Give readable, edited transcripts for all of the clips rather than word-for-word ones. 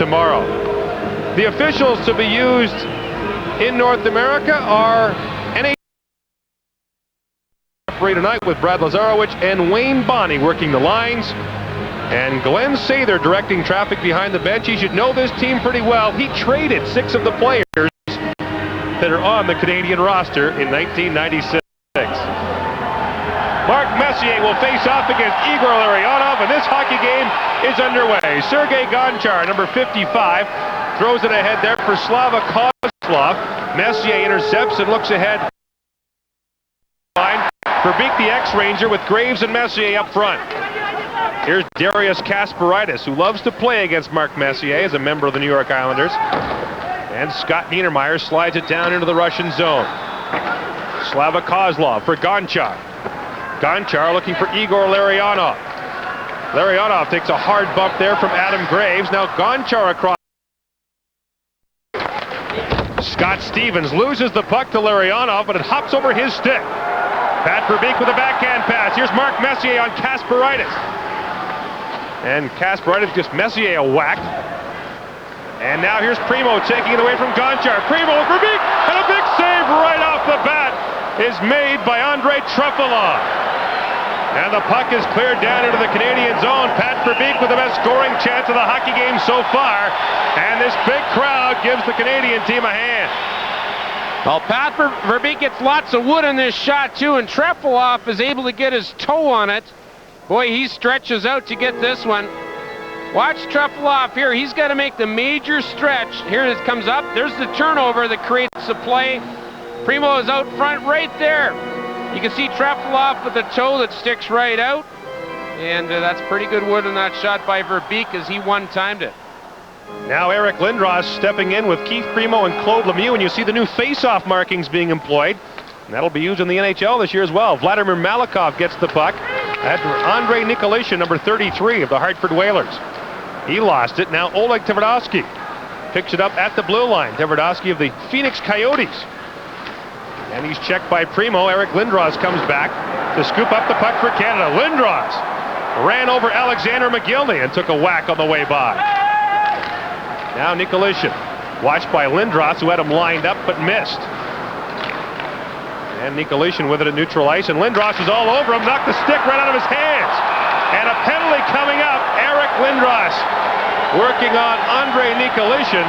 tomorrow. The officials to be used in North America are NHL referee tonight with Brad Lazarowicz and Wayne Bonney working the lines. And Glenn Sather directing traffic behind the bench. He should know this team pretty well. He traded 6 of the players that are on the Canadian roster in 1996. Mark Messier will face off against Igor Larionov, and this hockey game is underway. Sergei Gonchar, number 55, throws it ahead there for Slava Kozlov. Messier intercepts and looks ahead. Verbeek, the X-Ranger, with Graves and Messier up front. Here's Darius Kasparaitis, who loves to play against Mark Messier as a member of the New York Islanders. And Scott Niedermayer slides it down into the Russian zone. Slava Kozlov for Gonchar. Gonchar looking for Igor Larionov. Larionov takes a hard bump there from Adam Graves. Now Gonchar across. Scott Stevens loses the puck to Larionov, but it hops over his stick. Pat Verbeek with a backhand pass. Here's Mark Messier on Kasparaitis. And Kasparaitis gives Messier a whack. And now here's Primo taking it away from Gonchar. Primo with Verbeek, and a big save right off the bat is made by Andrei Trefilov. And the puck is cleared down into the Canadian zone. Pat Verbeek with the best scoring chance of the hockey game so far. And this big crowd gives the Canadian team a hand. Well, Pat Verbeek gets lots of wood in this shot too, and Trefilov is able to get his toe on it. Boy, he stretches out to get this one. Watch Trefilov here. He's got to make the major stretch. Here it comes up. There's the turnover that creates the play. Primo is out front right there. You can see Trefilov with the toe that sticks right out. And that's pretty good wood in that shot by Verbeek as he one-timed it. Now Eric Lindros stepping in with Keith Primo and Claude Lemieux, and you see the new face-off markings being employed. And that'll be used in the NHL this year as well. Vladimir Malikov gets the puck. That's Andrei Nikolishin, number 33 of the Hartford Whalers. He lost it. Now Oleg Tverdovsky picks it up at the blue line. Tverdovsky of the Phoenix Coyotes. And he's checked by Primo. Eric Lindros comes back to scoop up the puck for Canada. Lindros ran over Alexander McGillney and took a whack on the way by. Now Nikolishin, watched by Lindros, who had him lined up but missed. And Nikolishin with it at neutral ice, and Lindros is all over him, knocked the stick right out of his hands. And a penalty coming up. Eric Lindros working on Andrei Nikolishin.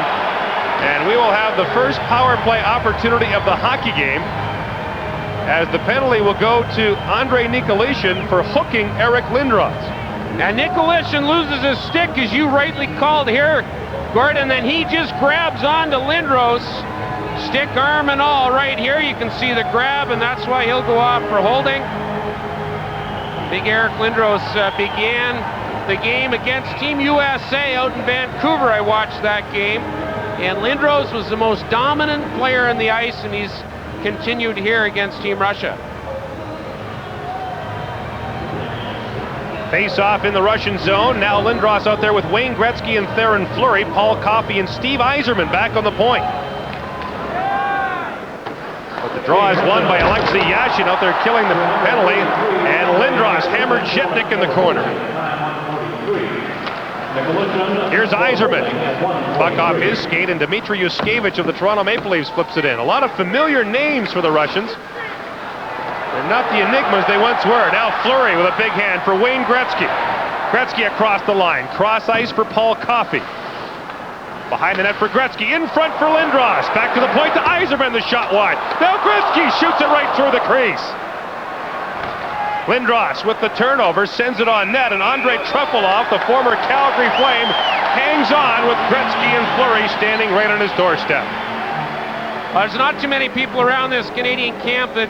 And we will have the first power play opportunity of the hockey game, as the penalty will go to Andrei Nikolishin for hooking Eric Lindros. And Nikolishin loses his stick, as you rightly called here, Gordon, and he just grabs onto Lindros, stick, arm, and all. Right here you can see the grab, and that's why he'll go off for holding. Big Eric Lindros began the game against Team USA out in Vancouver. I watched that game, and Lindros was the most dominant player on the ice, and he's continued here against Team Russia. Face off in the Russian zone. Now Lindros out there with Wayne Gretzky and Theoren Fleury, Paul Coffey and Steve Yzerman back on the point. But the draw is won by Alexei Yashin out there killing the penalty, and Lindros hammered Shetnik in the corner. Here's Yzerman. Puck off his skate, and Dmitry Yushkevich of the Toronto Maple Leafs flips it in. A lot of familiar names for the Russians. They're not the enigmas they once were. Now Fleury with a big hand for Wayne Gretzky. Gretzky across the line. Cross ice for Paul Coffey. Behind the net for Gretzky. In front for Lindros. Back to the point to Yzerman. The shot wide. Now Gretzky shoots it right through the crease. Lindros with the turnover sends it on net, and Andrei Trefilov, the former Calgary Flame, hangs on with Gretzky and Fleury standing right on his doorstep. There's not too many people around this Canadian camp that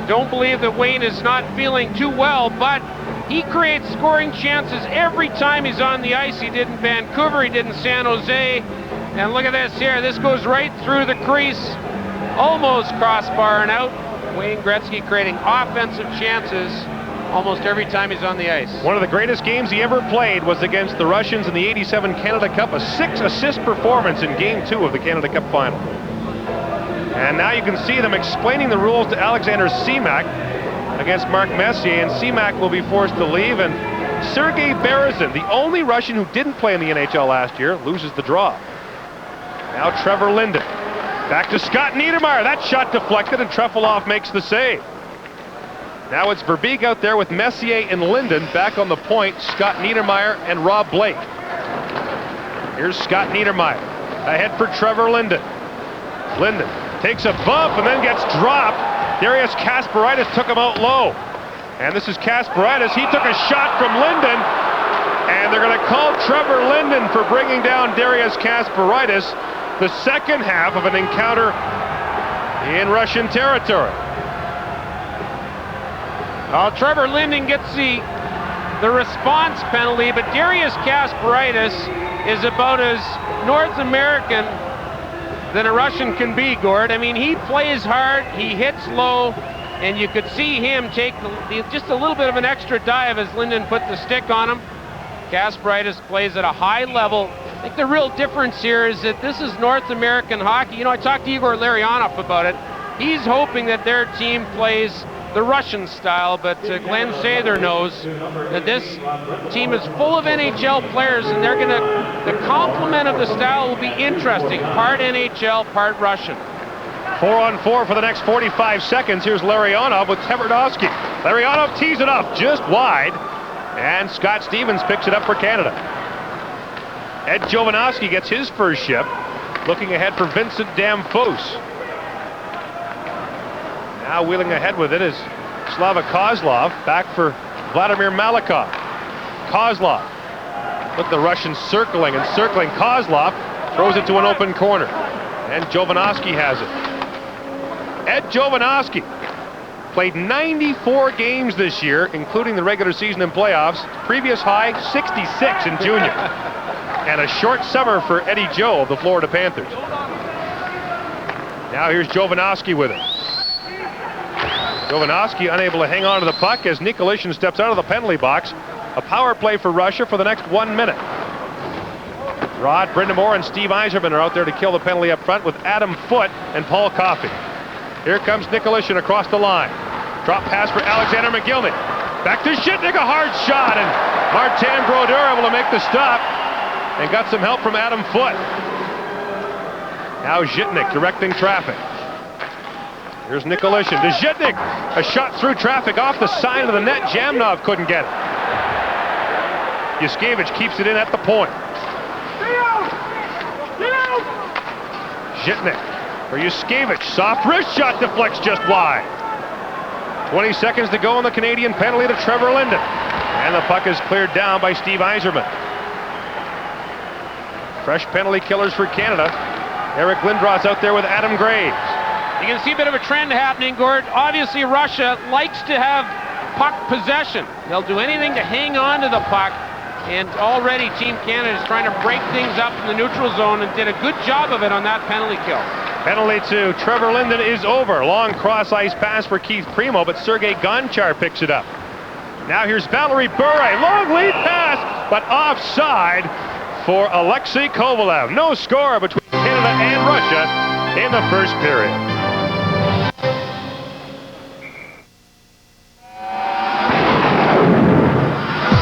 don't believe that Wayne is not feeling too well, but he creates scoring chances every time he's on the ice. He did in Vancouver, he did in San Jose, and look at this here. This goes right through the crease, almost crossbar and out. Wayne Gretzky creating offensive chances almost every time he's on the ice. One of the greatest games he ever played was against the Russians in the '87 Canada Cup, a 6-assist performance in Game 2 of the Canada Cup final. And now you can see them explaining the rules to Alexander Semak against Mark Messier, and Semak will be forced to leave, and Sergei Berezin, the only Russian who didn't play in the NHL last year, loses the draw. Now Trevor Linden. Back to Scott Niedermayer. That shot deflected, and Trefilov makes the save. Now it's Verbeek out there with Messier and Linden. Back on the point, Scott Niedermayer and Rob Blake. Here's Scott Niedermayer. Ahead for Trevor Linden. Linden takes a bump and then gets dropped. Darius Kasparaitis took him out low. And this is Kasparaitis. He took a shot from Linden. And they're going to call Trevor Linden for bringing down Darius Kasparaitis. The second half of an encounter in Russian territory. Well, Trevor Linden gets the response penalty, but Darius Kasparaitis is about as North American than a Russian can be, Gord. I mean, he plays hard, he hits low, and you could see him take just a little bit of an extra dive as Linden put the stick on him. Kasparaitis plays at a high level. I think the real difference here is that this is North American hockey. You know, I talked to Igor Larionov about it. He's hoping that their team plays the Russian style, but Glenn Sather knows that this team is full of NHL players, and they're the complement of the style will be interesting. Part NHL, part Russian. 4-on-4 for the next 45 seconds. Here's Larionov with Tverdovsky. Larionov tees it up just wide, and Scott Stevens picks it up for Canada. Ed Jovanovski gets his first shift, looking ahead for Vincent Damphos. Now wheeling ahead with it is Slava Kozlov, back for Vladimir Malikov. Kozlov, look, the Russians circling and circling. Kozlov throws it to an open corner, and Jovanovski has it. Ed Jovanovski played 94 games this year, including the regular season and playoffs. Previous high, 66 in junior. And a short summer for Eddie Joe of the Florida Panthers. Now here's Jovanovski with it. Jovanovski unable to hang on to the puck as Nicolishin steps out of the penalty box. A power play for Russia for the next 1 minute. Rod Brindamore and Steve Yzerman are out there to kill the penalty up front with Adam Foote and Paul Coffey. Here comes Nicolishin across the line. Drop pass for Alexander McGillney. Back to Zhitnik, a hard shot, and Martin Brodeur able to make the stop and got some help from Adam Foote. Now Zhitnik directing traffic. Here's Nicolishin to Zhitnik. A shot through traffic off the side of the net. Jamnov couldn't get it. Yuskevich keeps it in at the point. Zhitnik for Yuskevich. Soft wrist shot deflects just wide. 20 seconds to go on the Canadian penalty to Trevor Linden. And the puck is cleared down by Steve Yzerman. Fresh penalty killers for Canada. Eric Lindros out there with Adam Graves. You can see a bit of a trend happening, Gord. Obviously, Russia likes to have puck possession. They'll do anything to hang on to the puck. And already Team Canada is trying to break things up in the neutral zone and did a good job of it on that penalty kill. Penalty to Trevor Linden is over. Long cross-ice pass for Keith Primo, but Sergei Gonchar picks it up. Now here's Valerie Bure. Long lead pass, but offside for Alexei Kovalev. No score between Canada and Russia in the first period.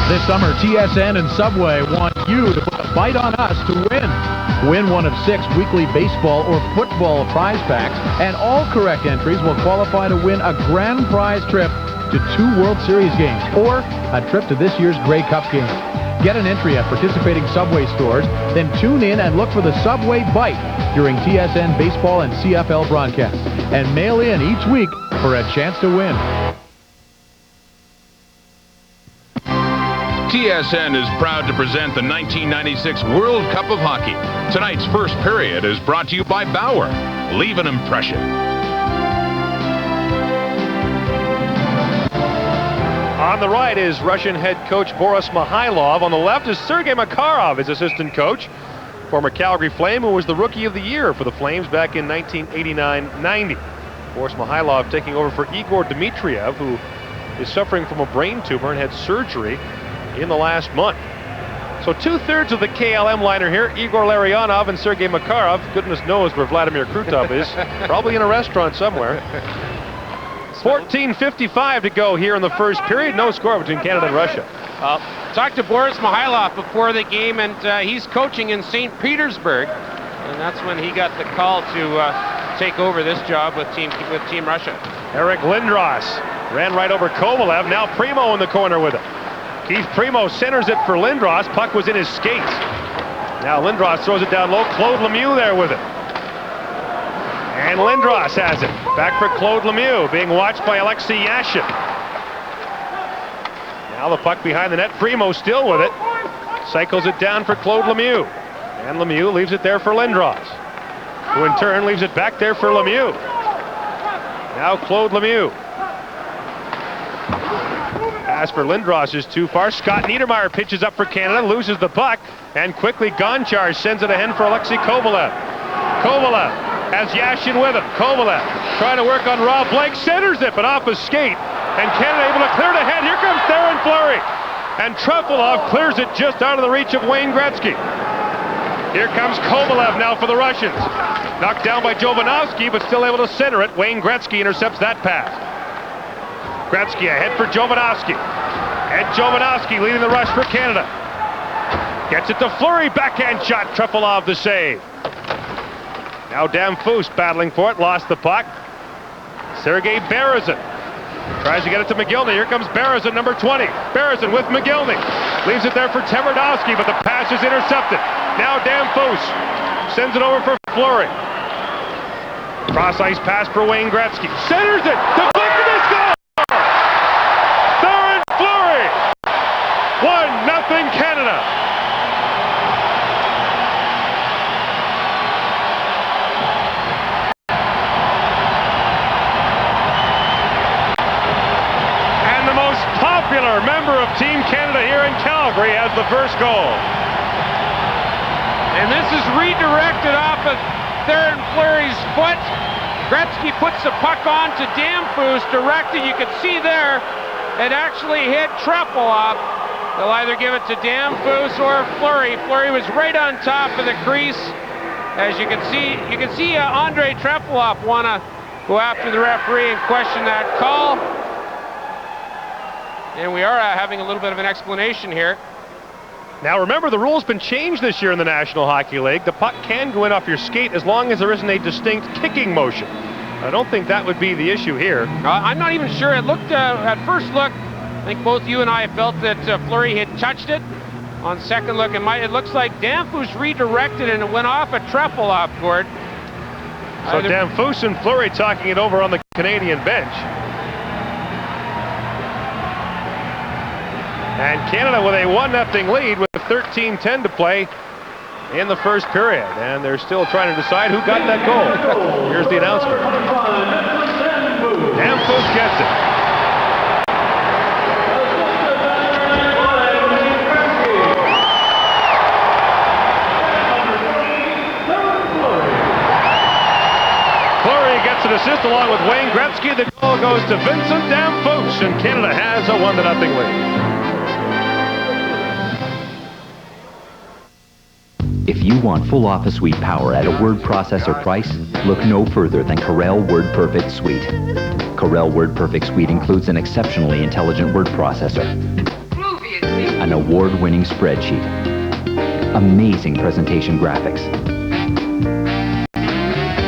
This summer, TSN and Subway want you to put a bite on us to win. Win one of 6 weekly baseball or football prize packs, and all correct entries will qualify to win a grand prize trip to 2 World Series games or a trip to this year's Grey Cup game. Get an entry at participating Subway stores, then tune in and look for the Subway Bite during TSN baseball and CFL broadcasts, and mail in each week for a chance to win. TSN is proud to present the 1996 World Cup of Hockey. Tonight's first period is brought to you by Bauer. Leave an impression. On the right is Russian head coach Boris Mikhailov. On the left is Sergei Makarov, his assistant coach, former Calgary Flame, who was the Rookie of the Year for the Flames back in 1989-90. Boris Mikhailov taking over for Igor Dmitriev, who is suffering from a brain tumor and had surgery in the last month. So 2/3 of the KLM liner here, Igor Larionov and Sergei Makarov. Goodness knows where Vladimir Krutov is. Probably in a restaurant somewhere. 14:55 to go here in the first period. No score between Canada and Russia. talked to Boris Mihailov before the game, and he's coaching in St. Petersburg, and that's when he got the call to take over this job with Team Russia. Eric Lindros ran right over Kovalev. Now Primo in the corner with it. Keith Primo centers it for Lindros. Puck was in his skates. Now Lindros throws it down low. Claude Lemieux there with it. And Lindros has it. Back for Claude Lemieux, being watched by Alexei Yashin. Now the puck behind the net. Primo still with it. Cycles it down for Claude Lemieux. And Lemieux leaves it there for Lindros, who in turn leaves it back there for Lemieux. Now Claude Lemieux. Pass for Lindros is too far. Scott Niedermayer pitches up for Canada, loses the puck, and quickly Gonchar sends it ahead for Alexei Kovalev. Kovalev has Yashin with him. Kovalev trying to work on Rob Blake, centers it, but off a skate, and Canada able to clear it ahead. Here comes Theron Fleury, and Trefilov clears it just out of the reach of Wayne Gretzky. Here comes Kovalev now for the Russians. Knocked down by Jovanovski, but still able to center it. Wayne Gretzky intercepts that pass. Gretzky ahead for Jovanovski. And Jovanovski leading the rush for Canada. Gets it to Fleury, backhand shot, Trefilov the save. Now Damphus battling for it, lost the puck. Sergei Berezin tries to get it to McGillney. Here comes Berezin, number 20. Berezin with McGillney. Leaves it there for Tverdovsky, but the pass is intercepted. Now Damphus sends it over for Fleury. Cross-ice pass for Wayne Gretzky. Centers it! Deflected and score! Theron Fleury! 1-0 Canada! And the most popular member of Team Canada here in Calgary has the first goal. And this is redirected off of Theron Fleury's foot. Gretzky puts the puck on to Damphus, directed. You can see there, it actually hit Trefilov. They'll either give it to Damphus or Fleury. Fleury was right on top of the crease. As you can see Andre Trefilov want to go after the referee and question that call. And we are having a little bit of an explanation here. Now remember, the rule's been changed this year in the National Hockey League. The puck can go in off your skate as long as there isn't a distinct kicking motion. I don't think that would be the issue here. I'm not even sure. It looked, at first look, I think both you and I felt that Fleury had touched it. On second look, it looks like Damphus redirected and it went off a Trefilov cord. So Damphus and Fleury talking it over on the Canadian bench. And Canada with a 1-0 lead with 13:10 to play in the first period. And they're still trying to decide who got that goal. Here's the announcement. Damphus gets it. Fleury gets an assist along with Wayne Gretzky. The goal goes to Vincent Damphus, and Canada has a 1-0 lead. If you want full office suite power at a word processor price, look no further than Corel WordPerfect Suite. Corel WordPerfect Suite includes an exceptionally intelligent word processor, an award-winning spreadsheet, amazing presentation graphics,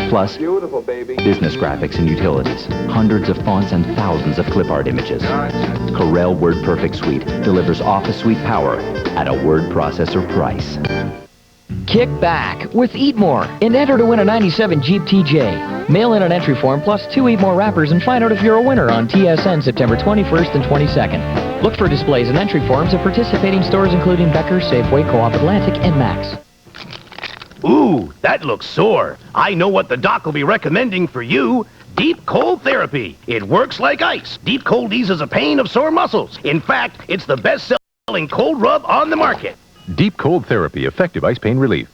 plus business graphics and utilities, hundreds of fonts and thousands of clip art images. Corel WordPerfect Suite delivers office suite power at a word processor price. Kick back with Eat More and enter to win a 97 Jeep TJ. Mail in an entry form plus 2 Eat More wrappers and find out if you're a winner on TSN September 21st and 22nd. Look for displays and entry forms at participating stores including Becker, Safeway, Co-op Atlantic, and Max. Ooh, that looks sore. I know what the doc will be recommending for you. Deep Cold Therapy. It works like ice. Deep Cold eases a pain of sore muscles. In fact, it's the best-selling cold rub on the market. Deep Cold Therapy, effective ice pain relief.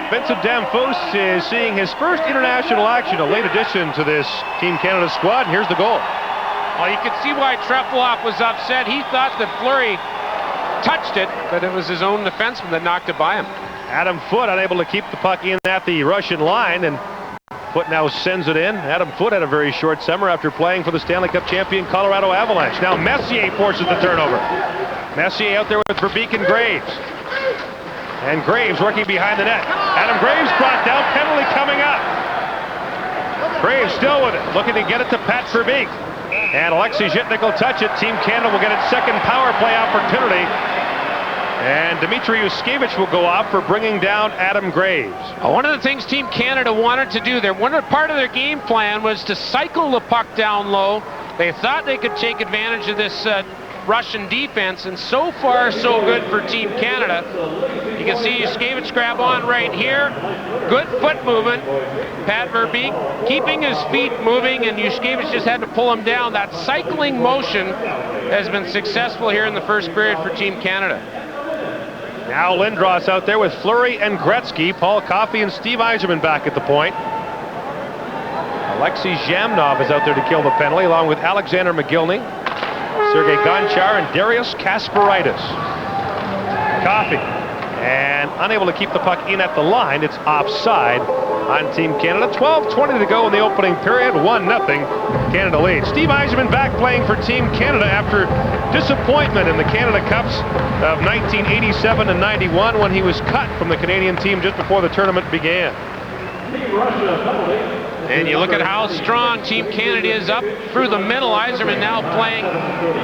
Vincent Damphus is seeing his first international action, a late addition to this Team Canada squad, and here's the goal. Well, you can see why Trefilov was upset. He thought that Fleury touched it, but it was his own defenseman that knocked it by him. Adam Foote unable to keep the puck in at the Russian line, and Foote now sends it in. Adam Foote had a very short summer after playing for the Stanley Cup champion Colorado Avalanche. Now Messier forces the turnover. Messier out there with Verbeek and Graves. And Graves working behind the net. Adam Graves brought down, penalty coming up. Graves still with it, looking to get it to Pat Verbeek. And Alexei Zhitnik will touch it. Team Canada will get its second power play opportunity. And Dmitry Yushkevich will go off for bringing down Adam Graves. One of the things Team Canada wanted to do, part of their game plan was to cycle the puck down low. They thought they could take advantage of this Russian defense, and so far so good for Team Canada. You can see Yushkevich grab on right here. Good foot movement. Pat Verbeek keeping his feet moving, and Yushkevich just had to pull him down. That cycling motion has been successful here in the first period for Team Canada. Now Lindros out there with Fleury and Gretzky. Paul Coffey and Steve Yzerman back at the point. Alexei Zhamnov is out there to kill the penalty, along with Alexander McGillney, Sergei Gonchar, and Darius Kasparaitis. Coffey, and unable to keep the puck in at the line. It's offside on Team Canada. 12:20 to go in the opening period. 1-0 Canada leads. Steve Yzerman back playing for Team Canada after disappointment in the Canada Cups of 1987 and 91 when he was cut from the Canadian team just before the tournament began. And you look at how strong Team Canada is up through the middle. Yzerman now playing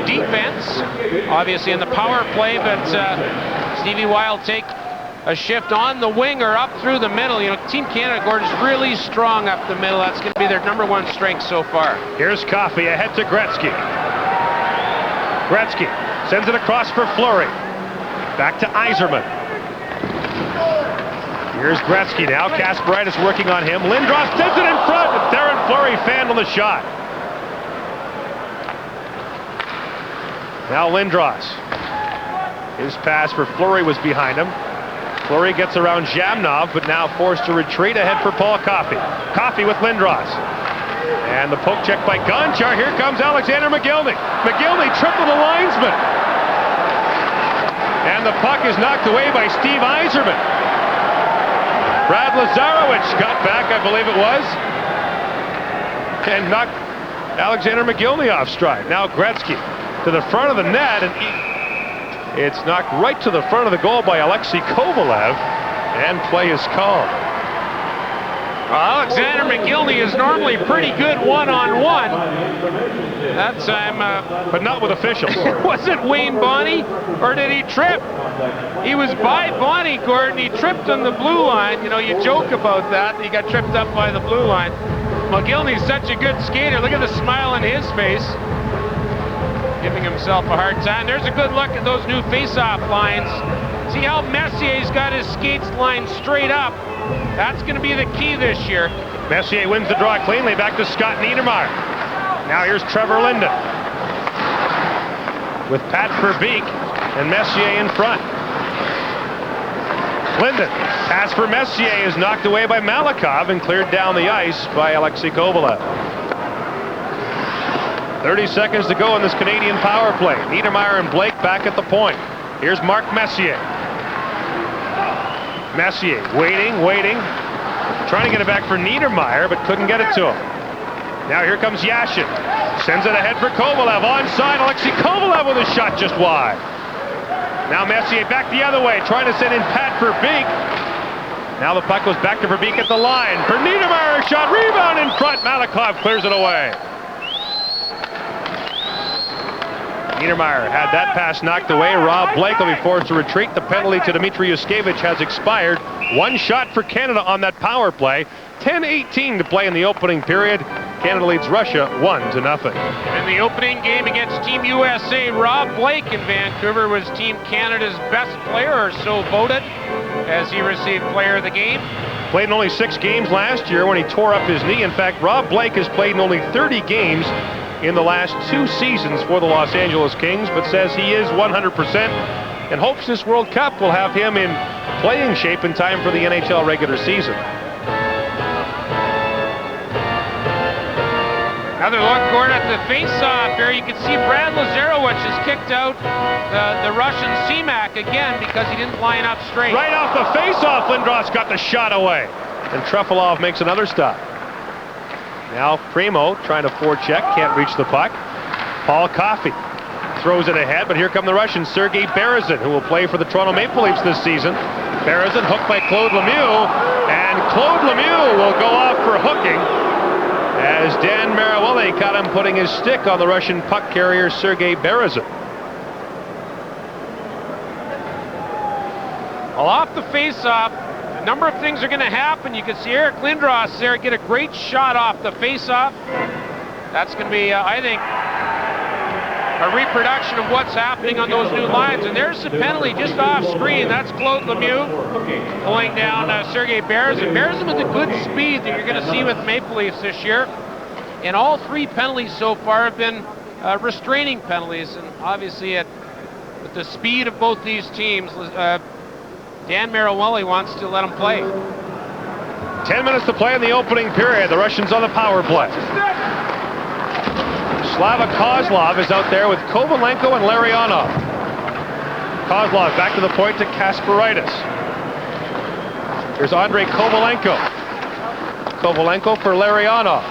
defense, obviously in the power play, but Stevie Y will take a shift on the wing or up through the middle. You know, Team Canada, Gordon, is really strong up the middle. That's going to be their #1 strength so far. Here's Coffey ahead to Gretzky. Gretzky sends it across for Fleury. Back to Yzerman. Here's Gretzky now. Kasparaitis working on him. Lindros sends it in front. And Darren Fleury fanned on the shot. Now Lindros. His pass for Fleury was behind him. Fleury gets around Zhamnov, but now forced to retreat ahead for Paul Coffey. Coffey with Lindros. And the poke check by Gonchar. Here comes Alexander McGillney. McGillney tripled the linesman. And the puck is knocked away by Steve Yzerman. Brad Lazarowicz got back, I believe it was, and knocked Alexander McGillney off stride. Now Gretzky to the front of the net, and it's knocked right to the front of the goal by Alexei Kovalev, and play is called. Alexander McGillney is normally pretty good one-on-one. That time, but not with officials. Was it Wayne Bonney, or did he trip? He was by Bonney, Gordon. He tripped on the blue line. You know, you joke about that. He got tripped up by the blue line. McGillney's such a good skater. Look at the smile on his face. Giving himself a hard time. There's a good look at those new face-off lines. See how Messier's got his skates lined straight up. That's going to be the key this year. Messier wins the draw cleanly. Back to Scott Niedermayer. Now here's Trevor Linden with Pat Verbeek and Messier in front. Linden, pass for Messier is knocked away by Malikov and cleared down the ice by Alexei Kovalev. 30 seconds to go in this Canadian power play. Niedermayer and Blake back at the point. Here's Mark Messier. Messier waiting, trying to get it back for Niedermayer, but couldn't get it to him. Now here comes Yashin. Sends it ahead for Kovalev. Onside, Alexei Kovalev with a shot just wide. Now Messier back the other way, trying to send in Pat Verbeek. Now the puck goes back to Verbeek at the line. For Niedermayer, shot, rebound in front. Malikov clears it away. Niedermayer had that pass knocked away. Rob Blake will be forced to retreat. The penalty to Dmitry Yushkevich has expired. One shot for Canada on that power play. 10:18 to play in the opening period. Canada leads Russia 1-0. In the opening game against Team USA, Rob Blake in Vancouver was Team Canada's best player, or so voted, as he received Player of the Game. Played in only 6 games last year when he tore up his knee. In fact, Rob Blake has played in only 30 games in the last 2 seasons for the Los Angeles Kings, but says he is 100% and hopes this World Cup will have him in playing shape in time for the NHL regular season. Another look, Gordon, at the face-off here. You can see Brad Lazarowicz has kicked out the Russian Seamak again because he didn't line up straight. Right off the face-off, Lindros got the shot away. And Trefilov makes another stop. Now Primo trying to forecheck, can't reach the puck. Paul Coffey throws it ahead, but here come the Russians. Sergei Berezin, who will play for the Toronto Maple Leafs this season. Berezin hooked by Claude Lemieux, and Claude Lemieux will go off for hooking as Dan Marawili caught him putting his stick on the Russian puck carrier Sergei Berezin. Well, off the face-off, a number of things are going to happen. You can see Eric Lindros there get a great shot off the face-off. That's going to be, I think, a reproduction of what's happening on those new lines. And there's the penalty just off screen. That's Claude Lemieux pulling down Sergei Berezin. Berezin with the good speed that you're going to see with Maple Leafs this year. And all three penalties so far have been restraining penalties. And obviously, with the speed of both these teams, Dan Marawili wants to let them play. 10 minutes to play in the opening period. The Russians on the power play. Slava Kozlov is out there with Kovalenko and Larionov. Kozlov back to the point to Kasparaitis. Here's Andrei Kovalenko. Kovalenko for Larionov.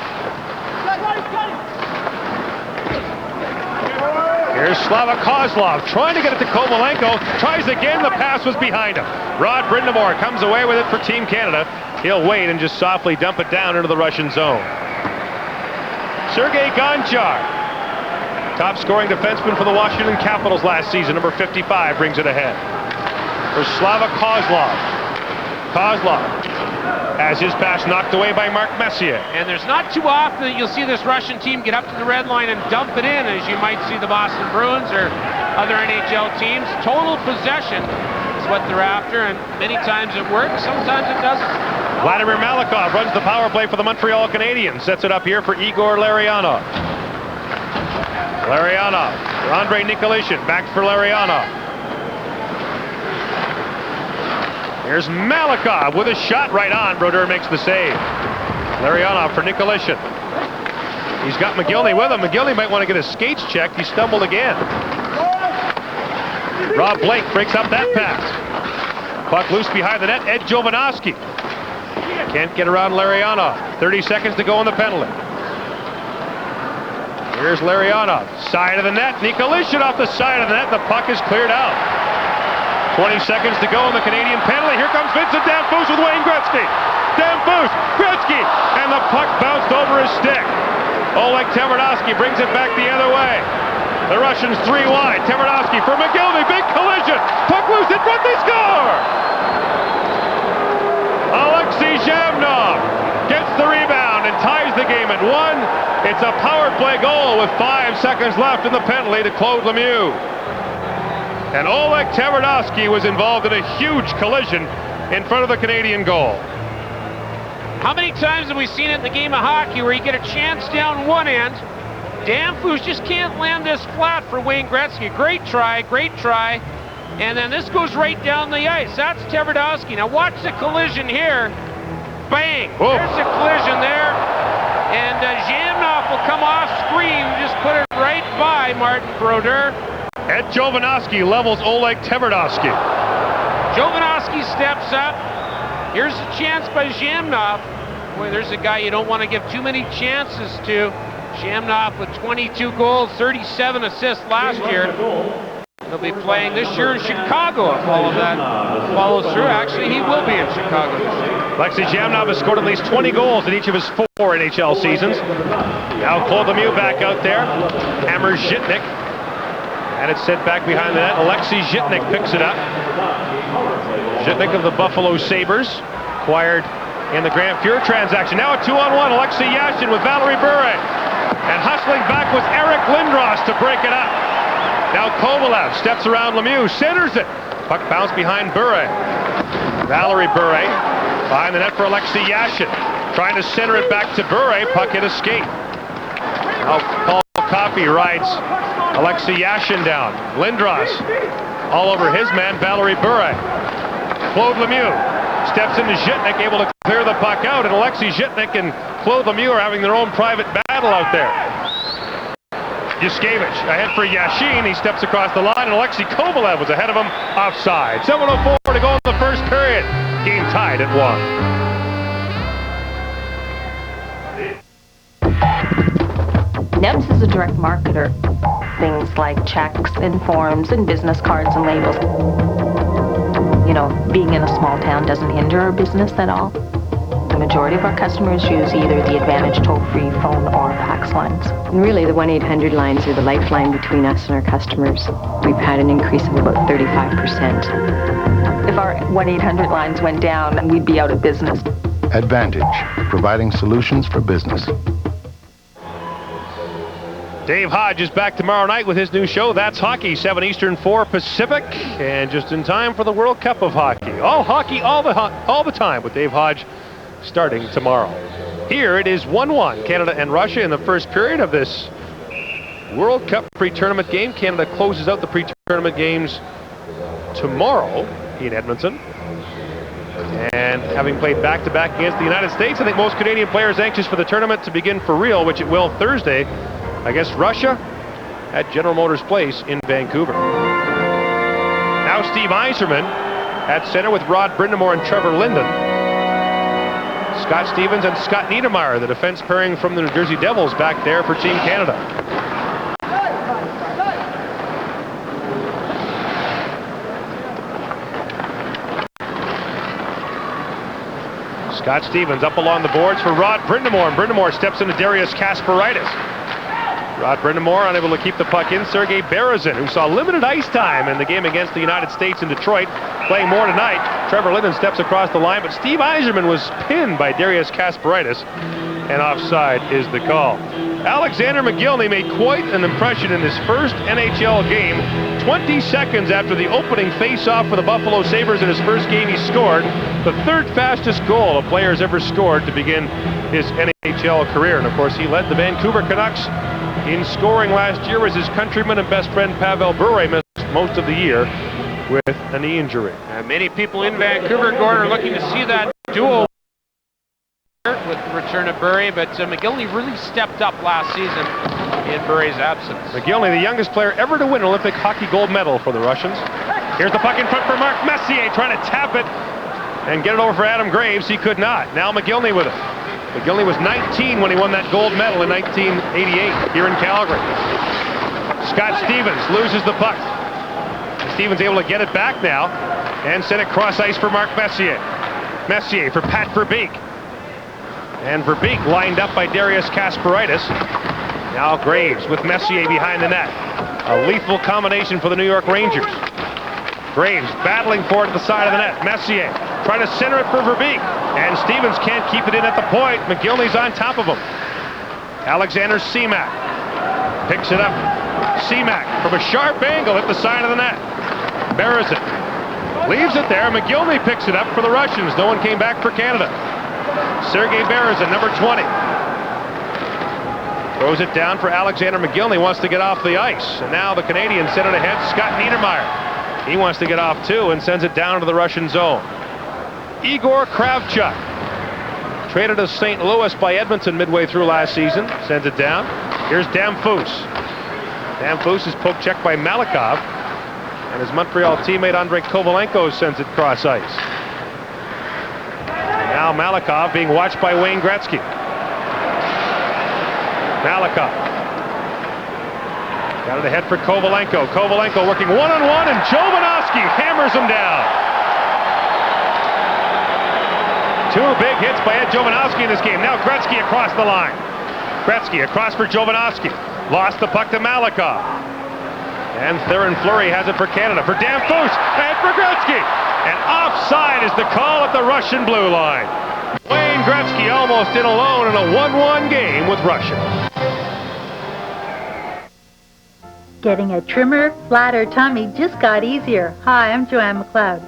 Here's Slava Kozlov trying to get it to Kovalenko. Tries again, the pass was behind him. Rod Brindamore comes away with it for Team Canada. He'll wait and just softly dump it down into the Russian zone. Sergei Gonchar, top scoring defenseman for the Washington Capitals last season, number 55, brings it ahead. For Slava Kozlov. Kozlov has his pass knocked away by Mark Messier. And there's not too often that you'll see this Russian team get up to the red line and dump it in, as you might see the Boston Bruins or other NHL teams. Total possession is what they're after, and many times it works, sometimes it doesn't. Vladimir Malikov runs the power play for the Montreal Canadiens. Sets it up here for Igor Larionov. Larionov for Andrei Nikolishin. Back for Larionov. Here's Malikov with a shot right on. Brodeur makes the save. Larionov for Nikolishin. He's got McGillney with him. McGillney might want to get his skates checked. He stumbled again. Rob Blake breaks up that pass. Puck loose behind the net. Ed Jovanovski. Can't get around Larionov. 30 seconds to go on the penalty. Here's Larionov. Side of the net. Nikolishin off the side of the net. The puck is cleared out. 20 seconds to go on the Canadian penalty. Here comes Vincent Damphousse with Wayne Gretzky. Damphousse, Gretzky, and the puck bounced over his stick. Oleg Tverdovsky brings it back the other way. The Russians 3 wide. Tverdovsky for McGillney. Big collision. Puck loose in front. They score! Alexei Zhamnov gets the rebound and ties the game at 1. It's a power play goal with 5 seconds left in the penalty to Claude Lemieux. And Oleg Tverdovsky was involved in a huge collision in front of the Canadian goal. How many times have we seen it in the game of hockey where you get a chance down one end? Damphousse just can't land this flat for Wayne Gretzky. Great try. And then this goes right down the ice. That's Tverdovsky. Now watch the collision here. Bang! Whoa. There's a collision there. And Zhamnov will come off screen. Just put it right by Martin Brodeur. Ed Jovanovski levels Oleg Tverdovsky. Jovanovski steps up. Here's a chance by Zhamnov. Boy, there's a guy you don't want to give too many chances to. Zhamnov with 22 goals, 37 assists last year. He'll be playing this year in Chicago if all of that follows through. Actually, he will be in Chicago this year. Alexei Zhamnov has scored at least 20 goals in each of his 4 NHL seasons. Now Claude Lemieux back out there. Hammers Zhitnik. And it's sent back behind the net. Alexei Zhitnik picks it up. Zhitnik of the Buffalo Sabres, acquired in the Grant Fuhr transaction. Now a 2-on-1. Alexei Yashin with Valerie Bure. And hustling back was Eric Lindros to break it up. Now Kovalev steps around Lemieux, centers it. Puck bounced behind Bure. Valerie Bure behind the net for Alexei Yashin. Trying to center it back to Bure. Puck hit a skate. Now Paul Coffey rides Alexei Yashin down. Lindros all over his man, Valerie Bure. Claude Lemieux steps into Zhitnik, able to clear the puck out, and Alexei Zhitnik and Claude Lemieux are having their own private battle out there. Yushkevich ahead for Yashin. He steps across the line, and Alexei Kovalev was ahead of him offside. 7:04 to go in the first period. Game tied at 1. Nebs is a direct marketer. Things like checks and forms and business cards and labels. You know, being in a small town doesn't hinder our business at all. The majority of our customers use either the Advantage toll-free phone or fax lines. And really, the 1-800 lines are the lifeline between us and our customers. We've had an increase of about 35%. If our 1-800 lines went down, we'd be out of business. Advantage, providing solutions for business. Dave Hodge is back tomorrow night with his new show, That's Hockey, 7 Eastern, 4 Pacific, and just in time for the World Cup of Hockey. All hockey, all the time with Dave Hodge starting tomorrow. Here it is 1-1, Canada and Russia in the first period of this World Cup pre-tournament game. Canada closes out the pre-tournament games tomorrow in Edmonton. And having played back-to-back against the United States, I think most Canadian players anxious for the tournament to begin for real, which it will Thursday against Russia at General Motors Place in Vancouver. Now Steve Yzerman at center with Rod Brind'Amour and Trevor Linden. Scott Stevens and Scott Niedermayer, the defense pairing from the New Jersey Devils, back there for Team Canada. Scott Stevens up along the boards for Rod Brind'Amour, and Brind'Amour steps into Darius Kasparaitis. Rod Brind'Amour unable to keep the puck in. Sergei Berezin, who saw limited ice time in the game against the United States in Detroit, playing more tonight. Trevor Linden steps across the line, but Steve Yzerman was pinned by Darius Kasparaitis, and offside is the call. Alexander McGillney made quite an impression in his first NHL game. 20 seconds after the opening face-off for the Buffalo Sabres in his first game, he scored the third fastest goal a player's ever scored to begin his NHL career. And of course, he led the Vancouver Canucks in scoring last year as his countryman and best friend Pavel Bure missed most of the year with a knee injury. Many people in Vancouver, Gord, are looking to see that duel with the return of Bure, but McGillney really stepped up last season in Bure's absence. McGillney, the youngest player ever to win an Olympic hockey gold medal for the Russians. Here's the puck in front for Mark Messier, trying to tap it and get it over for Adam Graves. He could not. Now McGillney with it. McGillney was 19 when he won that gold medal in 1988 here in Calgary. Scott Stevens loses the puck. Stevens able to get it back now and send it cross ice for Mark Messier. Messier for Pat Verbeek. And Verbeek lined up by Darius Kasparaitis. Now Graves with Messier behind the net. A lethal combination for the New York Rangers. Graves battling for it at the side of the net. Messier trying to center it for Verbeek. And Stevens can't keep it in at the point. McGillney's on top of him. Alexander Seamak picks it up. Seamak from a sharp angle at the side of the net. Berezin leaves it there. McGillney picks it up for the Russians. No one came back for Canada. Sergei Berezin, number 20. Throws it down for Alexander McGillney. Wants to get off the ice. And now the Canadians send it ahead. Scott Niedermayer. He wants to get off too and sends it down to the Russian zone. Igor Kravchuk, traded to St. Louis by Edmonton midway through last season, sends it down. Here's Damphousse. Damphousse is poke checked by Malikov, and his Montreal teammate Andrei Kovalenko sends it cross ice. And now Malikov being watched by Wayne Gretzky. Malikov got it ahead for Kovalenko. Kovalenko working one-on-one, and Jovanovski hammers him down. Two big hits by Ed Jovanovski in this game. Now Gretzky across the line. Gretzky across for Jovanovski. Lost the puck to Malikov. And Theron Fleury has it for Canada. For Damphousse and for Gretzky. And offside is the call at the Russian blue line. Wayne Gretzky almost in alone in a 1-1 game with Russia. Getting a trimmer, flat, or tummy just got easier. Hi, I'm Joanne McLeod.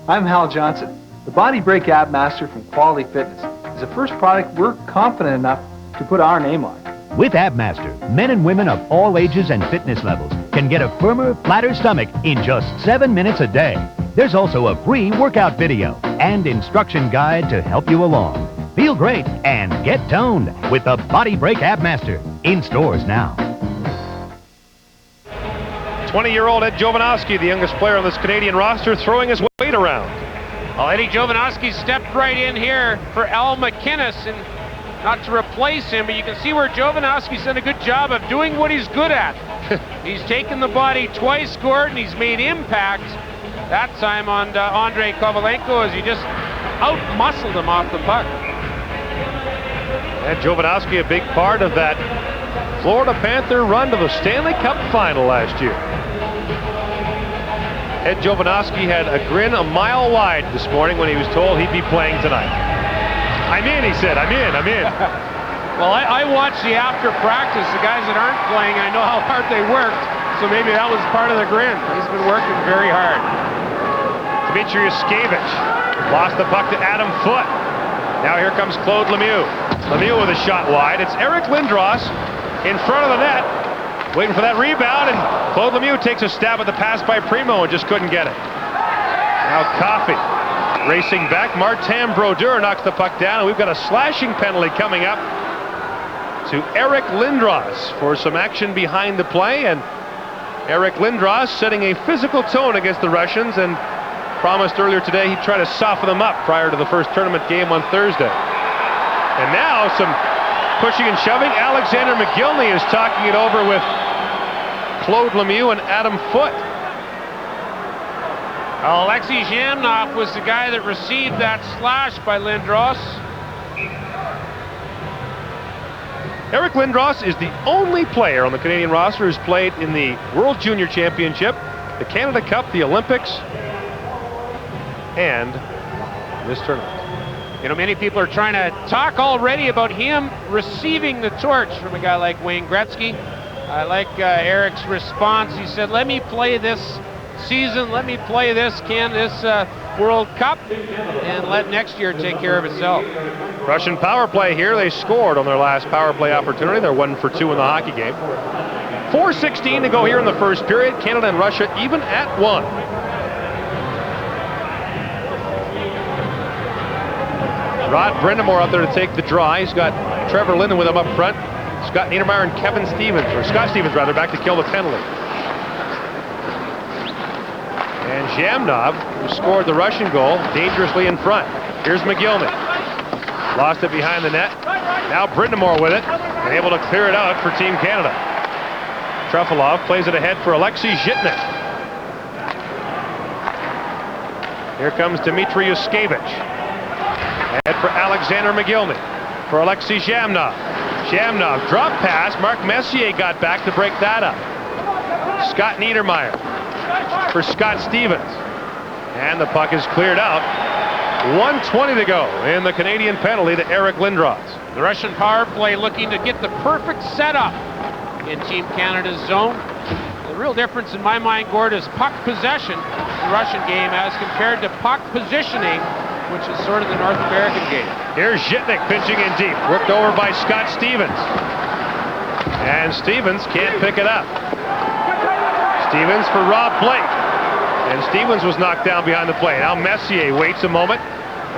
I'm Hal Johnson. The Body Break Ab Master from Quality Fitness is the first product we're confident enough to put our name on. With AbMaster, men and women of all ages and fitness levels can get a firmer, flatter stomach in just 7 minutes a day. There's also a free workout video and instruction guide to help you along. Feel great and get toned with the Body Break AbMaster. In stores now. 20-year-old Ed Jovanovski, the youngest player on this Canadian roster, throwing his weight around. Well, Eddie Jovanovski stepped right in here for Al McInnes, and not to replace him, but you can see where Jovanovski's done a good job of doing what he's good at. He's taken the body twice, Gordon. He's made impact. That time on Andrei Kovalenko as he just out-muscled him off the puck. And Jovanovski a big part of that Florida Panther run to the Stanley Cup final last year. Ed Jovanovski had a grin a mile wide this morning when he was told he'd be playing tonight. I'm in, he said. I'm in. Well, I watched the after practice. The guys that aren't playing, I know how hard they worked, so maybe that was part of the grin. He's been working very hard. Dmitry Yuskevich lost the puck to Adam Foote. Now here comes Claude Lemieux. Lemieux with a shot wide. It's Eric Lindros in front of the net, waiting for that rebound, and Claude Lemieux takes a stab at the pass by Primo and just couldn't get it. Now Coffey racing back. Martin Brodeur knocks the puck down, and we've got a slashing penalty coming up to Eric Lindros for some action behind the play, and Eric Lindros setting a physical tone against the Russians and promised earlier today he'd try to soften them up prior to the first tournament game on Thursday. And now some pushing and shoving. Alexander McGillney is talking it over with Claude Lemieux and Adam Foote. Alexei Zhamnov was the guy that received that slash by Lindros. Eric Lindros is the only player on the Canadian roster who's played in the World Junior Championship, the Canada Cup, the Olympics, and this tournament. You know, many people are trying to talk already about him receiving the torch from a guy like Wayne Gretzky. I like Eric's response. He said, let me play this season, let me play this World Cup, and let next year take care of itself. Russian power play here. They scored on their last power play opportunity. They're 1 for 2 in the hockey game. 4:16 to go here in the first period. Canada and Russia even at 1. Rod Brindamore out there to take the draw. He's got Trevor Linden with him up front. Scott Niedermayer and Kevin Stevens, or Scott Stevens rather, back to kill the penalty. And Zhamnov, who scored the Russian goal, dangerously in front. Here's McGillney. Lost it behind the net. Now Brindamore with it, and able to clear it out for Team Canada. Trefilov plays it ahead for Alexei Zhitnik. Here comes Dmitry Yuskevich. Ahead for Alexander McGillney. For Alexei Zhamnov. Zhamnov drop pass. Mark Messier got back to break that up. Scott Niedermayer for Scott Stevens. And the puck is cleared out. 1:20 to go in the Canadian penalty to Eric Lindros. The Russian power play looking to get the perfect setup in Team Canada's zone. The real difference in my mind, Gord, is puck possession in the Russian game as compared to puck positioning, which is sort of the North American game. Here's Zhitnik pitching in deep, worked over by Scott Stevens. And Stevens can't pick it up. Stevens for Rob Blake. And Stevens was knocked down behind the play. Now Messier waits a moment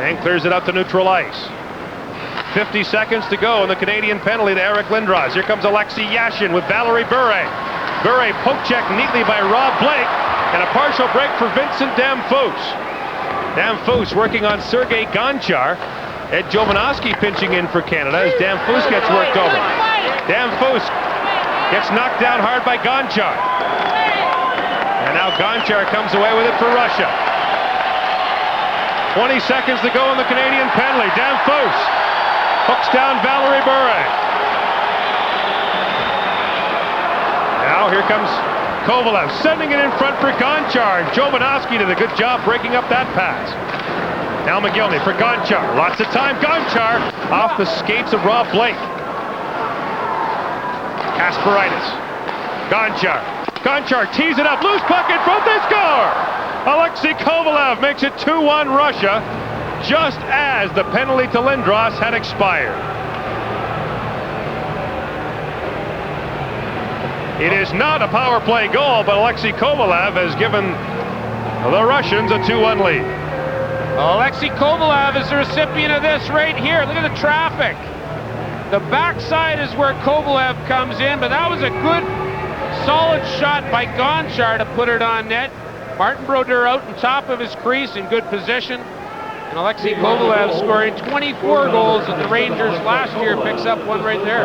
and clears it out to neutral ice. 50 seconds to go in the Canadian penalty to Eric Lindros. Here comes Alexei Yashin with Valerie Bure. Bure poke check neatly by Rob Blake, and a partial break for Vincent Damphousse. Damphousse working on Sergei Gonchar. Ed Jovanovski pinching in for Canada as Damphousse gets worked over. Damphousse gets knocked down hard by Gonchar. And now Gonchar comes away with it for Russia. 20 seconds to go in the Canadian penalty. Damphousse hooks down Valerie Bure. Now here comes Kovalev sending it in front for Gonchar. Jovanovski did a good job breaking up that pass. Now McGillney for Gonchar. Lots of time. Gonchar off the skates of Rob Blake. Kasparaitis. Gonchar. Gonchar tees it up. Loose puck in front. They score! Alexei Kovalev makes it 2-1 Russia just as the penalty to Lindros had expired. It is not a power play goal, but Alexei Kovalev has given the Russians a 2-1 lead. Alexei Kovalev is the recipient of this right here. Look at the traffic. The backside is where Kovalev comes in, but that was a good, solid shot by Gonchar to put it on net. Martin Brodeur out on top of his crease in good position. And Alexei Kovalev scoring 24 goals at the Rangers last year, picks up one right there.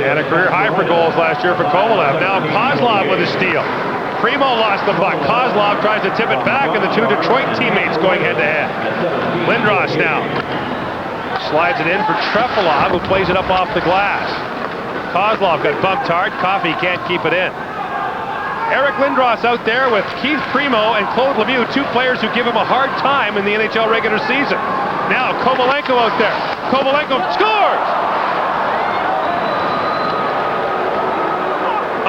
And a career high for goals last year for Kovalev. Now Kozlov with a steal. Primo lost the puck. Kozlov tries to tip it back, and the two Detroit teammates going head-to-head. Lindros now slides it in for Trefilov, who plays it up off the glass. Kozlov got bumped hard. Coffey can't keep it in. Eric Lindros out there with Keith Primo and Claude Lemieux, two players who give him a hard time in the NHL regular season. Now Kovalenko out there. Kovalenko scores!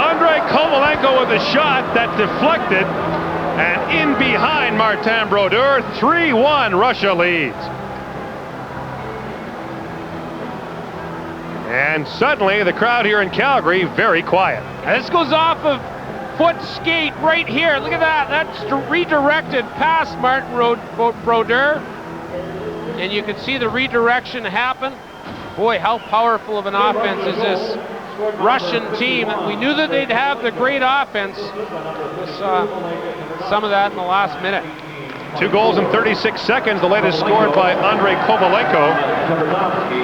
Andrei Kovalenko with a shot that deflected, and in behind Martin Brodeur. 3-1, Russia leads. And suddenly the crowd here in Calgary very quiet. And this goes off of foot skate right here. Look at that. That's redirected past Martin Brodeur. And you can see the redirection happen. Boy, how powerful of an offense is this Russian team. We knew that they'd have the great offense. We saw some of that in the last minute. 2 goals in 36 seconds, the latest scored by Andrei Kovalenko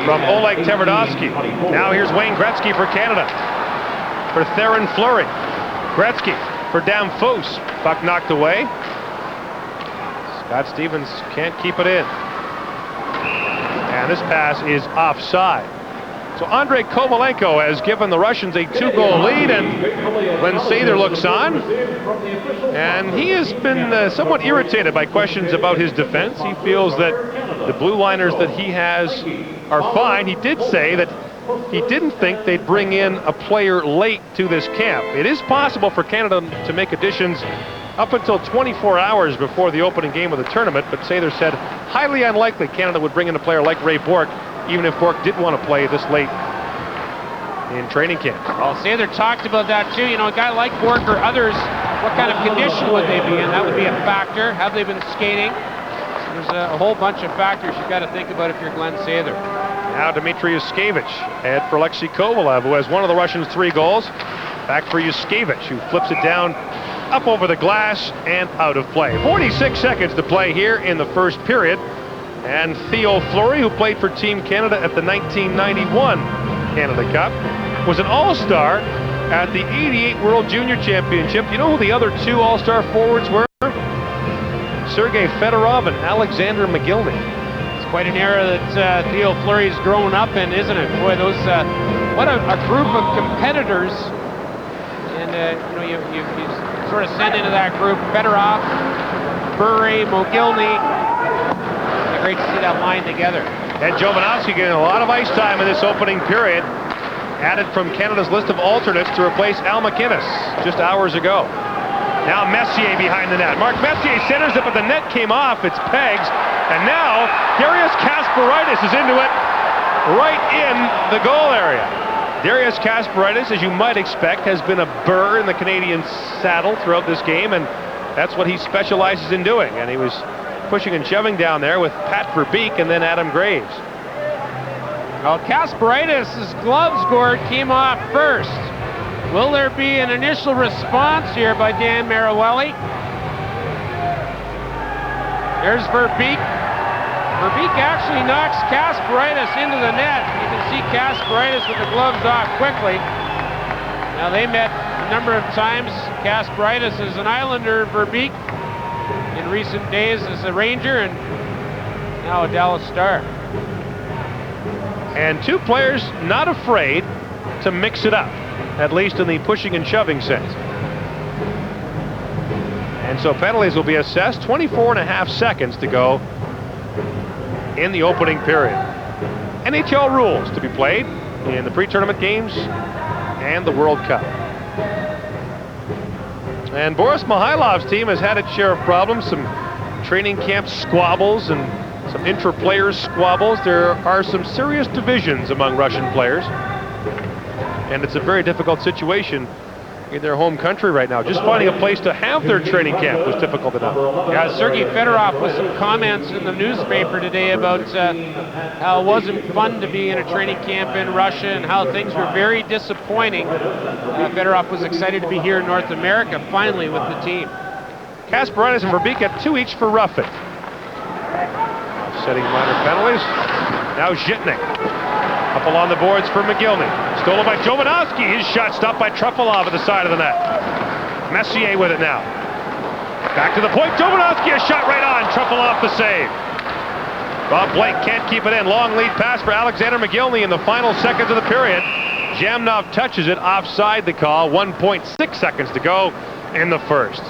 from Oleg Tverdovsky. Now here's Wayne Gretzky for Canada. For Theron Fleury. Gretzky for Damphos. Puck knocked away. Scott Stevens can't keep it in. And this pass is offside. So Andrei Kovalenko has given the Russians a 2-goal lead, and Glenn Sather looks on. And he has been somewhat irritated by questions about his defense. He feels that the blue liners that he has are fine. He did say that he didn't think they'd bring in a player late to this camp. It is possible for Canada to make additions up until 24 hours before the opening game of the tournament, but Sather said highly unlikely Canada would bring in a player like Ray Bourque, even if Bourque didn't want to play this late in training camp. Well, Sather talked about that too. You know, a guy like Bourque or others, what kind of condition would they be in? That would be a factor. Have they been skating? So there's a whole bunch of factors you've got to think about if you're Glenn Sather. Now Dmitry Yushkevich ahead for Alexei Kovalev, who has one of the Russians' 3 goals. Back for Yushkevich, who flips it down up over the glass and out of play. 46 seconds to play here in the first period. And Theo Fleury, who played for Team Canada at the 1991 Canada Cup, was an all-star at the 88 World Junior Championship. You know who the other 2 all-star forwards were? Sergei Fedorov and Alexander Mogilny. It's quite an era that Theo Fleury's grown up in, isn't it? Boy, those what a group of competitors. And you know, you sort of send into that group Fedorov, Bure, Mogilny. Great to see that line together. And Jovanovski getting a lot of ice time in this opening period. Added from Canada's list of alternates to replace Al MacInnis just hours ago. Now Messier behind the net. Mark Messier centers it, but the net came off. It's pegs. And now Darius Kasparaitis is into it right in the goal area. Darius Kasparaitis, as you might expect, has been a burr in the Canadian saddle throughout this game, and that's what he specializes in doing. And he was pushing and shoving down there with Pat Verbeek and then Adam Graves. Well, Kasparaitis' gloves gourd came off first. Will there be an initial response here by Dan Marawelli? There's Verbeek. Verbeek actually knocks Kasparaitis into the net. You can see Kasparaitis with the gloves off quickly. Now they met a number of times. Kasparaitis is an Islander, Verbeek in recent days as a Ranger, and now a Dallas Star. And 2 players not afraid to mix it up, at least in the pushing and shoving sense. And so penalties will be assessed. 24.5 seconds to go in the opening period. NHL rules to be played in the pre-tournament games and the World Cup. And Boris Mihailov's team has had its share of problems, some training camp squabbles and some intra-player squabbles. There are some serious divisions among Russian players, and it's a very difficult situation in their home country right now. Just finding a place to have their training camp was difficult enough. Yeah, Sergei Fedorov with some comments in the newspaper today about how it wasn't fun to be in a training camp in Russia and how things were very disappointing. Fedorov was excited to be here in North America finally with the team. Kasparaitis and Verbeek at 2 each for roughing. Setting minor penalties. Now Zhitnik. Couple on the boards for McGillney. Stolen by Jovanovski. His shot stopped by Trefilov at the side of the net. Messier with it now. Back to the point. Jovanovski, a shot right on. Trefilov the save. Bob Blake can't keep it in. Long lead pass for Alexander McGillney in the final seconds of the period. Jamnov touches it offside the call. 1.6 seconds to go in the first.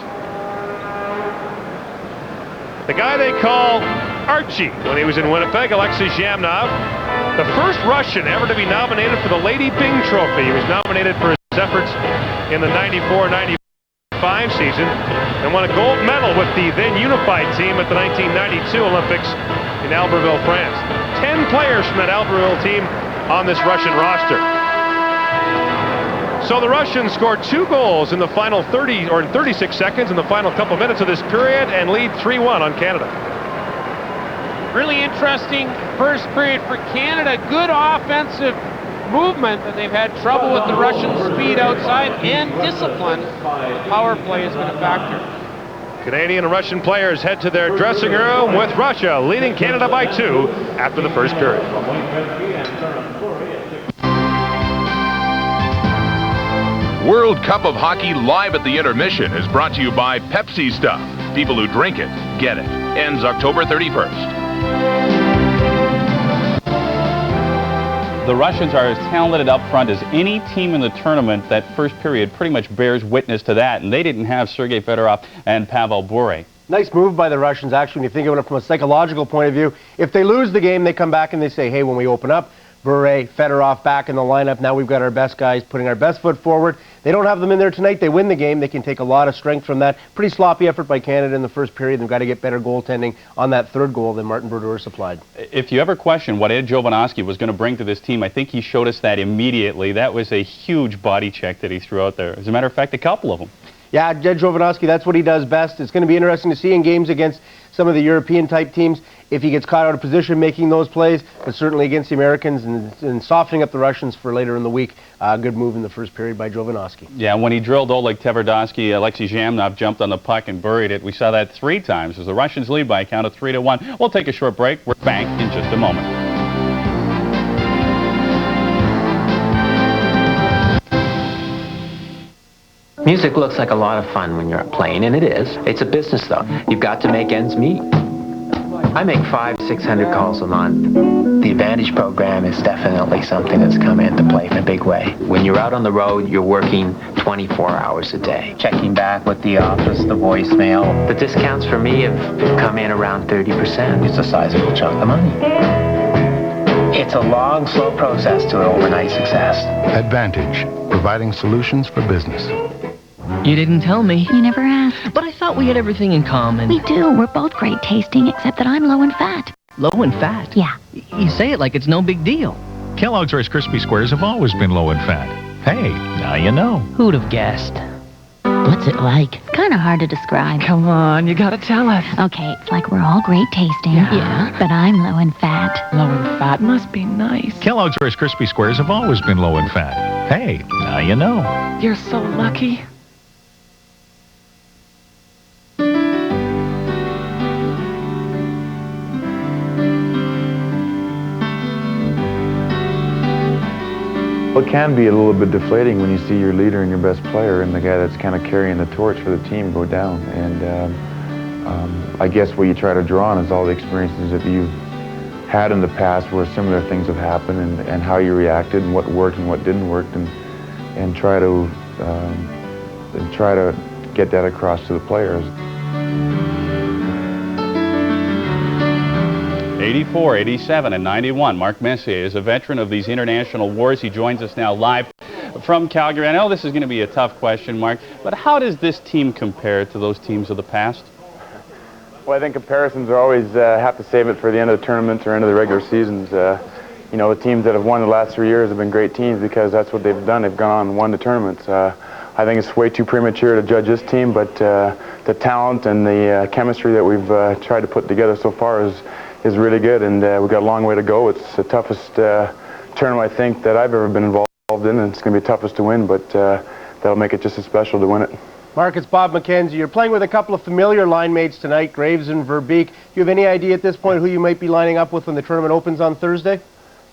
The guy they call Archie when he was in Winnipeg, Alexei Jamnov, the first Russian ever to be nominated for the Lady Byng Trophy. He was nominated for his efforts in the 94-95 season and won a gold medal with the then unified team at the 1992 Olympics in Albertville, France. 10 players from that Albertville team on this Russian roster. So the Russians scored 2 goals in the final 36 seconds in the final couple minutes of this period and lead 3-1 on Canada. Really interesting first period for Canada. Good offensive movement, but they've had trouble with the Russian speed outside and discipline. Power play has been a factor. Canadian and Russian players head to their dressing room with Russia leading Canada by 2 after the first period. World Cup of Hockey live at the intermission is brought to you by Pepsi Stuff. People who drink it, get it. Ends October 31st. The Russians are as talented up front as any team in the tournament. That first period pretty much bears witness to that, and they didn't have Sergei Fedorov and Pavel Bure. Nice move by the Russians, actually, when you think of it from a psychological point of view. If they lose the game, they come back and they say, hey, when we open up, Bure, Fedorov back in the lineup. Now we've got our best guys putting our best foot forward. They don't have them in there tonight. They win the game. They can take a lot of strength from that. Pretty sloppy effort by Canada in the first period. They've got to get better goaltending on that third goal than Martin Brodeur supplied. If you ever question what Ed Jovanovski was going to bring to this team, I think he showed us that immediately. That was a huge body check that he threw out there. As a matter of fact, a couple of them. Yeah, Ed Jovanovski, that's what he does best. It's going to be interesting to see in games against some of the European-type teams if he gets caught out of position making those plays, but certainly against the Americans and softening up the Russians for later in the week. Good move in the first period by Jovanovski. Yeah, when he drilled Oleg Tverdovsky, Alexei Zhamnov jumped on the puck and buried it. We saw that 3 times as the Russians lead by a count of 3-1. We'll take a short break. We're back in just a moment. Music looks like a lot of fun when you're playing, and it is. It's a business, though. You've got to make ends meet. I make 500-600 calls a month. The Advantage program is definitely something that's come into play in a big way. When you're out on the road, you're working 24 hours a day. Checking back with the office, the voicemail. The discounts for me have come in around 30%. It's a sizable chunk of money. It's a long, slow process to an overnight success. Advantage, providing solutions for business. You didn't tell me. You never asked. But I thought we had everything in common. We do. We're both great tasting, except that I'm low in fat. Low in fat? Yeah. You say it like it's no big deal. Kellogg's Rice Krispie Squares have always been low in fat. Hey, now you know. Who'd have guessed? What's it like? It's kind of hard to describe. Come on, you gotta tell us. Okay, it's like we're all great tasting. Yeah. But I'm low in fat. Low in fat must be nice. Kellogg's Rice Krispie Squares have always been low in fat. Hey, now you know. You're so lucky. It can be a little bit deflating when you see your leader and your best player and the guy that's kind of carrying the torch for the team go down. And I guess what you try to draw on is all the experiences that you've had in the past where similar things have happened and how you reacted and what worked and what didn't work and try to get that across to the players. 84, 87, and 91. Mark Messier is a veteran of these international wars. He joins us now live from Calgary. I know this is going to be a tough question, Mark, but how does this team compare to those teams of the past? Well, I think comparisons are always have to save it for the end of the tournament or end of the regular seasons. You know, the teams that have won the last 3 years have been great teams because that's what they've done. They've gone on and won the tournaments. I think it's way too premature to judge this team, but the talent and the chemistry that we've tried to put together so far is really good, and we've got a long way to go. It's the toughest tournament I think that I've ever been involved in, and it's going to be toughest to win, but that'll make it just as special to win it. Mark, it's Bob McKenzie. You're playing with a couple of familiar line mates tonight, Graves and Verbeek. Do you have any idea at this point who you might be lining up with when the tournament opens on Thursday?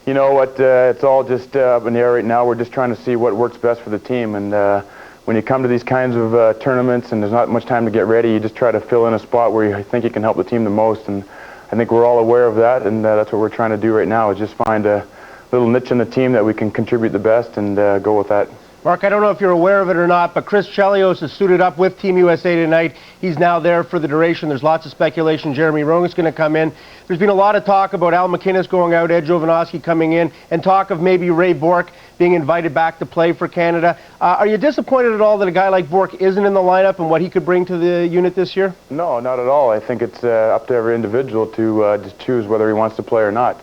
You know what, it's all just up in the air right now. We're just trying to see what works best for the team. And when you come to these kinds of tournaments and there's not much time to get ready, you just try to fill in a spot where you think you can help the team the most. And I think we're all aware of that, and that's what we're trying to do right now, is just find a little niche in the team that we can contribute the best and go with that. Mark, I don't know if you're aware of it or not, but Chris Chelios is suited up with Team USA tonight. He's now there for the duration. There's lots of speculation. Jeremy Roenick's going to come in. There's been a lot of talk about Al McInnes going out, Ed Jovanovski coming in, and talk of maybe Ray Bourque being invited back to play for Canada. Are you disappointed at all that a guy like Bourque isn't in the lineup and what he could bring to the unit this year? No, not at all. I think it's up to every individual to just choose whether he wants to play or not.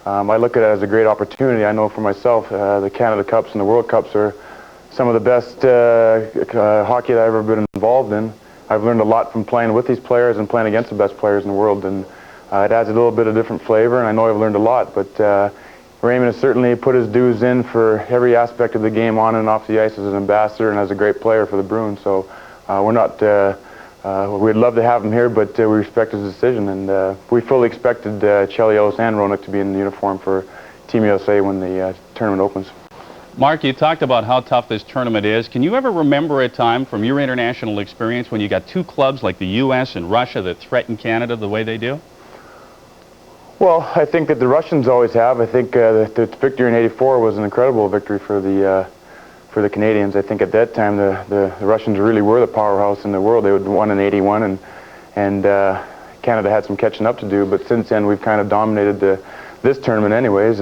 I look at it as a great opportunity. I know for myself, the Canada Cups and the World Cups are some of the best hockey that I've ever been involved in. I've learned a lot from playing with these players and playing against the best players in the world, and it adds a little bit of different flavor, and I know I've learned a lot, but Raymond has certainly put his dues in for every aspect of the game on and off the ice as an ambassador and as a great player for the Bruins, so we're not, we'd love to have him here, but we respect his decision, and we fully expected Chelios and Roenick to be in the uniform for Team USA when the tournament opens. Mark, you talked about how tough this tournament is. Can you ever remember a time from your international experience when you got two clubs like the U.S. and Russia that threaten Canada the way they do? Well, I think that the Russians always have. I think the victory in '84 was an incredible victory for the Canadians. I think at that time the Russians really were the powerhouse in the world. They had won in '81, and Canada had some catching up to do. But since then, we've kind of dominated this tournament anyways.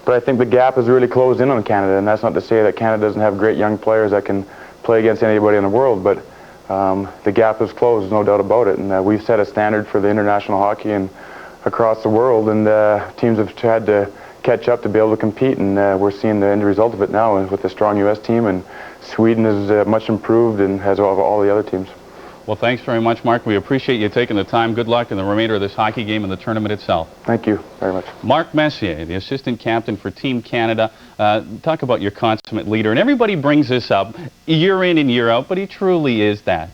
But I think the gap has really closed in on Canada, and that's not to say that Canada doesn't have great young players that can play against anybody in the world, but the gap is closed, no doubt about it, and we've set a standard for the international hockey and across the world, and teams have had to catch up to be able to compete, and we're seeing the end result of it now with the strong U.S. team, and Sweden is much improved and has all the other teams. Well, thanks very much, Mark. We appreciate you taking the time. Good luck in the remainder of this hockey game and the tournament itself. Thank you very much. Mark Messier, the assistant captain for Team Canada. Talk about your consummate leader. And everybody brings this up year in and year out, but he truly is that.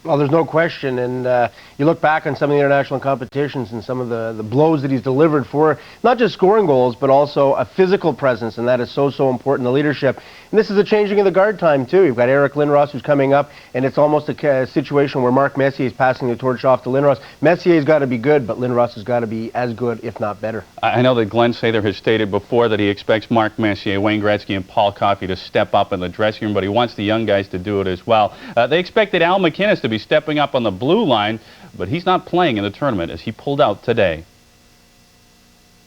Well, there's no question, and you look back on some of the international competitions and some of the blows that he's delivered for not just scoring goals, but also a physical presence, and that is so important, the leadership. And this is a changing of the guard time, too. You've got Eric Lindros who's coming up, and it's almost a situation where Mark Messier is passing the torch off to Lindros. Messier's got to be good, but Lindros has got to be as good, if not better. I know that Glenn Sather has stated before that he expects Mark Messier, Wayne Gretzky, and Paul Coffey to step up in the dressing room, but he wants the young guys to do it as well. They expected Al McInnes to be stepping up on the blue line, but he's not playing in the tournament as he pulled out today.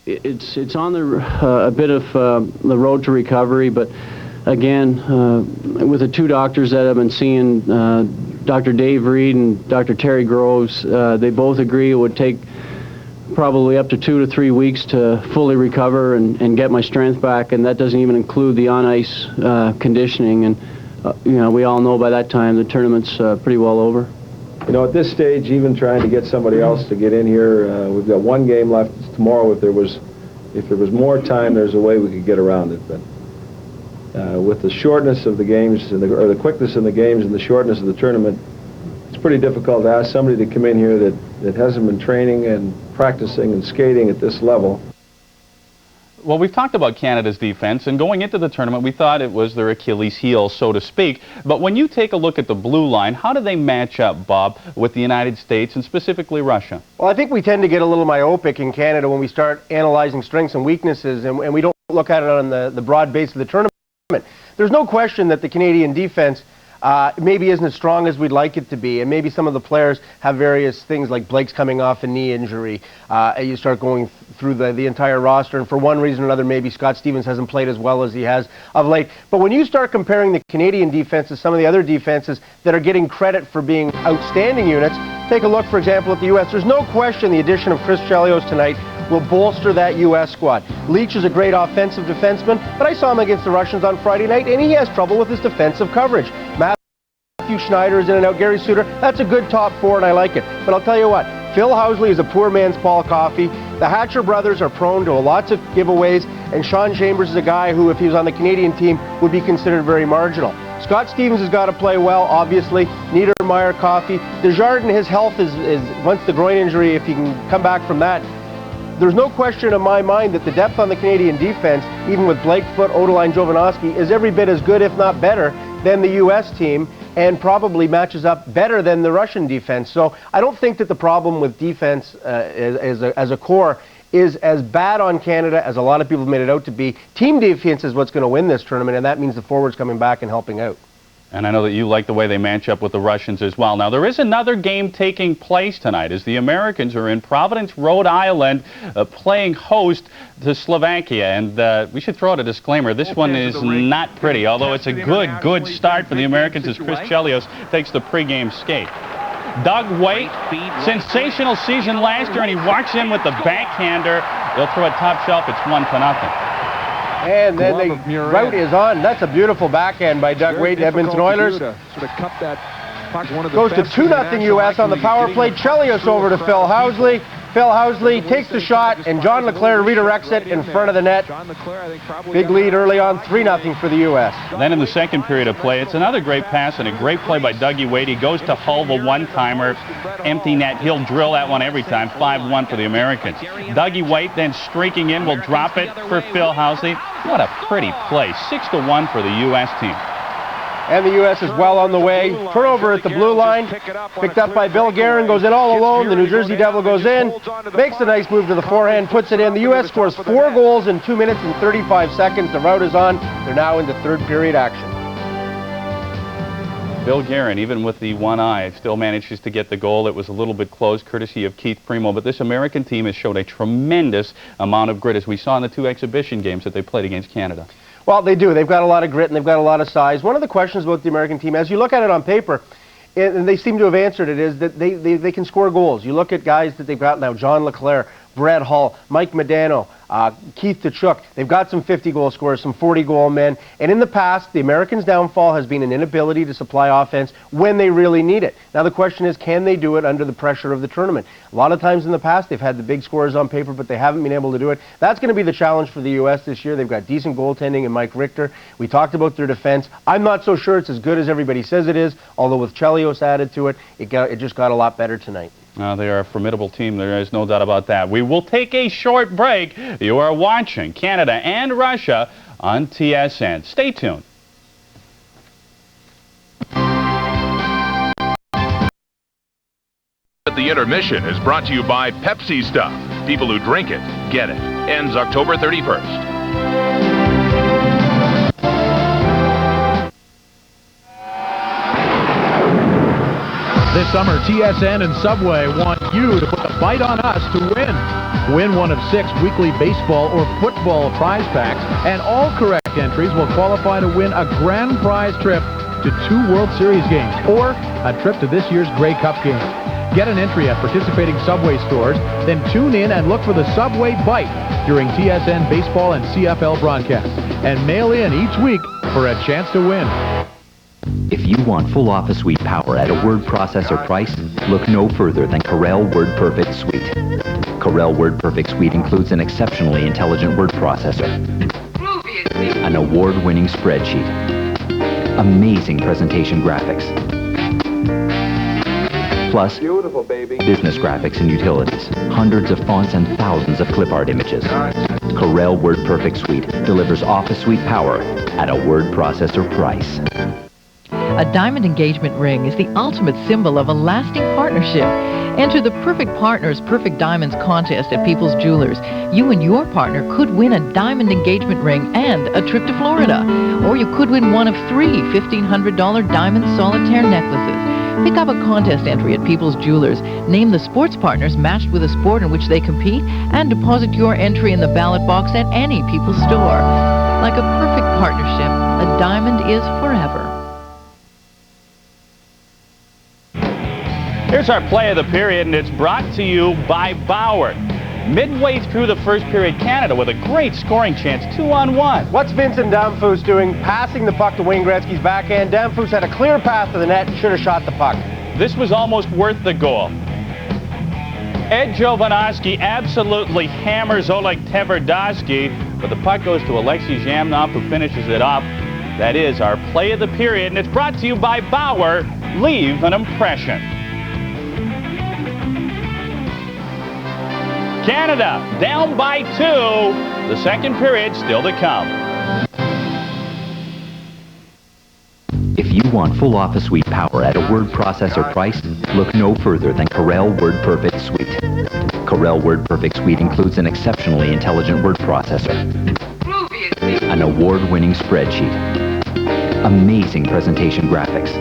It's on a bit of the road to recovery, but again, with the two doctors that I've been seeing, Dr. Dave Reed and Dr. Terry Groves, they both agree it would take probably up to 2 to 3 weeks to fully recover and get my strength back, and that doesn't even include the on-ice conditioning. And you know, we all know by that time the tournament's pretty well over. You know, at this stage, even trying to get somebody else to get in here, we've got one game left tomorrow. If there was more time, there's a way we could get around it. But with the shortness of the games, or the quickness in the games and the shortness of the tournament, it's pretty difficult to ask somebody to come in here that hasn't been training and practicing and skating at this level. Well, we've talked about Canada's defense, and going into the tournament, we thought it was their Achilles heel, so to speak. But when you take a look at the blue line, how do they match up, Bob, with the United States and specifically Russia? Well, I think we tend to get a little myopic in Canada when we start analyzing strengths and weaknesses, and we don't look at it on the broad base of the tournament. There's no question that the Canadian defense maybe isn't as strong as we'd like it to be, and maybe some of the players have various things like Blake's coming off a knee injury. You start going through the entire roster, and for one reason or another, maybe Scott Stevens hasn't played as well as he has of late. But when you start comparing the Canadian defense to some of the other defenses that are getting credit for being outstanding units, take a look, for example, at the U.S. There's no question the addition of Chris Chelios tonight will bolster that U.S. squad. Leach is a great offensive defenseman, but I saw him against the Russians on Friday night, and he has trouble with his defensive coverage. Matthew Schneider is in and out. Gary Suter, that's a good top four, and I like it. But I'll tell you what, Phil Housley is a poor man's Paul Coffey. The Hatcher brothers are prone to lots of giveaways, and Sean Chambers is a guy who, if he was on the Canadian team, would be considered very marginal. Scott Stevens has got to play well, obviously. Niedermeyer, Coffey. Desjardins, his health is once the groin injury, if he can come back from that, there's no question in my mind that the depth on the Canadian defense, even with Blake Foote, Odeline, Jovanovski, is every bit as good, if not better, than the U.S. team, and probably matches up better than the Russian defense. So I don't think that the problem with defense as a core is as bad on Canada as a lot of people have made it out to be. Team defense is what's going to win this tournament, and that means the forwards coming back and helping out. And I know that you like the way they match up with the Russians as well. Now, there is another game taking place tonight as the Americans are in Providence, Rhode Island, playing host to Slovakia. And we should throw out a disclaimer. This one is not pretty, although it's a good start for the Americans as Chris Chelios takes the pregame skate. Doug Waite, sensational season last year, and he walks in with the backhander. They'll throw it top shelf. It's 1-0. And then the route is on. That's a beautiful backhand by Doug Waite, Edmonton Oilers. Goes to 2-0 U.S. on the power play. Chelios over to Phil Housley. Phil Housley takes the shot, and John LeClair redirects it in front of the net. Big lead early on, 3-0 for the U.S. Then in the second period of play, it's another great pass and a great play by Dougie Waite. He goes to Hull, the one-timer, empty net. He'll drill that one every time, 5-1 for the Americans. Dougie Waite then streaking in, will drop it for Phil Housley. What a pretty play, 6-1 for the U.S. team. And the U.S. is well on the way. Turnover at the blue line. Picked up by Bill Guerin. Goes in all alone. The New Jersey Devil goes in. Makes a nice move to the forehand. Puts it in. The U.S. scores 4 goals in 2 minutes and 35 seconds. The route is on. They're now into third period action. Bill Guerin, even with the one eye, still manages to get the goal. It was a little bit close, courtesy of Keith Primo. But this American team has showed a tremendous amount of grit, as we saw in the 2 exhibition games that they played against Canada. Well, they do. They've got a lot of grit and they've got a lot of size. One of the questions about the American team, as you look at it on paper, and they seem to have answered it, is that they can score goals. You look at guys that they've got now, John LeClair, Brett Hull, Mike Modano, Keith Tkachuk. They've got some 50-goal scorers, some 40-goal men. And in the past, the Americans' downfall has been an inability to supply offense when they really need it. Now the question is, can they do it under the pressure of the tournament? A lot of times in the past, they've had the big scorers on paper, but they haven't been able to do it. That's going to be the challenge for the U.S. this year. They've got decent goaltending in Mike Richter. We talked about their defense. I'm not so sure it's as good as everybody says it is, although with Chelios added to it, it just got a lot better tonight. They are a formidable team. There is no doubt about that. We will take a short break. You are watching Canada and Russia on TSN. Stay tuned. The intermission is brought to you by Pepsi Stuff. People who drink it, get it. Ends October 31st. This summer, TSN and Subway want you to put the fight on us to win. Win one of 6 weekly baseball or football prize packs, and all correct entries will qualify to win a grand prize trip to 2 World Series games or a trip to this year's Grey Cup game. Get an entry at participating Subway stores, then tune in and look for the Subway Bite during TSN baseball and CFL broadcasts, and mail in each week for a chance to win. If you want full Office Suite power at a word processor price, look no further than Corel WordPerfect Suite. Corel WordPerfect Suite includes an exceptionally intelligent word processor, an award-winning spreadsheet, amazing presentation graphics, plus business graphics and utilities, hundreds of fonts and thousands of clip art images. Corel WordPerfect Suite delivers Office Suite power at a word processor price. A diamond engagement ring is the ultimate symbol of a lasting partnership. Enter the Perfect Partners Perfect Diamonds contest at People's Jewelers. You and your partner could win a diamond engagement ring and a trip to Florida. Or you could win one of 3 $1,500 diamond solitaire necklaces. Pick up a contest entry at People's Jewelers. Name the sports partners matched with a sport in which they compete, and deposit your entry in the ballot box at any People's store. Like a perfect partnership, a diamond is forever. Here's our play of the period, and it's brought to you by Bauer. Midway through the first period, Canada with a great scoring chance, 2-on-1. What's Vincent Damphousse doing? Passing the puck to Wayne Gretzky's backhand. Damphousse had a clear path to the net and should have shot the puck. This was almost worth the goal. Ed Jovanovski absolutely hammers Oleg Tverdovsky, but the puck goes to Alexei Zhamnov, who finishes it off. That is our play of the period, and it's brought to you by Bauer. Leave an impression. Canada down by 2. The second period still to come. If you want full office suite power at a word processor price, look no further than Corel WordPerfect Suite. Corel WordPerfect Suite includes an exceptionally intelligent word processor, an award-winning spreadsheet, amazing presentation graphics,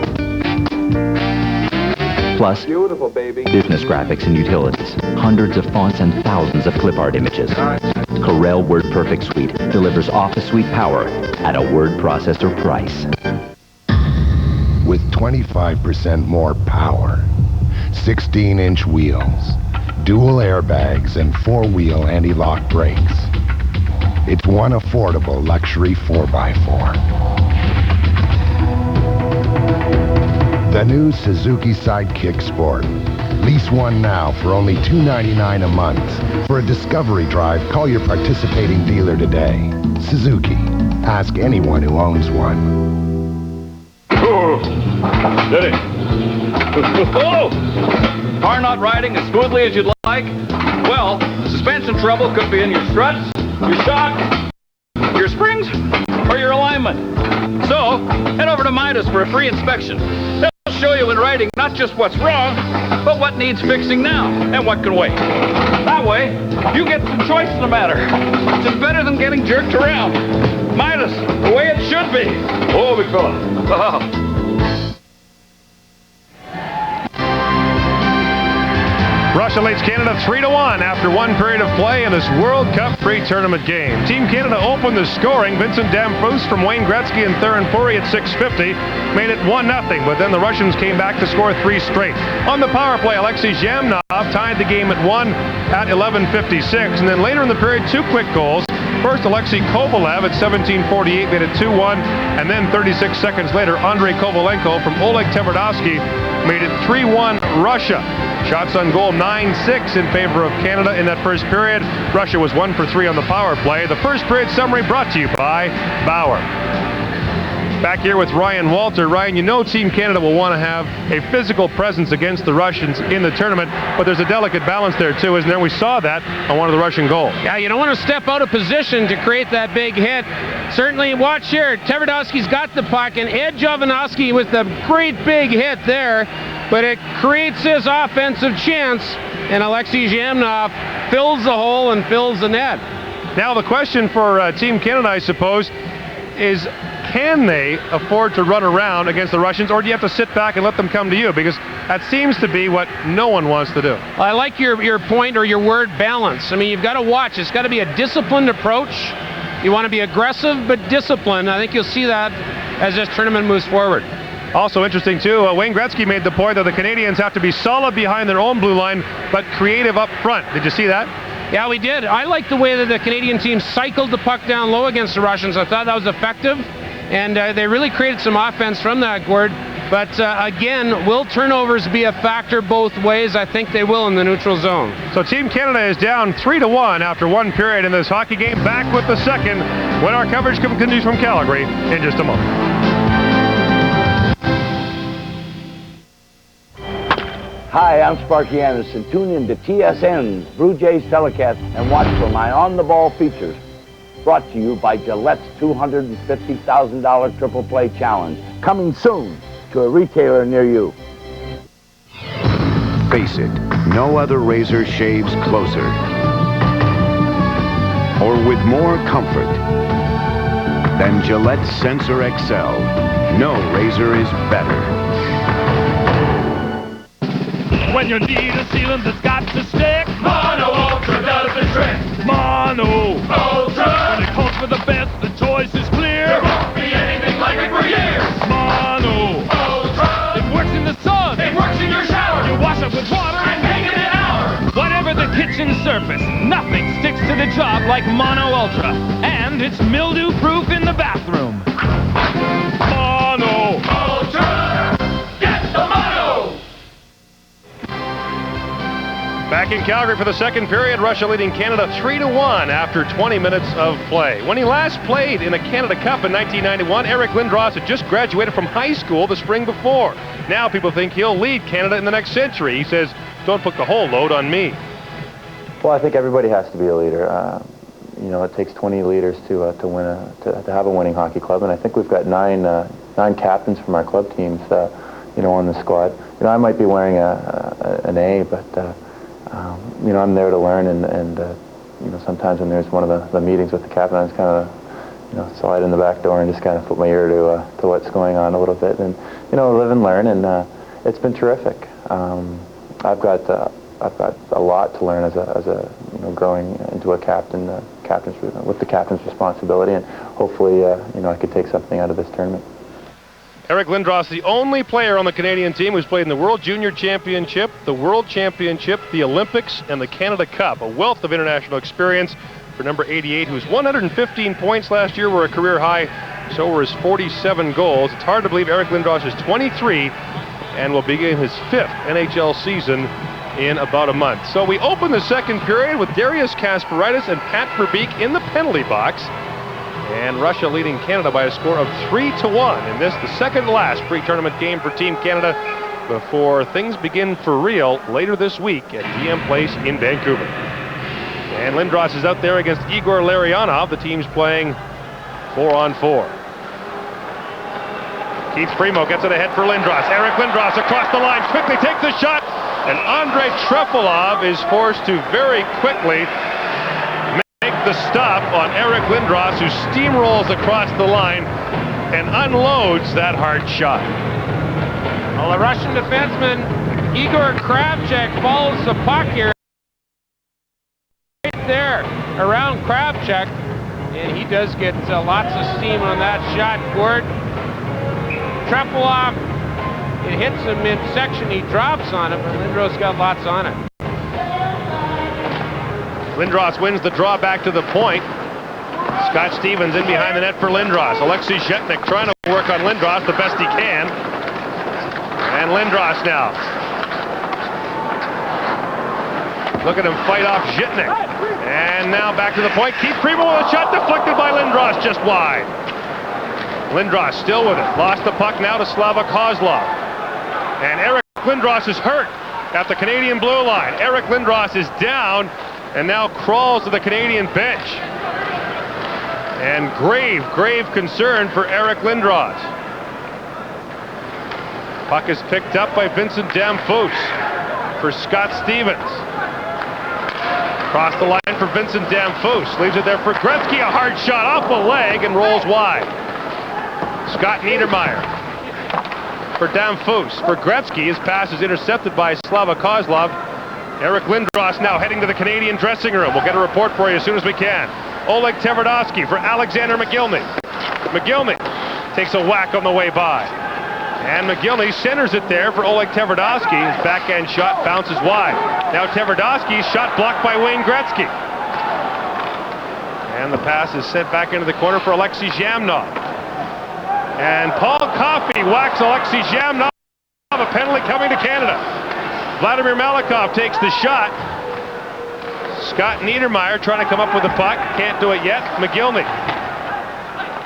plus Beautiful, baby. business graphics and utilities, hundreds of fonts and thousands of clip art images. Corel WordPerfect Suite delivers office suite power at a word processor price. With 25% more power, 16-inch wheels, dual airbags, and 4-wheel anti-lock brakes, it's one affordable luxury 4x4. The new Suzuki Sidekick Sport. Lease one now for only $299 a month. For a discovery drive, call your participating dealer today. Suzuki. Ask anyone who owns one. Did it? Oh! Car not riding as smoothly as you'd like? Well, suspension trouble could be in your struts, your shock, your springs, or your alignment. So, head over to Midas for a free inspection. They'll show you in writing not just what's wrong, but what needs fixing now and what can wait. That way, you get some choice in the matter, which is better than getting jerked around. Midas, the way it should be. Oh, big fella. Oh. Russia leads Canada 3-1 after one period of play in this World Cup pre-tournament game. Team Canada opened the scoring. Vincent Damphousse from Wayne Gretzky and Theoren Puri at 6:50 made it 1-0, but then the Russians came back to score 3 straight. On the power play, Alexei Zhamnov tied the game at 1 at 11:56, and then later in the period, 2 quick goals. First, Alexei Kovalev at 17:48 made it 2-1, and then 36 seconds later, Andrei Kovalenko from Oleg Tverdovsky made it 3-1 Russia. Shots on goal 9-6 in favor of Canada in that first period. Russia was 1 for 3 on the power play. The first period summary brought to you by Bauer. Back here with Ryan Walter. Ryan, you know Team Canada will want to have a physical presence against the Russians in the tournament, but there's a delicate balance there too, isn't there? We saw that on one of the Russian goals. Yeah, you don't want to step out of position to create that big hit. Certainly, watch here. Tverdovsky's got the puck, and Ed Jovanovski with the great big hit there, but it creates his offensive chance, and Alexei Zhamnov fills the hole and fills the net. Now the question for Team Canada, I suppose, is can they afford to run around against the Russians, or do you have to sit back and let them come to you? Because that seems to be what no one wants to do. I like your point, or your word, balance. I mean, you've got to watch. It's got to be a disciplined approach. You want to be aggressive but disciplined. I think you'll see that as this tournament moves forward. Also interesting, too, Wayne Gretzky made the point that the Canadians have to be solid behind their own blue line, but creative up front. Did you see that? Yeah, we did. I like the way that the Canadian team cycled the puck down low against the Russians. I thought that was effective, and they really created some offense from that, Gord. But again, will turnovers be a factor both ways? I think they will in the neutral zone. So Team Canada is down 3-1 after one period in this hockey game. Back with the second when our coverage continues from Calgary in just a moment. Hi, I'm Sparky Anderson. Tune in to TSN's Blue Jays telecast and watch for my on-the-ball features. Brought to you by Gillette's $250,000 Triple Play Challenge. Coming soon to a retailer near you. Face it, no other razor shaves closer or with more comfort than Gillette Sensor XL. No razor is better. When you need a sealant that's got to stick, Mono Ultra does the trick. Mono Ultra. When it calls for the best, the choice is clear. There won't be anything like it for years. Mono Ultra. It works in the sun. It works in your shower. You wash up with water and make it an hour. Whatever the kitchen surface, nothing sticks to the job like Mono Ultra. And it's mildew-proof in the bathroom. Mono Ultra. Get the Mono. Back in Calgary for the second period, Russia leading Canada 3-1 after 20 minutes of play. When he last played in a Canada Cup in 1991, Eric Lindros had just graduated from high school the spring before. Now people think he'll lead Canada in the next century. He says, don't put the whole load on me. Well, I think everybody has to be a leader. You know, it takes 20 leaders to have a winning hockey club, and I think we've got nine captains from our club teams, you know, on the squad. You know, I might be wearing an A, but you know, I'm there to learn, and you know, sometimes when there's one of the meetings with the captain, I just kind of, you know, slide in the back door and just kind of put my ear to what's going on a little bit, and you know, live and learn, and it's been terrific. I've got a lot to learn as a you know, growing into a captain, with the captain's responsibility, and hopefully you know, I could take something out of this tournament. Eric Lindros, the only player on the Canadian team who's played in the World Junior Championship, the World Championship, the Olympics, and the Canada Cup. A wealth of international experience for number 88, whose 115 points last year were a career high. So were his 47 goals. It's hard to believe Eric Lindros is 23 and will begin his 5th NHL season in about a month. So we open the second period with Darius Kasparaitis and Pat Verbeek in the penalty box. And Russia leading Canada by a score of 3-1 in this, the second last pre-tournament game for Team Canada before things begin for real later this week at GM Place in Vancouver. And Lindros is out there against Igor Larionov. The team's playing 4-on-4. Keith Primo gets it ahead for Lindros. Eric Lindros across the line, quickly takes the shot, and Andrei Trefilov is forced to very quickly the stop on Eric Lindros, who steamrolls across the line and unloads that hard shot. Well, the Russian defenseman Igor Kravchuk follows the puck here. Right there around Kravchuk, and he does get lots of steam on that shot. Gord Trefilov, it hits him midsection, he drops on it, but Lindros got lots on it. Lindros wins the draw back to the point. Scott Stevens in behind the net for Lindros. Alexei Zhetnik trying to work on Lindros the best he can. And Lindros now. Look at him fight off Zhetnik. And now back to the point. Keith Primo with a shot deflected by Lindros just wide. Lindros still with it. Lost the puck now to Slava Kozlov. And Eric Lindros is hurt at the Canadian blue line. Eric Lindros is down and now crawls to the Canadian bench. And grave concern for Eric Lindros. Puck is picked up by Vincent Damphousse for Scott Stevens. Across the line for Vincent Damphousse. Leaves it there for Gretzky. A hard shot off the leg and rolls wide. Scott Niedermayer for Damphousse. For Gretzky, his pass is intercepted by Slava Kozlov. Eric Lindros now heading to the Canadian dressing room. We'll get a report for you as soon as we can. Oleg Tverdovsky for Alexander Mogilny. Mogilny takes a whack on the way by. And Mogilny centers it there for Oleg Tverdovsky. His backhand shot bounces wide. Now Tverdovsky's shot blocked by Wayne Gretzky. And the pass is sent back into the corner for Alexei Zhamnov. And Paul Coffey whacks Alexei Zhamnov. A penalty coming to Canada. Vladimir Malikov takes the shot. Scott Niedermayer trying to come up with the puck. Can't do it yet. Mogilny.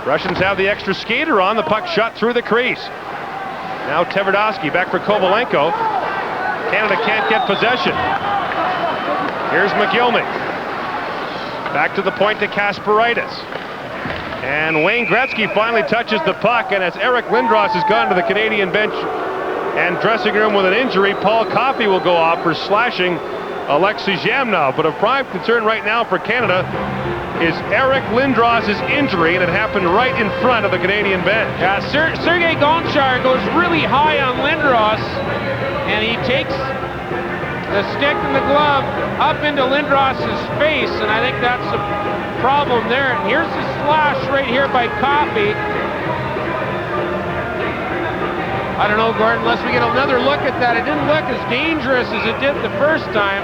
Russians have the extra skater on. The puck shot through the crease. Now Tverdovsky back for Kovalenko. Canada can't get possession. Here's Mogilny. Back to the point to Kasparaitis. And Wayne Gretzky finally touches the puck, and as Eric Lindros has gone to the Canadian bench and dressing room with an injury, Paul Coffey will go off for slashing Alexei Zhamnov. But of prime concern right now for Canada is Eric Lindros' injury, and it happened right in front of the Canadian bench. Yeah, Sergei Gonchar goes really high on Lindros, and he takes the stick and the glove up into Lindros' face, and I think that's the problem there. And here's the slash right here by Coffey. I don't know, Gordon, unless we get another look at that. It didn't look as dangerous as it did the first time.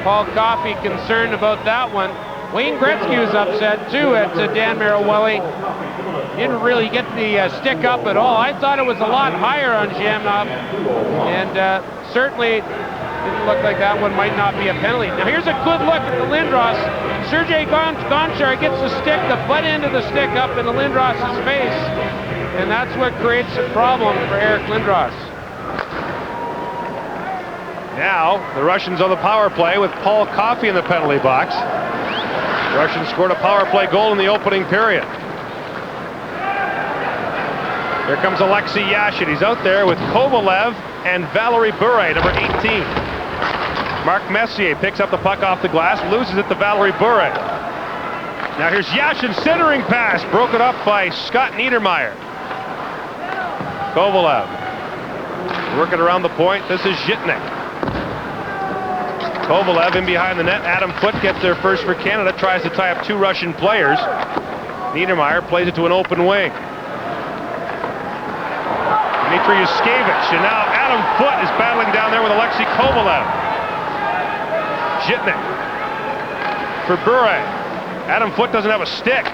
Paul Coffey concerned about that one. Wayne Gretzky was upset too at Dan Marawelli. Didn't really get the stick up at all. I thought it was a lot higher on Zhamnov, and certainly Didn't look like that one might not be a penalty. Now here's a good look at the Lindros. Sergei Gonchar gets the stick, the butt end of the stick up into Lindros' face. And that's what creates a problem for Eric Lindros. Now, the Russians on the power play with Paul Coffey in the penalty box. The Russians scored a power play goal in the opening period. Here comes Alexei Yashin. He's out there with Kovalev and Valerie Bure, number 18. Mark Messier picks up the puck off the glass, loses it to Valerie Bure. Now here's Yashin, centering pass, broken up by Scott Niedermeyer. Kovalev working around the point. This is Zhitnik. Kovalev in behind the net. Adam Foote gets there first for Canada, tries to tie up two Russian players. Niedermeyer plays it to an open wing. Dmitry Yuskevich, and now Adam Foote is battling down there with Alexei Kovalev. Zhitnik for Bure. Adam Foote doesn't have a stick.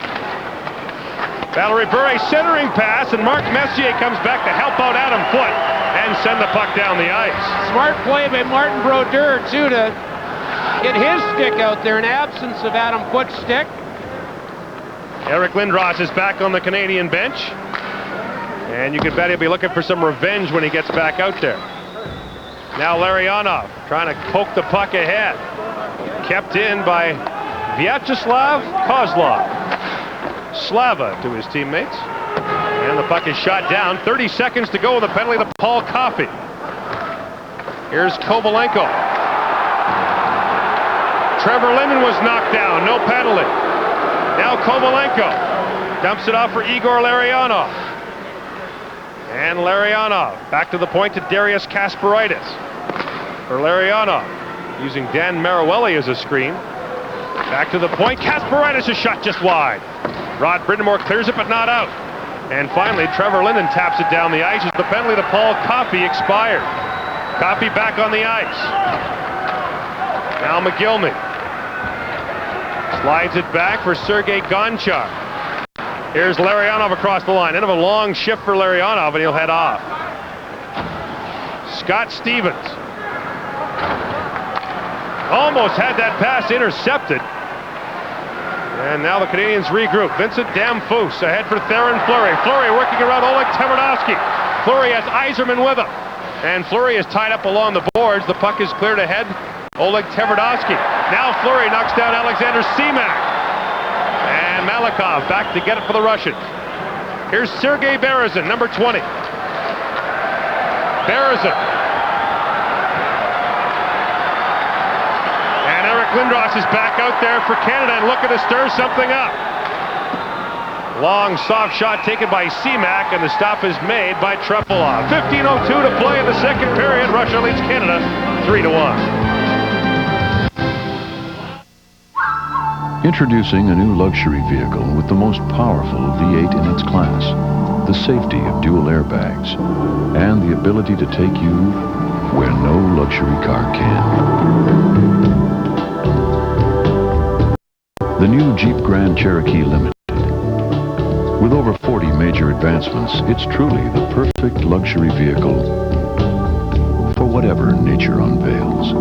Valerie Bure centering pass, and Mark Messier comes back to help out Adam Foote and send the puck down the ice. Smart play by Martin Brodeur, too, to get his stick out there in absence of Adam Foote's stick. Eric Lindros is back on the Canadian bench. And you can bet he'll be looking for some revenge when he gets back out there. Now Larionov trying to poke the puck ahead. Kept in by Vyacheslav Kozlov. Slava to his teammates. And the puck is shot down. 30 seconds to go with a penalty to Paul Coffey. Here's Kovalenko. Trevor Linden was knocked down. No penalty. Now Kovalenko dumps it off for Igor Larionov. And Larionov back to the point to Darius Kasparaitis. For Larionov, using Dan Marawelli as a screen. Back to the point. Kasparaitis is shot just wide. Rod Brindamore clears it, but not out. And finally, Trevor Linden taps it down the ice as the penalty to Paul Coffey expired. Coffey back on the ice. Now McGillney slides it back for Sergei Gonchar. Here's Larionov across the line. End of a long shift for Larionov, and he'll head off. Scott Stevens almost had that pass intercepted. And now the Canadians regroup. Vincent Damphus ahead for Theron Fleury. Fleury working around Oleg Tverdovsky. Fleury has Yzerman with him. And Fleury is tied up along the boards. The puck is cleared ahead. Oleg Tverdovsky. Now Fleury knocks down Alexander Semak. And Malikov back to get it for the Russians. Here's Sergei Berezin, number 20. Berezin. And Eric Lindros is back out there for Canada and looking to stir something up. Long soft shot taken by Semak, and the stop is made by Trefilov. 15:02 to play in the second period. Russia leads Canada 3-1. Introducing a new luxury vehicle with the most powerful V8 in its class, the safety of dual airbags, and the ability to take you where no luxury car can. The new Jeep Grand Cherokee Limited. With over 40 major advancements, it's truly the perfect luxury vehicle for whatever nature unveils.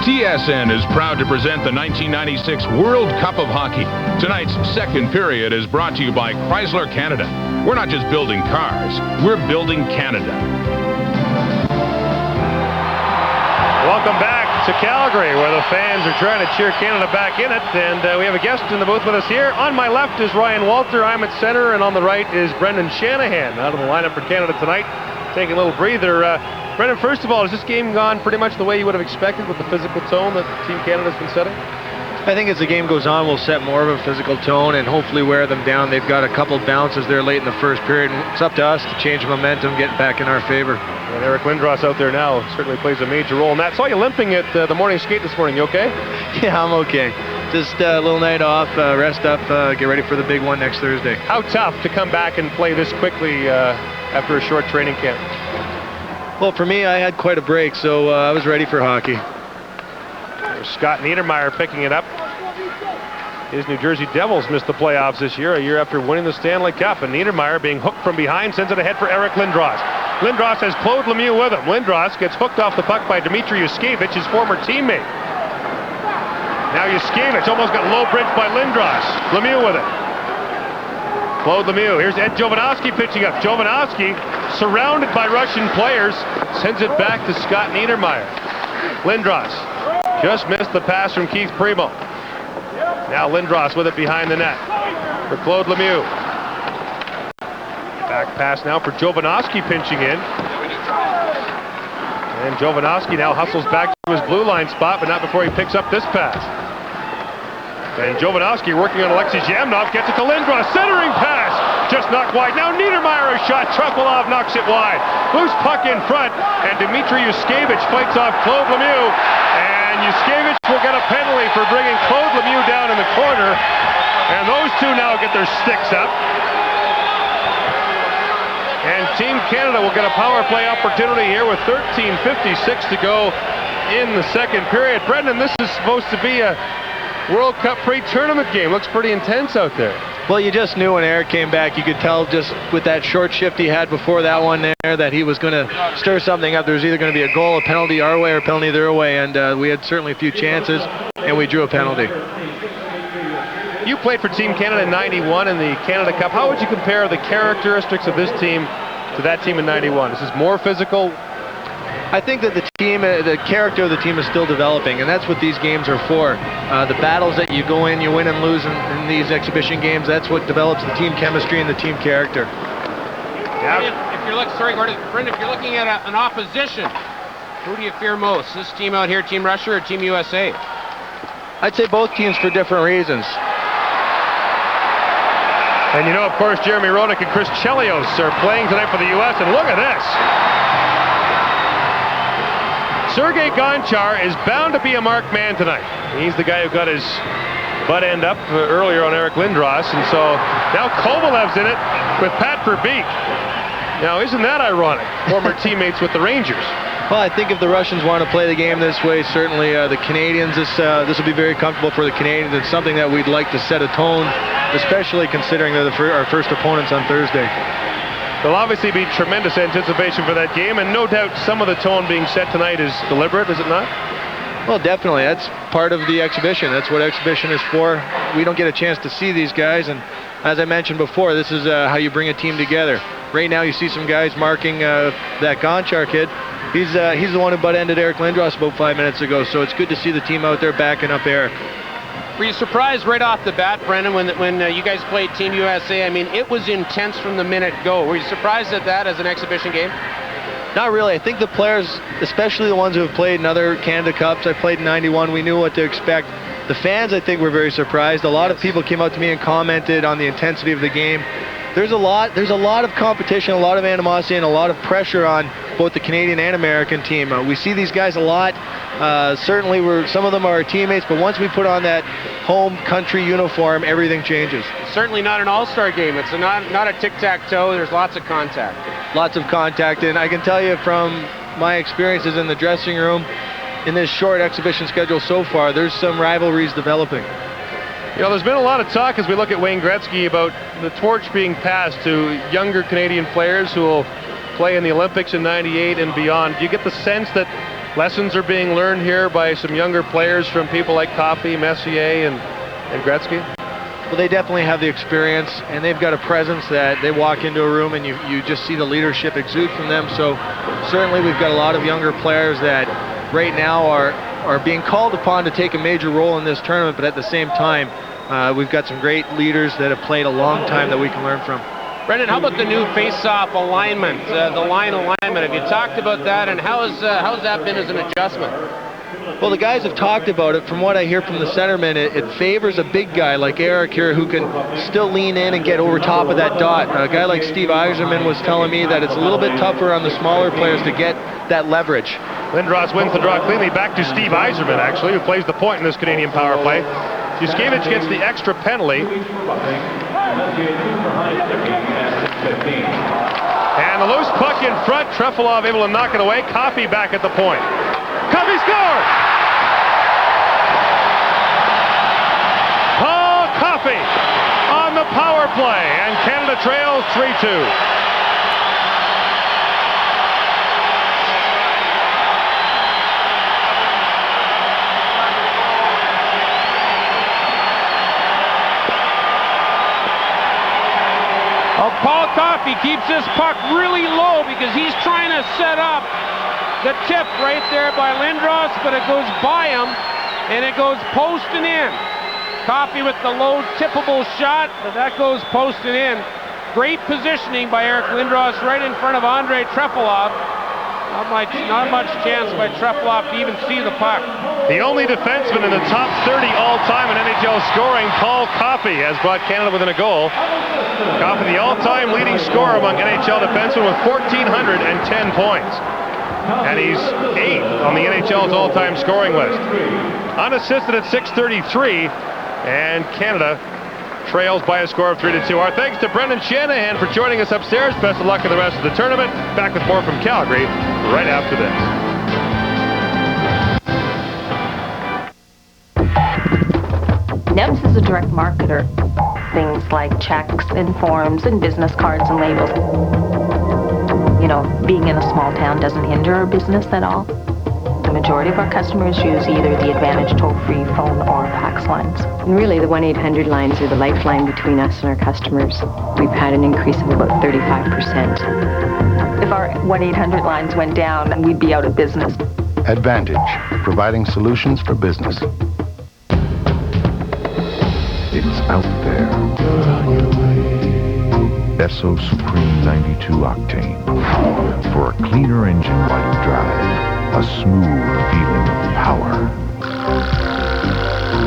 TSN is proud to present the 1996 World Cup of Hockey. Tonight's second period is brought to you by Chrysler Canada. We're not just building cars, we're building Canada. Welcome back to Calgary, where the fans are trying to cheer Canada back in it. And we have a guest in the booth with us here. On my left is Ryan Walter. I'm at center, and on the right is Brendan Shanahan, out of the lineup for Canada tonight. Taking a little breather. Brendan, first of all, has this game gone pretty much the way you would have expected with the physical tone that Team Canada's been setting? I think as the game goes on, we'll set more of a physical tone and hopefully wear them down. They've got a couple bounces there late in the first period, and it's up to us to change momentum, get back in our favor. And Eric Lindros out there now certainly plays a major role in that. Saw you limping at the morning skate this morning. You okay? Yeah, I'm okay. Just a little night off, rest up, get ready for the big one next Thursday. How tough to come back and play this quickly after a short training camp? Well, for me, I had quite a break, so I was ready for hockey. There's Scott Niedermeyer picking it up. His New Jersey Devils missed the playoffs this year, a year after winning the Stanley Cup, and Niedermeyer, being hooked from behind, sends it ahead for Eric Lindros. Lindros has Claude Lemieux with him. Lindros gets hooked off the puck by Dmitry Yuskevich, his former teammate. Now Yuskevich almost got low bridged by Lindros. Lemieux with it. Claude Lemieux. Here's Ed Jovanovski pitching up. Jovanovski, surrounded by Russian players, sends it back to Scott Niedermeyer. Lindros just missed the pass from Keith Primo. Now Lindros with it behind the net for Claude Lemieux. Back pass now for Jovanovski pinching in. And Jovanovski now hustles back to his blue line spot, but not before he picks up this pass. And Jovanovski working on Alexei Zhamnov, gets it to Lindros, centering pass, just knocked wide. Now Niedermeyer a shot, Trefilov knocks it wide. Loose puck in front, and Dmitry Yuskevich fights off Claude Lemieux. And Yuskevich will get a penalty for bringing Claude Lemieux down in the corner. And those two now get their sticks up. And Team Canada will get a power play opportunity here with 13:56 to go in the second period. Brendan, this is supposed to be a World Cup pre-tournament game. Looks pretty intense out there. Well, you just knew when Eric came back, you could tell just with that short shift he had before that one there that he was going to stir something up. There was either going to be a goal, a penalty our way, or a penalty their way, and we had certainly a few chances, and we drew a penalty. You played for Team Canada in '91 in the Canada Cup. How would you compare the characteristics of this team to that team in '91? Is this more physical? I think that the character of the team is still developing, and that's what these games are for. The battles that you go in, you win and lose in these exhibition games, that's what develops the team chemistry and the team character. If you're looking, sorry, Gordon, if you're looking at an opposition, who do you fear most? This team out here, Team Russia or Team USA? I'd say both teams for different reasons. And you know, of course, Jeremy Roenick and Chris Chelios are playing tonight for the U.S., and look at this. Sergei Gonchar is bound to be a marked man tonight. He's the guy who got his butt end up earlier on Eric Lindros, and so now Kovalev's in it with Pat Verbeek. Now, isn't that ironic? Former teammates with the Rangers. Well, I think if the Russians want to play the game this way, certainly the Canadians, this will be very comfortable for the Canadians. It's something that we'd like to set a tone, especially considering they're our first opponents on Thursday. There'll obviously be tremendous anticipation for that game, and no doubt some of the tone being set tonight is deliberate, is it not? Well, definitely. That's part of the exhibition. That's what exhibition is for. We don't get a chance to see these guys, and as I mentioned before, this is how you bring a team together. Right now you see some guys marking that Gonchar kid. He's the one who butt-ended Eric Lindros about 5 minutes ago, so it's good to see the team out there backing up Eric. Were you surprised right off the bat, Brendan, when you guys played Team USA? I mean, it was intense from the minute go. Were you surprised at that as an exhibition game? Not really. I think the players, especially the ones who have played in other Canada Cups, I played in '91, we knew what to expect. The fans, I think, were very surprised. A lot of people came up to me and commented on the intensity of the game. There's a lot of competition, a lot of animosity, and a lot of pressure on both the Canadian and American team. We see these guys a lot. Certainly, some of them are our teammates, but once we put on that home country uniform, everything changes. It's certainly not an all-star game. It's not a tic-tac-toe. There's lots of contact. Lots of contact, and I can tell you from my experiences in the dressing room, in this short exhibition schedule so far, there's some rivalries developing. You know, there's been a lot of talk as we look at Wayne Gretzky about the torch being passed to younger Canadian players who will play in the Olympics in '98 and beyond. Do you get the sense that lessons are being learned here by some younger players from people like Coffey, Messier, and Gretzky? Well, they definitely have the experience, and they've got a presence that they walk into a room and you just see the leadership exude from them. So certainly we've got a lot of younger players that right now are being called upon to take a major role in this tournament, but at the same time, we've got some great leaders that have played a long time that we can learn from. Brendan, how about the new face-off alignment, the line alignment? Have you talked about that, and how's that been as an adjustment? Well, the guys have talked about it. From what I hear from the centermen, it favors a big guy like Eric here who can still lean in and get over top of that dot. A guy like Steve Yzerman was telling me that it's a little bit tougher on the smaller players to get that leverage. Lindros wins the draw cleanly. Back to Steve Yzerman, actually, who plays the point in this Canadian power play. Yuskevich gets the extra penalty. And the loose puck in front. Trefilov able to knock it away. Coffey back at the point. Coffey scored! Paul Coffey on the power play, and Canada trails 3-2. Oh, Paul Coffey keeps this puck really low because he's trying to set up the tip right there by Lindros, but it goes by him, and it goes post and in. Coffey with the low tippable shot, but that goes post and in. Great positioning by Eric Lindros right in front of Andrei Trefilov. Not much chance by Trefilov to even see the puck. The only defenseman in the top 30 all-time in NHL scoring, Paul Coffey, has brought Canada within a goal. Coffey, the all-time leading scorer among NHL defensemen with 1,410 points. And he's 8th on the NHL's all-time scoring list. Unassisted at 633, and Canada trails by a score of 3-2. Our thanks to Brendan Shanahan for joining us upstairs. Best of luck in the rest of the tournament. Back with more from Calgary right after this. NEBS is a direct marketer. Things like checks and forms and business cards and labels. You know, being in a small town doesn't hinder our business at all. The majority of our customers use either the Advantage toll-free phone or fax lines. And really, the 1-800 lines are the lifeline between us and our customers. We've had an increase of about 35%. If our 1-800 lines went down, we'd be out of business. Advantage, providing solutions for business. It's out there. Esso Supreme 92 Octane. For a cleaner engine while you drive. A smooth feeling of power.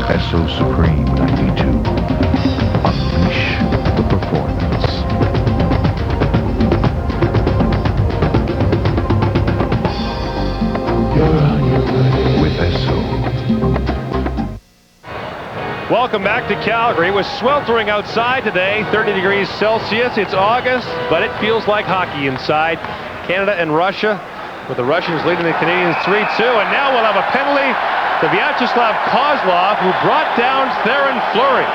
Esso Supreme 92. Unleash the performance. With Esso. Welcome back to Calgary. It was sweltering outside today, 30 degrees Celsius. It's August, but it feels like hockey inside. Canada and Russia, with the Russians leading the Canadians 3-2. And now we'll have a penalty to Vyacheslav Kozlov, who brought down Theron Fleury.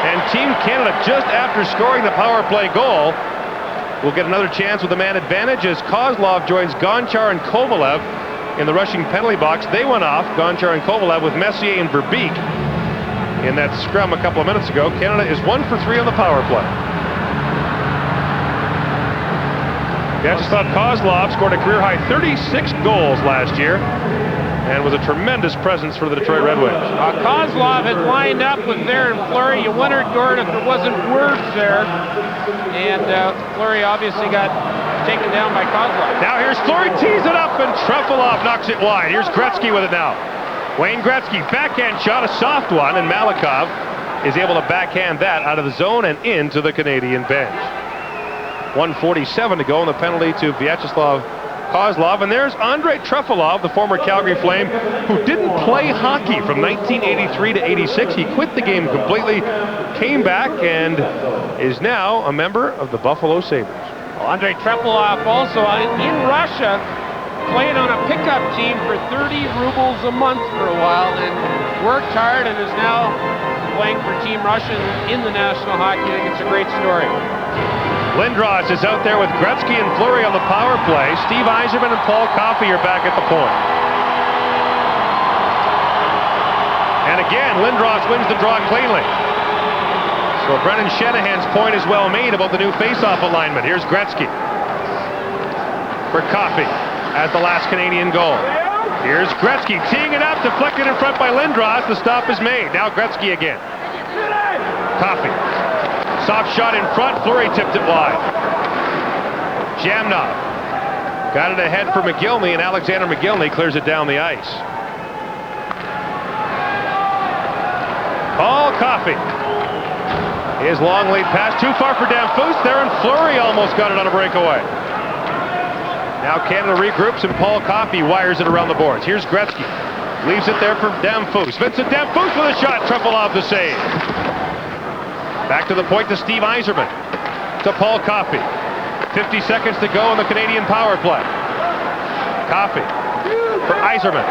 And Team Canada, just after scoring the power play goal, will get another chance with the man advantage as Kozlov joins Gonchar and Kovalev in the rushing penalty box. They went off, Gonchar and Kovalev, with Messier and Verbeek in that scrum a couple of minutes ago. Canada is 1 for 3 on the power play. Vyacheslav Kozlov scored a career-high 36 goals last year and was a tremendous presence for the Detroit Red Wings. Kozlov had lined up with Theron Fleury. You wondered, Gordon, if there wasn't words there. And Fleury obviously got taken down by Kozlov. Now here's Fleury, tees it up, and Trefilov knocks it wide. Here's Gretzky with it now. Wayne Gretzky, backhand shot, a soft one, and Malikov is able to backhand that out of the zone and into the Canadian bench. 1:47 to go on the penalty to Vyacheslav Kozlov. And there's Andrei Trefilov, the former Calgary Flame, who didn't play hockey from 1983 to 86. He quit the game completely, came back, and is now a member of the Buffalo Sabres. Well, Andrei Trefilov also in Russia played on a pickup team for 30 rubles a month for a while and worked hard and is now playing for Team Russia in the National Hockey League. It's a great story. Lindros is out there with Gretzky and Fleury on the power play. Steve Yzerman and Paul Coffey are back at the point. And again, Lindros wins the draw cleanly. So Brendan Shanahan's point is well made about the new face-off alignment. Here's Gretzky for Coffey as the last Canadian goal. Here's Gretzky teeing it up, deflected in front by Lindros. The stop is made. Now Gretzky again. Coffey. Soft shot in front. Fleury tipped it wide. Jamnov got it ahead for McGillney, and Alexander McGillney clears it down the ice. Paul Coffey. His long lead pass too far for Danfus there, and Fleury almost got it on a breakaway. Now Canada regroups, and Paul Coffey wires it around the boards. Here's Gretzky. Leaves it there for Danfus. Vincent Danfus with a shot. Trefilov the save. Back to the point to Steve Yzerman. To Paul Coffey. 50 seconds to go in the Canadian power play. Coffey for Yzerman.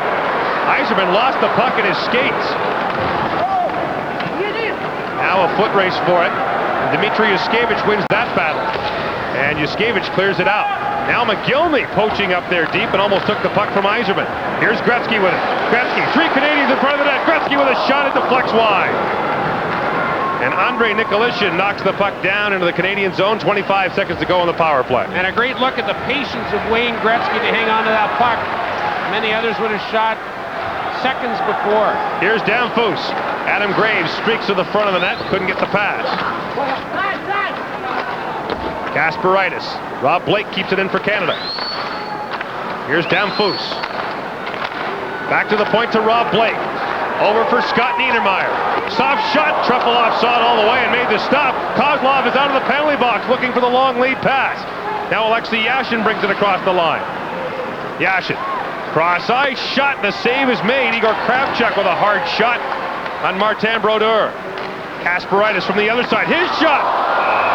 Yzerman lost the puck in his skates. Now a foot race for it. And Dmitry Yuskevich wins that battle. And Yuskevich clears it out. Now McGillney poaching up there deep and almost took the puck from Yzerman. Here's Gretzky with it. Gretzky, 3 Canadians in front of the net. Gretzky with a shot, it deflects wide. And Andrei Nikolishin knocks the puck down into the Canadian zone. 25 seconds to go on the power play. And a great look at the patience of Wayne Gretzky to hang on to that puck. Many others would have shot seconds before. Here's Damphus. Adam Graves streaks to the front of the net. Couldn't get the pass. Kasparaitis. Rob Blake keeps it in for Canada. Here's Damphus. Back to the point to Rob Blake. Over for Scott Niedermayer. Soft shot. Trefilov saw it all the way and made the stop. Kozlov is out of the penalty box looking for the long lead pass. Now Alexei Yashin brings it across the line. Yashin. Cross ice shot. The save is made. Igor Kravchuk with a hard shot on Martin Brodeur. Kasparaitis from the other side. His shot.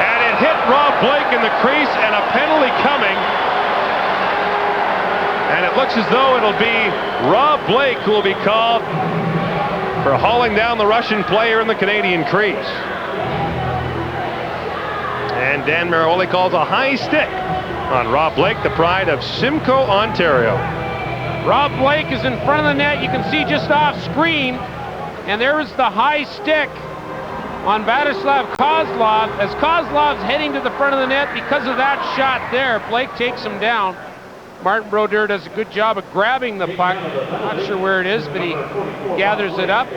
And it hit Rob Blake in the crease and a penalty coming. And it looks as though it'll be Rob Blake who will be called for hauling down the Russian player in the Canadian crease. And Dan Maroli calls a high stick on Rob Blake, the pride of Simcoe, Ontario. Rob Blake is in front of the net. You can see just off screen. And there is the high stick on Vladislav Kozlov. As Kozlov's heading to the front of the net because of that shot there, Blake takes him down. Martin Brodeur does a good job of grabbing the puck. Not sure where it is, but he gathers it up.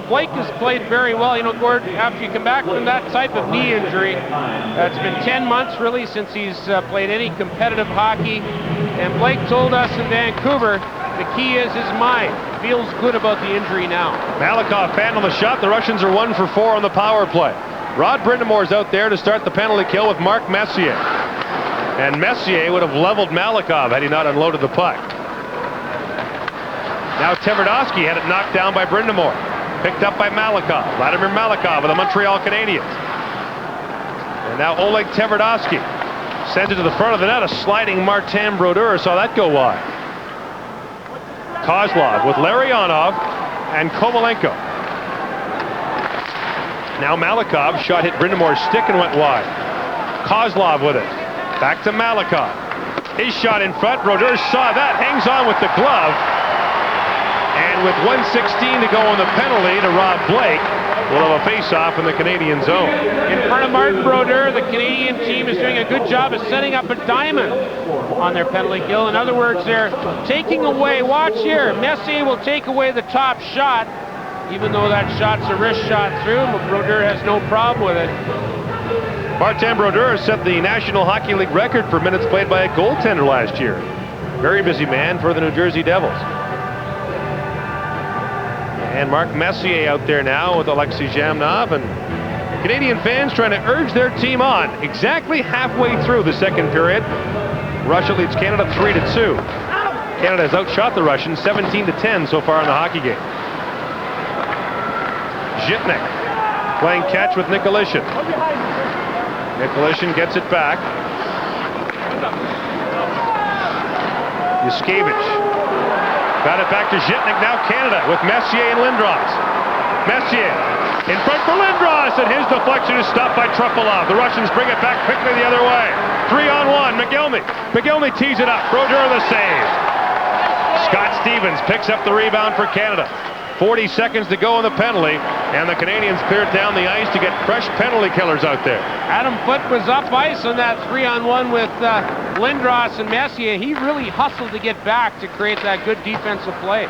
Blake has played very well. You know, Gord, after you come back from that type of knee injury, it's been 10 months really since he's played any competitive hockey. And Blake told us in Vancouver, the key is his mind. Feels good about the injury now. Malikov handled the shot. The Russians are 1 for 4 on the power play. Rod Brindamore's out there to start the penalty kill with Mark Messier. And Messier would have leveled Malikov had he not unloaded the puck. Now Tverdovsky had it knocked down by Brindamore. Picked up by Malikov. Vladimir Malikov of the Montreal Canadiens. And now Oleg Tverdovsky sends it to the front of the net. A sliding Martin Brodeur saw that go wide. Kozlov with Larionov and Kovalenko. Now Malikov shot hit Brindamore's stick and went wide. Kozlov with it. Back to Malikov. His shot in front. Brodeur saw that. Hangs on with the glove. And with 1:16 to go on the penalty to Rob Blake, we'll have a face-off in the Canadian zone. In front of Martin Brodeur, the Canadian team is doing a good job of setting up a diamond on their penalty kill. In other words, they're taking away, watch here, Messier will take away the top shot, even though that shot's a wrist shot through, but Brodeur has no problem with it. Martin Brodeur set the National Hockey League record for minutes played by a goaltender last year. Very busy man for the New Jersey Devils. And Mark Messier out there now with Alexei Zhamnov, and Canadian fans trying to urge their team on. Exactly halfway through the second period, Russia leads Canada 3-2. Canada has outshot the Russians 17-10 so far in the hockey game. Zhitnik playing catch with Nikolishin. Nikolishin gets it back. Yuskevich got it back to Zhitnik. Now Canada with Messier and Lindros. Messier in front for Lindros, and his deflection is stopped by Trefilov. The Russians bring it back quickly the other way. 3-on-1. McGillney. McGillney tees it up. Brodeur the save. Scott Stevens picks up the rebound for Canada. 40 seconds to go on the penalty, and the Canadians cleared down the ice to get fresh penalty killers out there. Adam Foote was up ice on that 3-on-1 with Lindros and Messier. He really hustled to get back to create that good defensive play.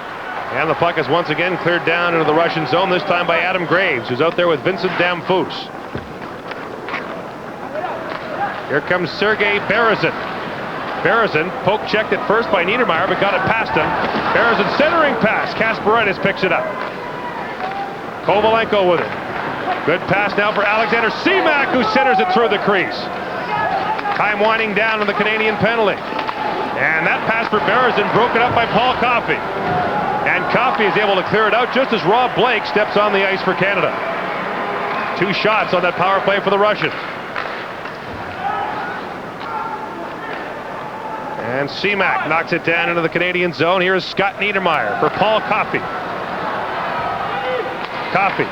And the puck is once again cleared down into the Russian zone, this time by Adam Graves, who's out there with Vincent Damphus. Here comes Sergei Berezin. Berezin poke checked it first by Niedermayer, but got it past him. Berezin centering pass. Kasparaitis picks it up. Kovalenko with it. Good pass now for Alexander Seamak, who centers it through the crease. Time winding down on the Canadian penalty. And that pass for Berezin broken up by Paul Coffey. And Coffey is able to clear it out just as Rob Blake steps on the ice for Canada. 2 shots on that power play for the Russians. And Seamak knocks it down into the Canadian zone. Here is Scott Niedermayer for Paul Coffey. Coffey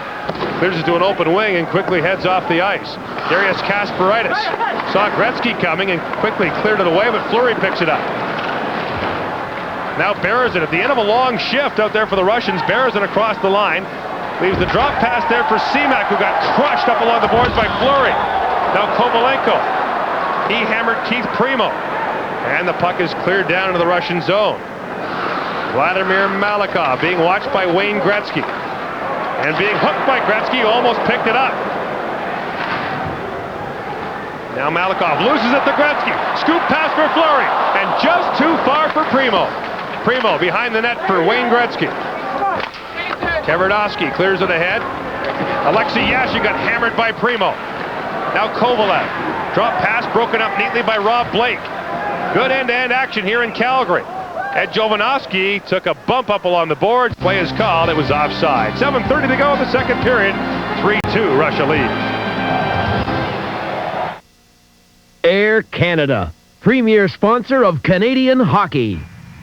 Clears it to an open wing and quickly heads off the ice. Darius Kasparaitis saw Gretzky coming and quickly cleared it away, but Fleury picks it up. Now Berezin at the end of a long shift out there for the Russians. Berezin across the line. Leaves the drop pass there for Semak, who got crushed up along the boards by Fleury. Now Kovalenko. He hammered Keith Primo. And the puck is cleared down into the Russian zone. Vladimir Malikov being watched by Wayne Gretzky. And being hooked by Gretzky, who almost picked it up. Now Malikov loses it to Gretzky. Scoop pass for Fleury. And just too far for Primo. Primo behind the net for Wayne Gretzky. Tverdovsky clears it ahead. Alexei Yashin got hammered by Primo. Now Kovalev. Drop pass broken up neatly by Rob Blake. Good end-to-end action here in Calgary. Ed Jovanovski took a bump up along the board. Play is called. It was offside. 7:30 to go in the second period. 3-2 Russia leads. Air Canada, premier sponsor of Canadian hockey.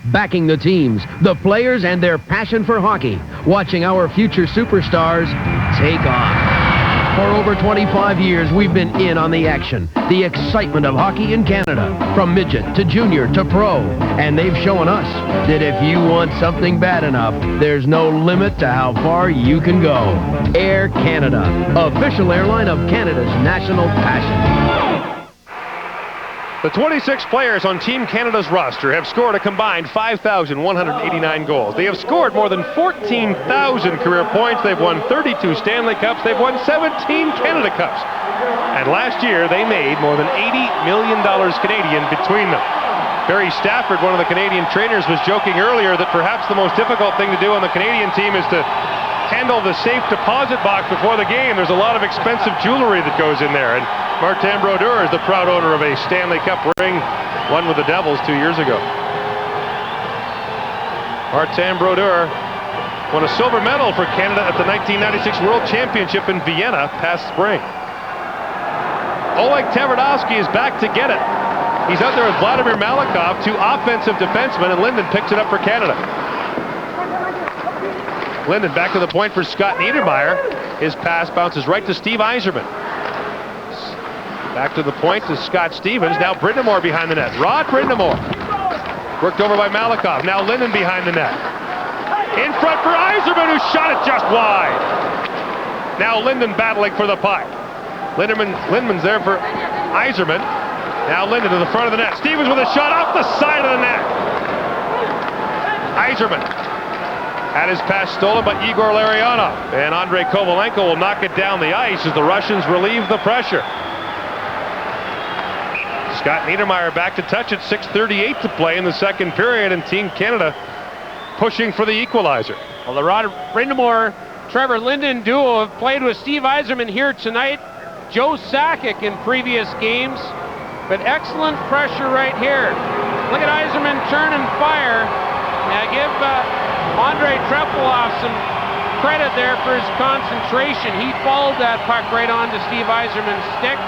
Backing the teams, the players, and their passion for hockey. Watching our future superstars take off. For over 25 years, we've been in on the action. The excitement of hockey in Canada, from midget to junior to pro. And they've shown us that if you want something bad enough, there's no limit to how far you can go. Air Canada, official airline of Canada's national passion. The 26 players on Team Canada's roster have scored a combined 5,189 goals. They have scored more than 14,000 career points. They've won 32 Stanley Cups. They've won 17 Canada Cups. And last year, they made more than $80 million Canadian between them. Barry Stafford, one of the Canadian trainers, was joking earlier that perhaps the most difficult thing to do on the Canadian team is to handle the safe deposit box before the game. There's a lot of expensive jewelry that goes in there. And Martin Brodeur is the proud owner of a Stanley Cup ring, won with the Devils 2 years ago. Martin Brodeur won a silver medal for Canada at the 1996 World Championship in Vienna past spring. Oleg Tverdovsky is back to get it. He's out there with Vladimir Malikov, two offensive defensemen, and Linden picks it up for Canada. Linden back to the point for Scott Niedermayer. His pass bounces right to Steve Yzerman. Back to the point to Scott Stevens. Now Brindamore behind the net. Rod Brindamore. Worked over by Malikov. Now Linden behind the net. In front for Yzerman, who shot it just wide. Now Linden battling for the puck. Lindman's there for Yzerman. Now Linden to the front of the net. Stevens with a shot off the side of the net. Yzerman had his pass stolen by Igor Larionov. And Andrei Kovalenko will knock it down the ice as the Russians relieve the pressure. Scott Niedermayer back to touch it. 6:38 to play in the second period, and Team Canada pushing for the equalizer. Well, the Rod Brindamore, Trevor Linden duo have played with Steve Yzerman here tonight. Joe Sakic in previous games. But excellent pressure right here. Look at Yzerman turn and fire. Now give Andrei Trepilov some credit there for his concentration. He followed that puck right onto Steve Yzerman's stick.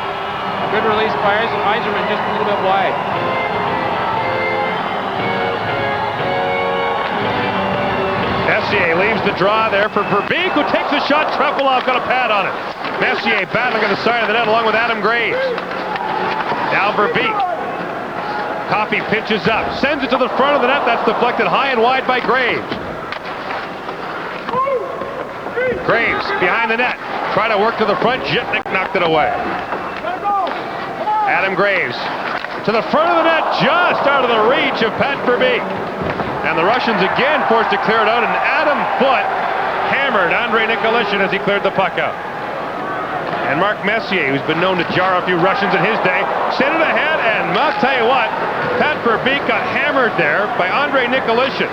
Good release by Yzerman, just a little bit wide. Messier leaves the draw there for Verbeek, who takes a shot. Trepilov got a pad on it. Messier battling at the side of the net along with Adam Graves. Now Verbeek. Coffey pitches up, sends it to the front of the net. That's deflected high and wide by Graves. Graves behind the net. Try to work to the front. Jitnik knocked it away. Adam Graves to the front of the net, just out of the reach of Pat Verbeek. And the Russians again forced to clear it out, and Adam Foote hammered Andrei Nikolitin as he cleared the puck out. And Mark Messier, who's been known to jar a few Russians in his day, sent it ahead, and I'll tell you what, Pat Verbeek got hammered there by Andrei Nikolitin.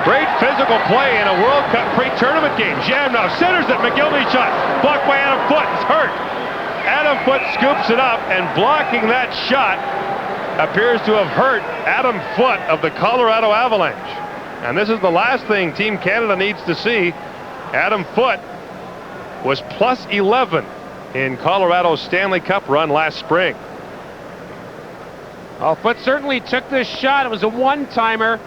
Great physical play in a World Cup pre-tournament game. Zhamnov centers it, McGillney shot, blocked by Adam Foote, it's hurt. Adam Foote scoops it up, and blocking that shot appears to have hurt Adam Foote of the Colorado Avalanche. And this is the last thing Team Canada needs to see. Adam Foote was plus 11 in Colorado's Stanley Cup run last spring. Well, Foote certainly took this shot. It was a one-timer.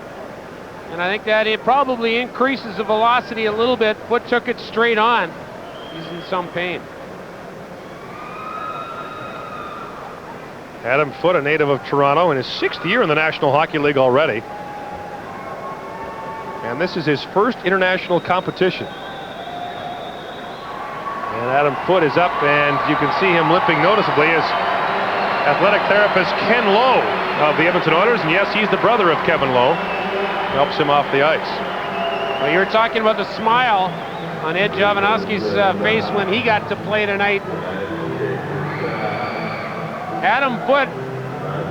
And I think that it probably increases the velocity a little bit. Foot took it straight on. He's in some pain. Adam Foote, a native of Toronto, in his 6th year in the National Hockey League already. And this is his first international competition. And Adam Foote is up, and you can see him limping noticeably as athletic therapist Ken Lowe of the Edmonton Oilers, and yes, he's the brother of Kevin Lowe, helps him off the ice. Well, you were talking about the smile on Ed Jovanovski's face when he got to play tonight. Adam Foote,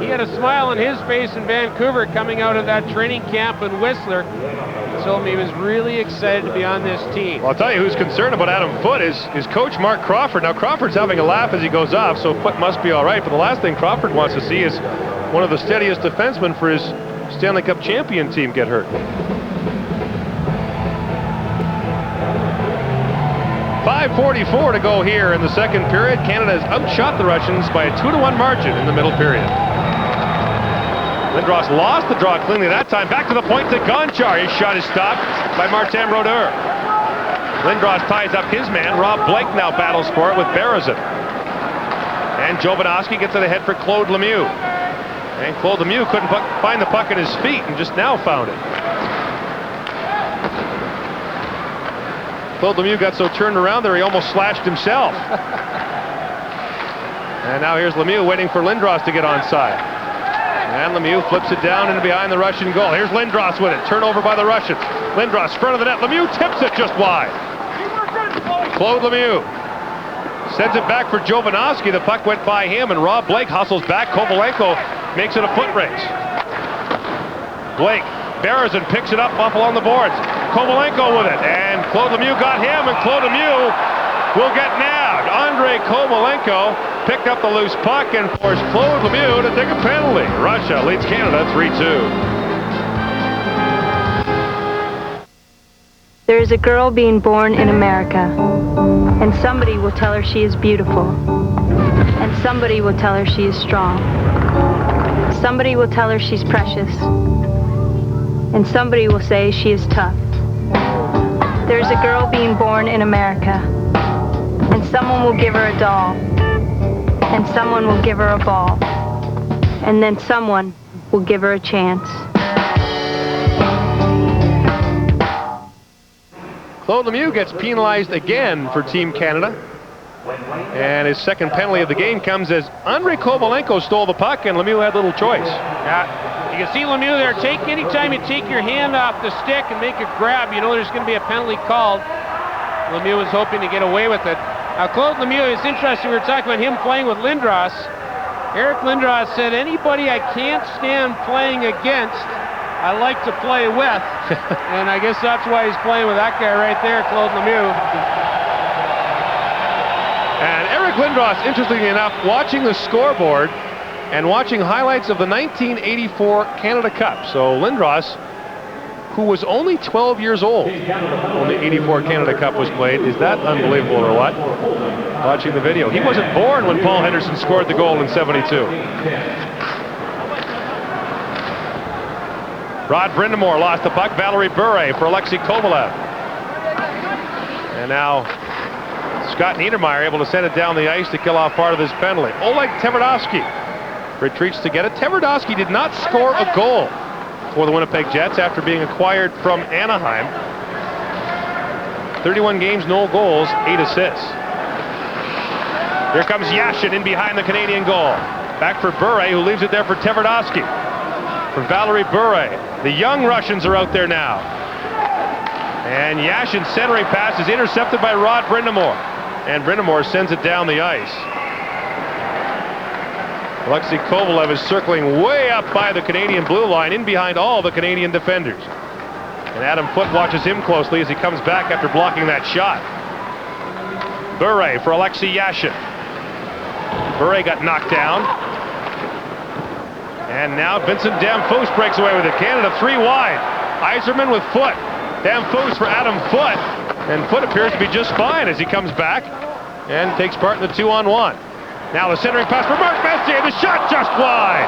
he had a smile on his face in Vancouver coming out of that training camp in Whistler. Told me he was really excited to be on this team. Well, I'll tell you who's concerned about Adam Foote is his coach, Mark Crawford. Now, Crawford's having a laugh as he goes off, so Foote must be all right. But the last thing Crawford wants to see is one of the steadiest defensemen for his Stanley Cup champion team get hurt. 5:44 to go here in the second period. Canada has outshot the Russians by a 2-1 margin in the middle period. Lindros lost the draw cleanly that time. Back to the point to Gonchar. His shot is stopped by Martin Brodeur. Lindros ties up his man. Rob Blake now battles for it with Berezin. And Jovanovski gets it ahead for Claude Lemieux. And Claude Lemieux couldn't find the puck at his feet and just now found it. Claude Lemieux got so turned around there he almost slashed himself. And now here's Lemieux waiting for Lindros to get onside. And Lemieux flips it down and behind the Russian goal. Here's Lindros with it. Turnover by the Russians. Lindros, front of the net. Lemieux tips it just wide. Claude Lemieux sends it back for Jovanovski. The puck went by him, and Rob Blake hustles back. Kovalenko makes it a foot race. Blake, Berezin picks it up off along the boards. Kovalenko with it, and Claude Lemieux got him, and Claude Lemieux will get nabbed. Andrei Kovalenko picked up the loose puck and forced Claude Lemieux to take a penalty. Russia leads Canada 3-2. There is a girl being born in America, and somebody will tell her she is beautiful, and somebody will tell her she is strong. Somebody will tell her she's precious, and somebody will say she is tough. There is a girl being born in America, and someone will give her a doll, and someone will give her a ball, and then someone will give her a chance. Claude Lemieux gets penalized again for Team Canada. And his second penalty of the game comes as Andrei Kovalenko stole the puck and Lemieux had little choice. Yeah, you can see Lemieux there. Anytime you take your hand off the stick and make a grab, you know there's going to be a penalty called. Lemieux was hoping to get away with it. Now, Claude Lemieux, it's interesting, we were talking about him playing with Lindros. Eric Lindros said, anybody I can't stand playing against, I like to play with. And I guess that's why he's playing with that guy right there, Claude Lemieux. And Eric Lindros, interestingly enough, watching the scoreboard and watching highlights of the 1984 Canada Cup. So Lindros, who was only 12 years old when the 84 Canada Cup was played. Is that unbelievable or what? Watching the video. He wasn't born when Paul Henderson scored the goal in '72. Rod Brindamore lost the puck. Valerie Bure for Alexei Kovalev. And now Scott Niedermayer able to send it down the ice to kill off part of this penalty. Oleg Tverdovsky retreats to get it. Tverdovsky did not score a goal for the Winnipeg Jets after being acquired from Anaheim. 31 games, no goals, 8 assists. Here comes Yashin in behind the Canadian goal. Back for Bure, who leaves it there for Tverdovsky. For Valerie Bure. The young Russians are out there now. And Yashin's centering pass is intercepted by Rod Brindamore. And Brindamore sends it down the ice. Alexei Kovalev is circling way up by the Canadian blue line, in behind all the Canadian defenders. And Adam Foote watches him closely as he comes back after blocking that shot. Bure for Alexei Yashin. Bure got knocked down. And now Vincent Damphousse breaks away with it. Canada 3 wide. Yzerman with Foote. Damphousse for Adam Foote. And Foote appears to be just fine as he comes back and takes part in the 2-on-1. Now the centering pass for Mark Messier. The shot just wide.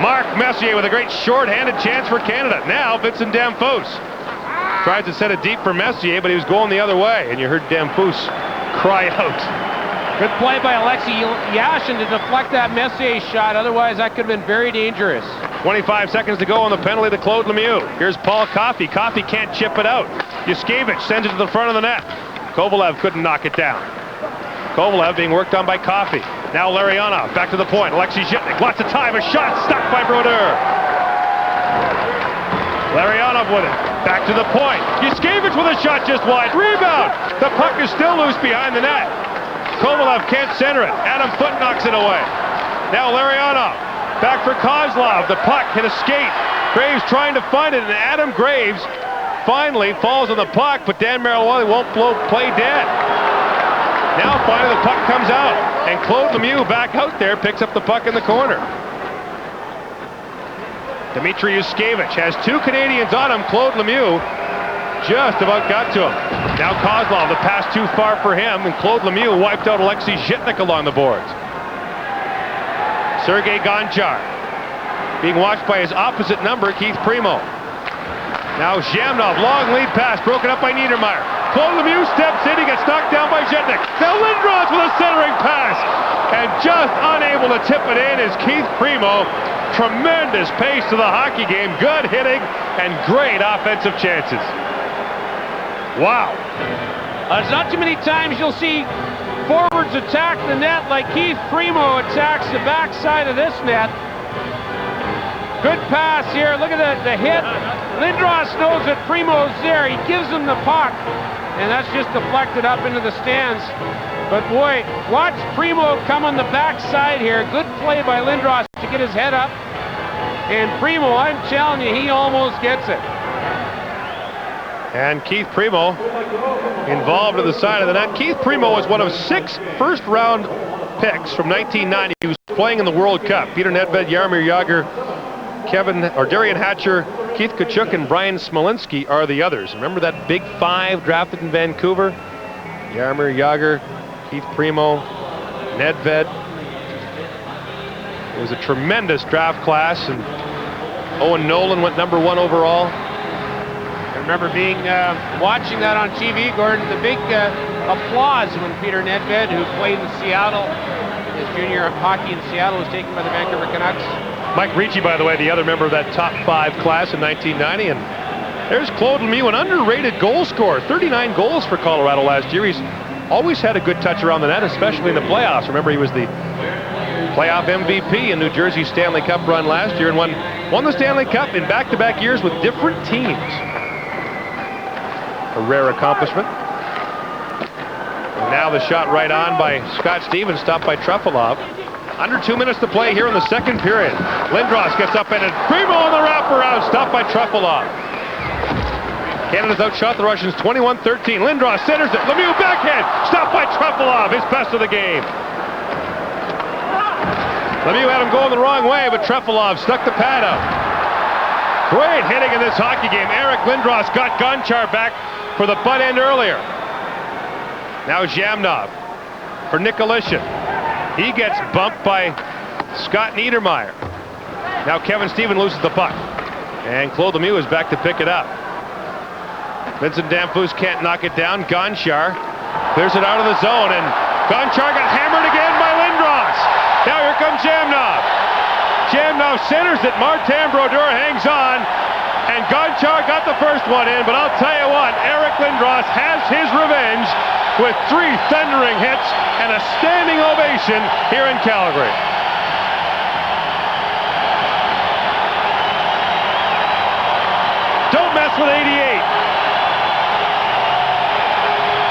Mark Messier with a great short-handed chance for Canada. Now Vincent Damphousse tries to set it deep for Messier, but he was going the other way, and you heard Damphousse cry out. Good play by Alexei Yashin to deflect that Messier shot. Otherwise, that could have been very dangerous. 25 seconds to go on the penalty to Claude Lemieux. Here's Paul Coffey. Coffey can't chip it out. Yuskevich sends it to the front of the net. Kovalev couldn't knock it down. Kovalev being worked on by Coffey. Now Larionov back to the point. Alexei Zhitnik, lots of time. A shot stuck by Brodeur. Larionov with it. Back to the point. Yuskevich with a shot just wide. Rebound. The puck is still loose behind the net. Kovalev can't center it. Adam Foote knocks it away. Now Larionov. Back for Kozlov. The puck hit a skate. Graves trying to find it, and Adam Graves finally falls on the puck, but Dan Marilwali won't play dead. Now finally the puck comes out, and Claude Lemieux back out there picks up the puck in the corner. Dmitry Yuskevich has two Canadians on him. Claude Lemieux just about got to him. Now Kozlov, the pass too far for him, and Claude Lemieux wiped out Alexei Zhitnik along the boards. Sergei Gonchar being watched by his opposite number, Keith Primo. Now Zhamnov, long lead pass, broken up by Niedermeyer. Claude Lemieux steps in, he gets knocked down by Zhitnik. Now Lindros with a centering pass, and just unable to tip it in is Keith Primo. Tremendous pace to the hockey game, good hitting, and great offensive chances. Wow. There's not too many times you'll see forwards attack the net like Keith Primo attacks the backside of this net. Good pass here. Look at the hit. Lindros knows that Primo's there. He gives him the puck, and that's just deflected up into the stands. But boy, watch Primo come on the backside here. Good play by Lindros to get his head up. And Primo, I'm telling you, he almost gets it. And Keith Primo involved at the side of the net. Keith Primo was one of 6 first-round picks from 1990 who was playing in the World Cup. Peter Nedved, Jaromir Jagr, Darian Hatcher, Keith Tkachuk, and Brian Smolinski are the others. Remember that big 5 drafted in Vancouver? Jaromir Jagr, Keith Primo, Nedved. It was a tremendous draft class, and Owen Nolan went #1 overall. I remember watching that on TV, Gordon, the big applause when Peter Nedved, who played in Seattle, his junior hockey in Seattle, was taken by the Vancouver Canucks. Mike Ricci, by the way, the other member of that top 5 class in 1990. And there's Claude Lemieux, an underrated goal scorer. 39 goals for Colorado last year. He's always had a good touch around the net, especially in the playoffs. Remember, he was the playoff MVP in New Jersey's Stanley Cup run last year and won the Stanley Cup in back-to-back years with different teams. A rare accomplishment. And now the shot right on by Scott Stevens, stopped by Trefilov. Under 2 minutes to play here in the second period. Lindros gets up and Primo on the wraparound, stopped by Trefilov. Canada's outshot the Russians 21-13. Lindros centers it. Lemieux backhand, stopped by Trefilov, his best of the game. Lemieux had him going the wrong way, but Trefilov stuck the pad out. Great hitting in this hockey game. Eric Lindros got Gonchar back for the butt end earlier. Now Zhamnov for Nikolitin. He gets bumped by Scott Niedermeyer. Now Kevin Stephen loses the puck. And Claude Lemieux is back to pick it up. Vincent Damphousse can't knock it down. Gonchar clears it out of the zone, and Gonchar got hammered again by Lindros. Now here comes Zhamnov. Zhamnov centers it. Martin Brodeur hangs on, and Gonchar got the first one in, but I'll tell you what, Eric Lindros has his revenge with 3 thundering hits and a standing ovation here in Calgary. Don't mess with 88.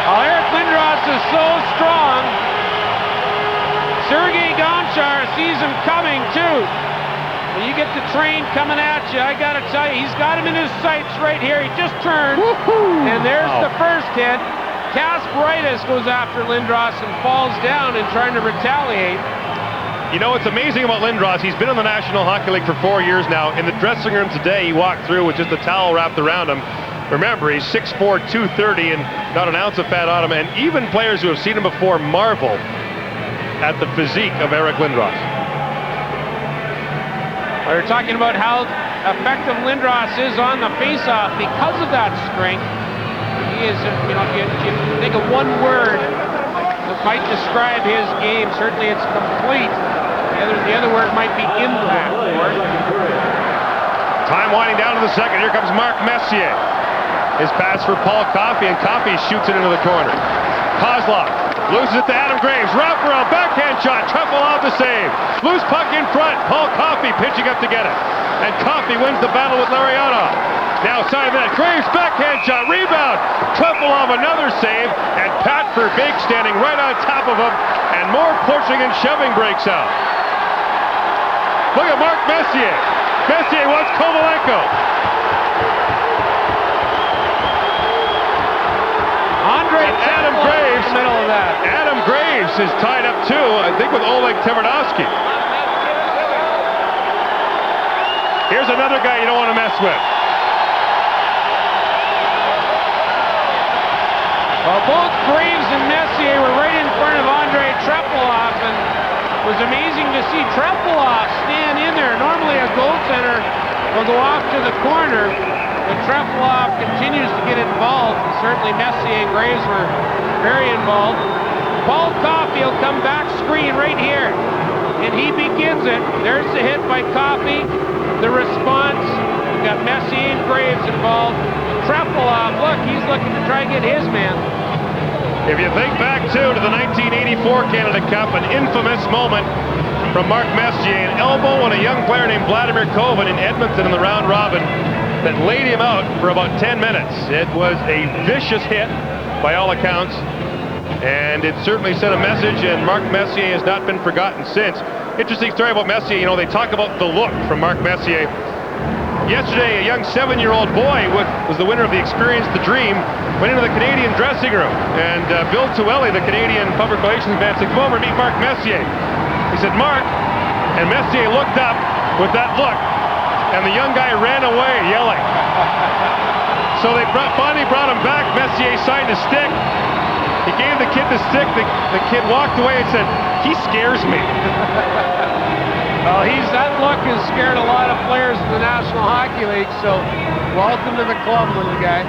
Well, Eric Lindros is so strong. Sergei Gonchar sees him coming too. When you get the train coming at you, I gotta tell you, he's got him in his sights right here. He just turned, and there's the first hit. Kasparaitis goes after Lindros and falls down and trying to retaliate. You know, what's amazing about Lindros, he's been in the National Hockey League for 4 years now. In the dressing room today, he walked through with just a towel wrapped around him. Remember, he's 6'4", 230, and not an ounce of fat on him, and even players who have seen him before marvel at the physique of Eric Lindros. We were talking about how effective Lindros is on the face-off because of that strength. He is, you know, if you think of one word that might describe his game, certainly it's complete. The other word might be impact. Time winding down to the second. Here comes Mark Messier. His pass for Paul Coffey, and Coffey shoots it into the corner. Kozlov loses it to Adam Graves. Wraparound backhand shot. Trefilov to save. Loose puck in front. Paul Coffey pitching up to get it. And Coffey wins the battle with Larionov. Now side of that. Graves backhand shot. Rebound. Trefilov another save. And Pat Verbeek standing right on top of him. And more pushing and shoving breaks out. Look at Mark Messier. Messier wants Kovalenko. Adam Graves, in the middle of that. Adam Graves is tied up too, I think, with Oleg Tverdovsky. Here's another guy you don't want to mess with. Well, both Graves and Messier were right in front of Andrei Trefilov, and it was amazing to see Trefilov stand in there. Normally a goaltender will go off to the corner, but Trefilov continues to get involved. Certainly Messier and Graves were very involved. Paul Coffey will come back screen right here, and he begins it. There's the hit by Coffey. The response, we've got Messier and Graves involved. Trefilov, look, he's looking to try and get his man. If you think back too to the 1984 Canada Cup, an infamous moment from Mark Messier, an elbow on a young player named Vladimir Kovin in Edmonton in the round robin that laid him out for about 10 minutes. It was a vicious hit by all accounts, and it certainly sent a message, and Mark Messier has not been forgotten since. Interesting story about Messier, you know, they talk about the look from Mark Messier. Yesterday, a young 7-year-old boy was the winner of the Experience the Dream, went into the Canadian dressing room, and Bill Tuelli, the Canadian public relations man, said, "Come over and meet Mark Messier." He said, "Mark," and Messier looked up with that look, and the young guy ran away yelling. So they finally brought him back. Messier signed a stick. He gave the kid the stick. The kid walked away and said, "He scares me." Well, that look has scared a lot of players in the National Hockey League, so welcome to the club, little guy.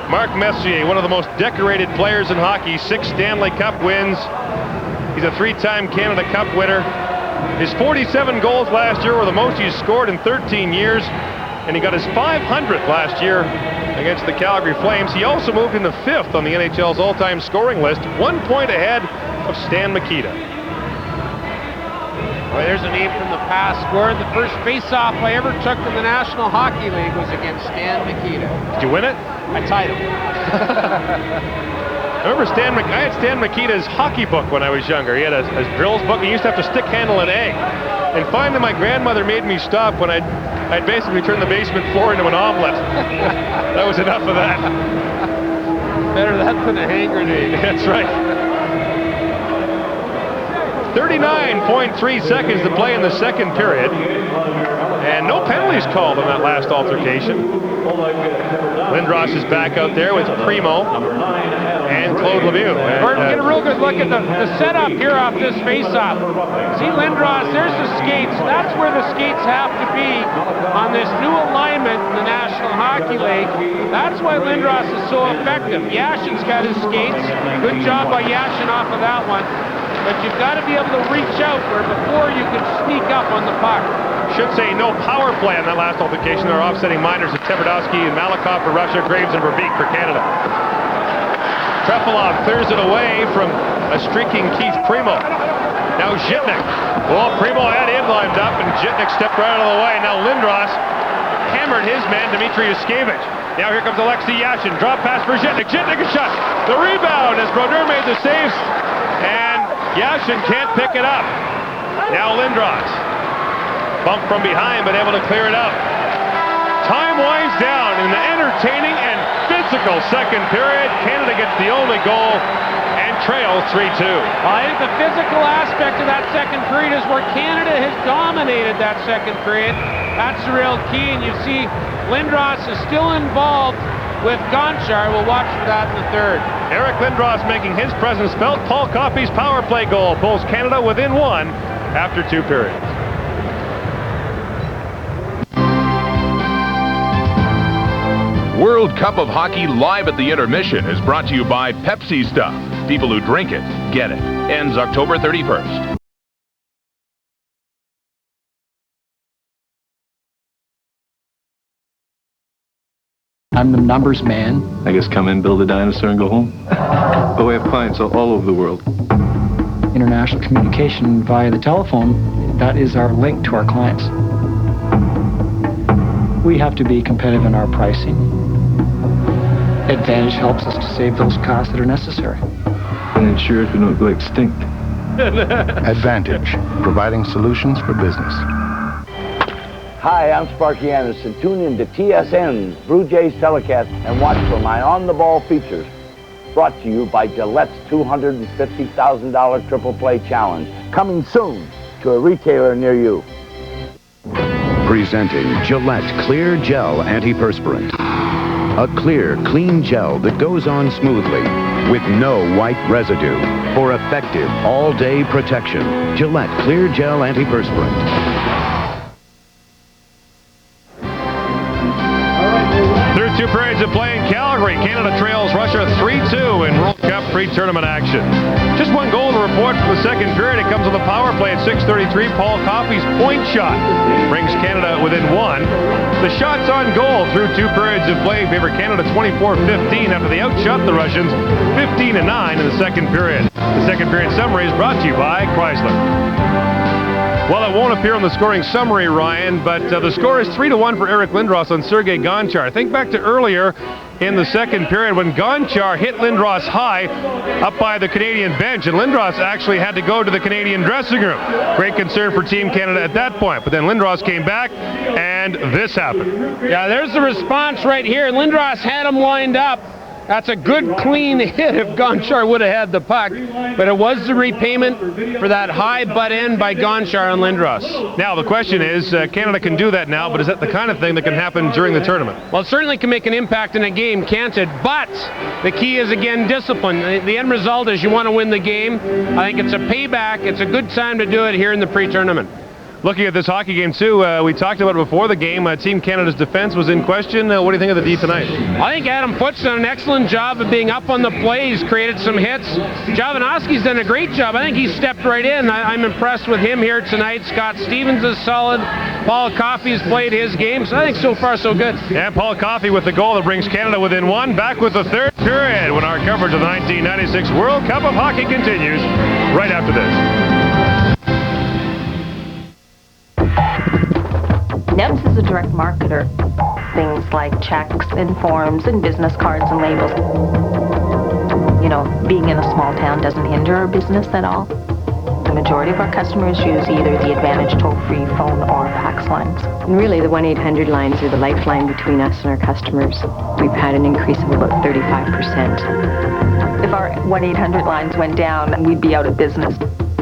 Mark Messier, one of the most decorated players in hockey, 6 Stanley Cup wins. He's a 3-time Canada Cup winner. His 47 goals last year were the most he's scored in 13 years, and he got his 500th last year against the Calgary Flames. He also moved into 5th on the NHL's all-time scoring list, 1 point ahead of Stan Mikita. Well, there's a name from the past. Scored the first face-off I ever took in the National Hockey League was against Stan Mikita. Did you win it? I tied him. I remember I had Stan Mikita's hockey book when I was younger. He had a drills book. He used to have to stick handle an egg. And finally my grandmother made me stop when I'd basically turned the basement floor into an omelet. That was enough of that. Better that than a hand grenade. That's right. 39.3 seconds to play in the second period. And no penalties called on that last altercation. Lindros is back out there with Primo and Claude Lemieux. Gordon, get a real good look at the setup here off this face-off. See Lindros, there's the skates. That's where the skates have to be on this new alignment in the National Hockey League. That's why Lindros is so effective. Yashin's got his skates. Good job by Yashin off of that one. But you've got to be able to reach out where before you can sneak up on the puck. Should say no power play on that last altercation. They're offsetting minors of Tverdovsky and Malikov for Russia, Graves and Verbeek for Canada. Trefilov clears it away from a streaking Keith Primo. Now Zhitnik. Well, Primo had him lined up, and Zhitnik stepped right out of the way. Now Lindros hammered his man, Dmitry Yuskevich. Now here comes Alexei Yashin. Drop pass for Zhitnik. Zhitnik a shot. The rebound as Brodeur made the saves, and Yashin can't pick it up. Now Lindros. Bumped from behind, but able to clear it up. Time winds down in the entertaining and physical second period. Canada gets the only goal and trails 3-2. I think the physical aspect of that second period is where Canada has dominated that second period. That's the real key, and you see Lindros is still involved with Gonchar. We'll watch for that in the third. Eric Lindros making his presence felt. Paul Coffey's power play goal pulls Canada within 1 after 2 periods. World Cup of Hockey live at the intermission is brought to you by Pepsi Stuff. People who drink it, get it. Ends October 31st. I'm the numbers man. I guess come in, build a dinosaur, and go home. But we have clients all over the world. International communication via the telephone, that is our link to our clients. We have to be competitive in our pricing. Advantage helps us to save those costs that are necessary. And ensures we don't go extinct. Advantage, providing solutions for business. Hi, I'm Sparky Anderson. Tune in to TSN's Blue Jays telecast and watch for my on-the-ball features. Brought to you by Gillette's $250,000 Triple Play Challenge. Coming soon to a retailer near you. Presenting Gillette Clear Gel Antiperspirant. A clear, clean gel that goes on smoothly with no white residue for effective all-day protection. Gillette Clear Gel Antiperspirant. Through 2 periods of play in Calgary, Canada trails Russia 3-2 in World Cup pre-tournament action. Just 1 goal to report from the second period. It comes on the power play at 6:33. Paul Coffey's point shot brings Canada within 1. The shots on goal through 2 periods of play favor Canada 24-15 after they outshot the Russians 15-9 in the second period. The second period summary is brought to you by Chrysler. Well, it won't appear on the scoring summary, Ryan, but the score is 3-1 for Eric Lindros on Sergei Gonchar. Think back to earlier in the second period when Gonchar hit Lindros high up by the Canadian bench, and Lindros actually had to go to the Canadian dressing room. Great concern for Team Canada at that point, but then Lindros came back, and this happened. Yeah, there's the response right here. Lindros had him lined up. That's a good, clean hit if Gonchar would have had the puck. But it was the repayment for that high butt end by Gonchar on Lindros. Now, the question is, Canada can do that now, but is that the kind of thing that can happen during the tournament? Well, it certainly can make an impact in a game, can't it? But the key is, again, discipline. The end result is you want to win the game. I think it's a payback. It's a good time to do it here in the pre-tournament. Looking at this hockey game, too, we talked about it before the game. Team Canada's defense was in question. What do you think of the D tonight? I think Adam Foote's done an excellent job of being up on the play. He's created some hits. Jovanovski's done a great job. I think he stepped right in. I'm impressed with him here tonight. Scott Stevens is solid. Paul Coffey's played his game, so I think so far so good. And Paul Coffey with the goal that brings Canada within 1. Back with the third period when our coverage of the 1996 World Cup of Hockey continues right after this. NEPS is a direct marketer. Things like checks and forms and business cards and labels. You know, being in a small town doesn't hinder our business at all. The majority of our customers use either the Advantage toll-free phone or fax lines. And really, the 1-800 lines are the lifeline between us and our customers. We've had an increase of about 35%. If our 1-800 lines went down, we'd be out of business.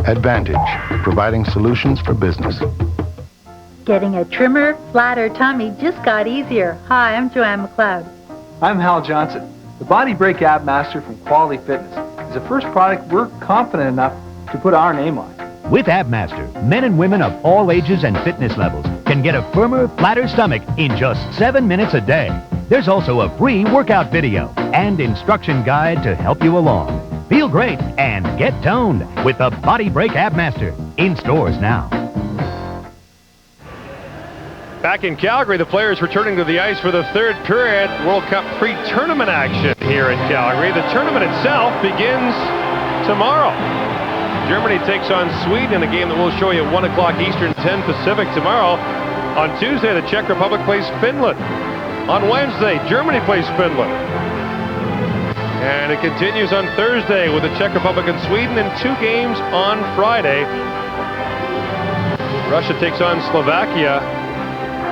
Advantage, providing solutions for business. Getting a trimmer, flatter tummy just got easier. Hi, I'm Joanne McLeod. I'm Hal Johnson. The Body Break Ab Master from Quality Fitness is the first product we're confident enough to put our name on. With AbMaster, men and women of all ages and fitness levels can get a firmer, flatter stomach in just 7 minutes a day. There's also a free workout video and instruction guide to help you along. Feel great and get toned with the Body Break AbMaster. In stores now. Back in Calgary, the players returning to the ice for the third period World Cup pre-tournament action here in Calgary. The tournament itself begins tomorrow. Germany takes on Sweden in a game that we'll show you at 1 o'clock Eastern, 10 Pacific tomorrow. On Tuesday, the Czech Republic plays Finland. On Wednesday, Germany plays Finland. And it continues on Thursday with the Czech Republic and Sweden, and 2 games on Friday. Russia takes on Slovakia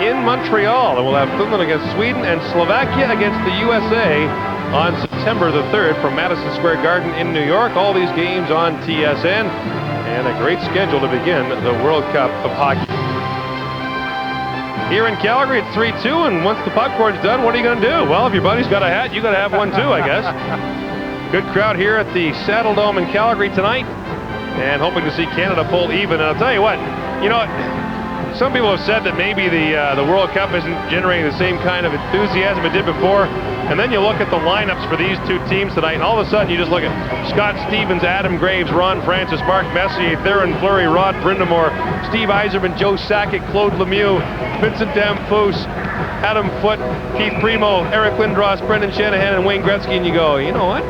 in Montreal, and we'll have Finland against Sweden and Slovakia against the USA on September the 3rd from Madison Square Garden in New York. All these games on TSN, and a great schedule to begin the World Cup of Hockey. Here in Calgary, it's 3-2, and once the popcorn's done, what are you going to do? Well, if your buddy's got a hat, you got to have one too, I guess. Good crowd here at the Saddle Dome in Calgary tonight. and hoping to see Canada pull even. And I'll tell you what, you know, some people have said that maybe the World Cup isn't generating the same kind of enthusiasm it did before. And then you look at the lineups for these two teams tonight, and all of a sudden you just look at Scott Stevens, Adam Graves, Ron Francis, Mark Messier, Theron Fleury, Rod Brindamore, Steve Yzerman, Joe Sakic, Claude Lemieux, Vincent Damphousse, Adam Foote, Keith Primo, Eric Lindros, Brendan Shanahan, and Wayne Gretzky, and you go, you know what?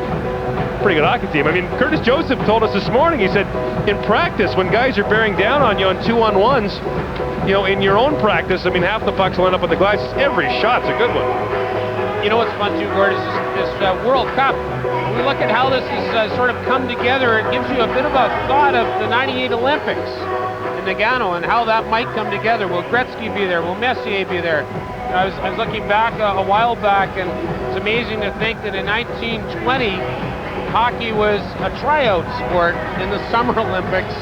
Pretty good hockey team. I mean, Curtis Joseph told us this morning, he said, in practice, when guys are bearing down on you on 2-on-1s, you know, in your own practice, I mean, half the pucks will end up on the glass. Every shot's a good one. You know what's fun too, Gord, is this World Cup. When we look at how this has sort of come together, it gives you a bit of a thought of the '98 Olympics in Nagano and how that might come together. Will Gretzky be there? Will Messier be there? I was looking back a while back, and it's amazing to think that in 1920, hockey was a tryout sport in the Summer Olympics,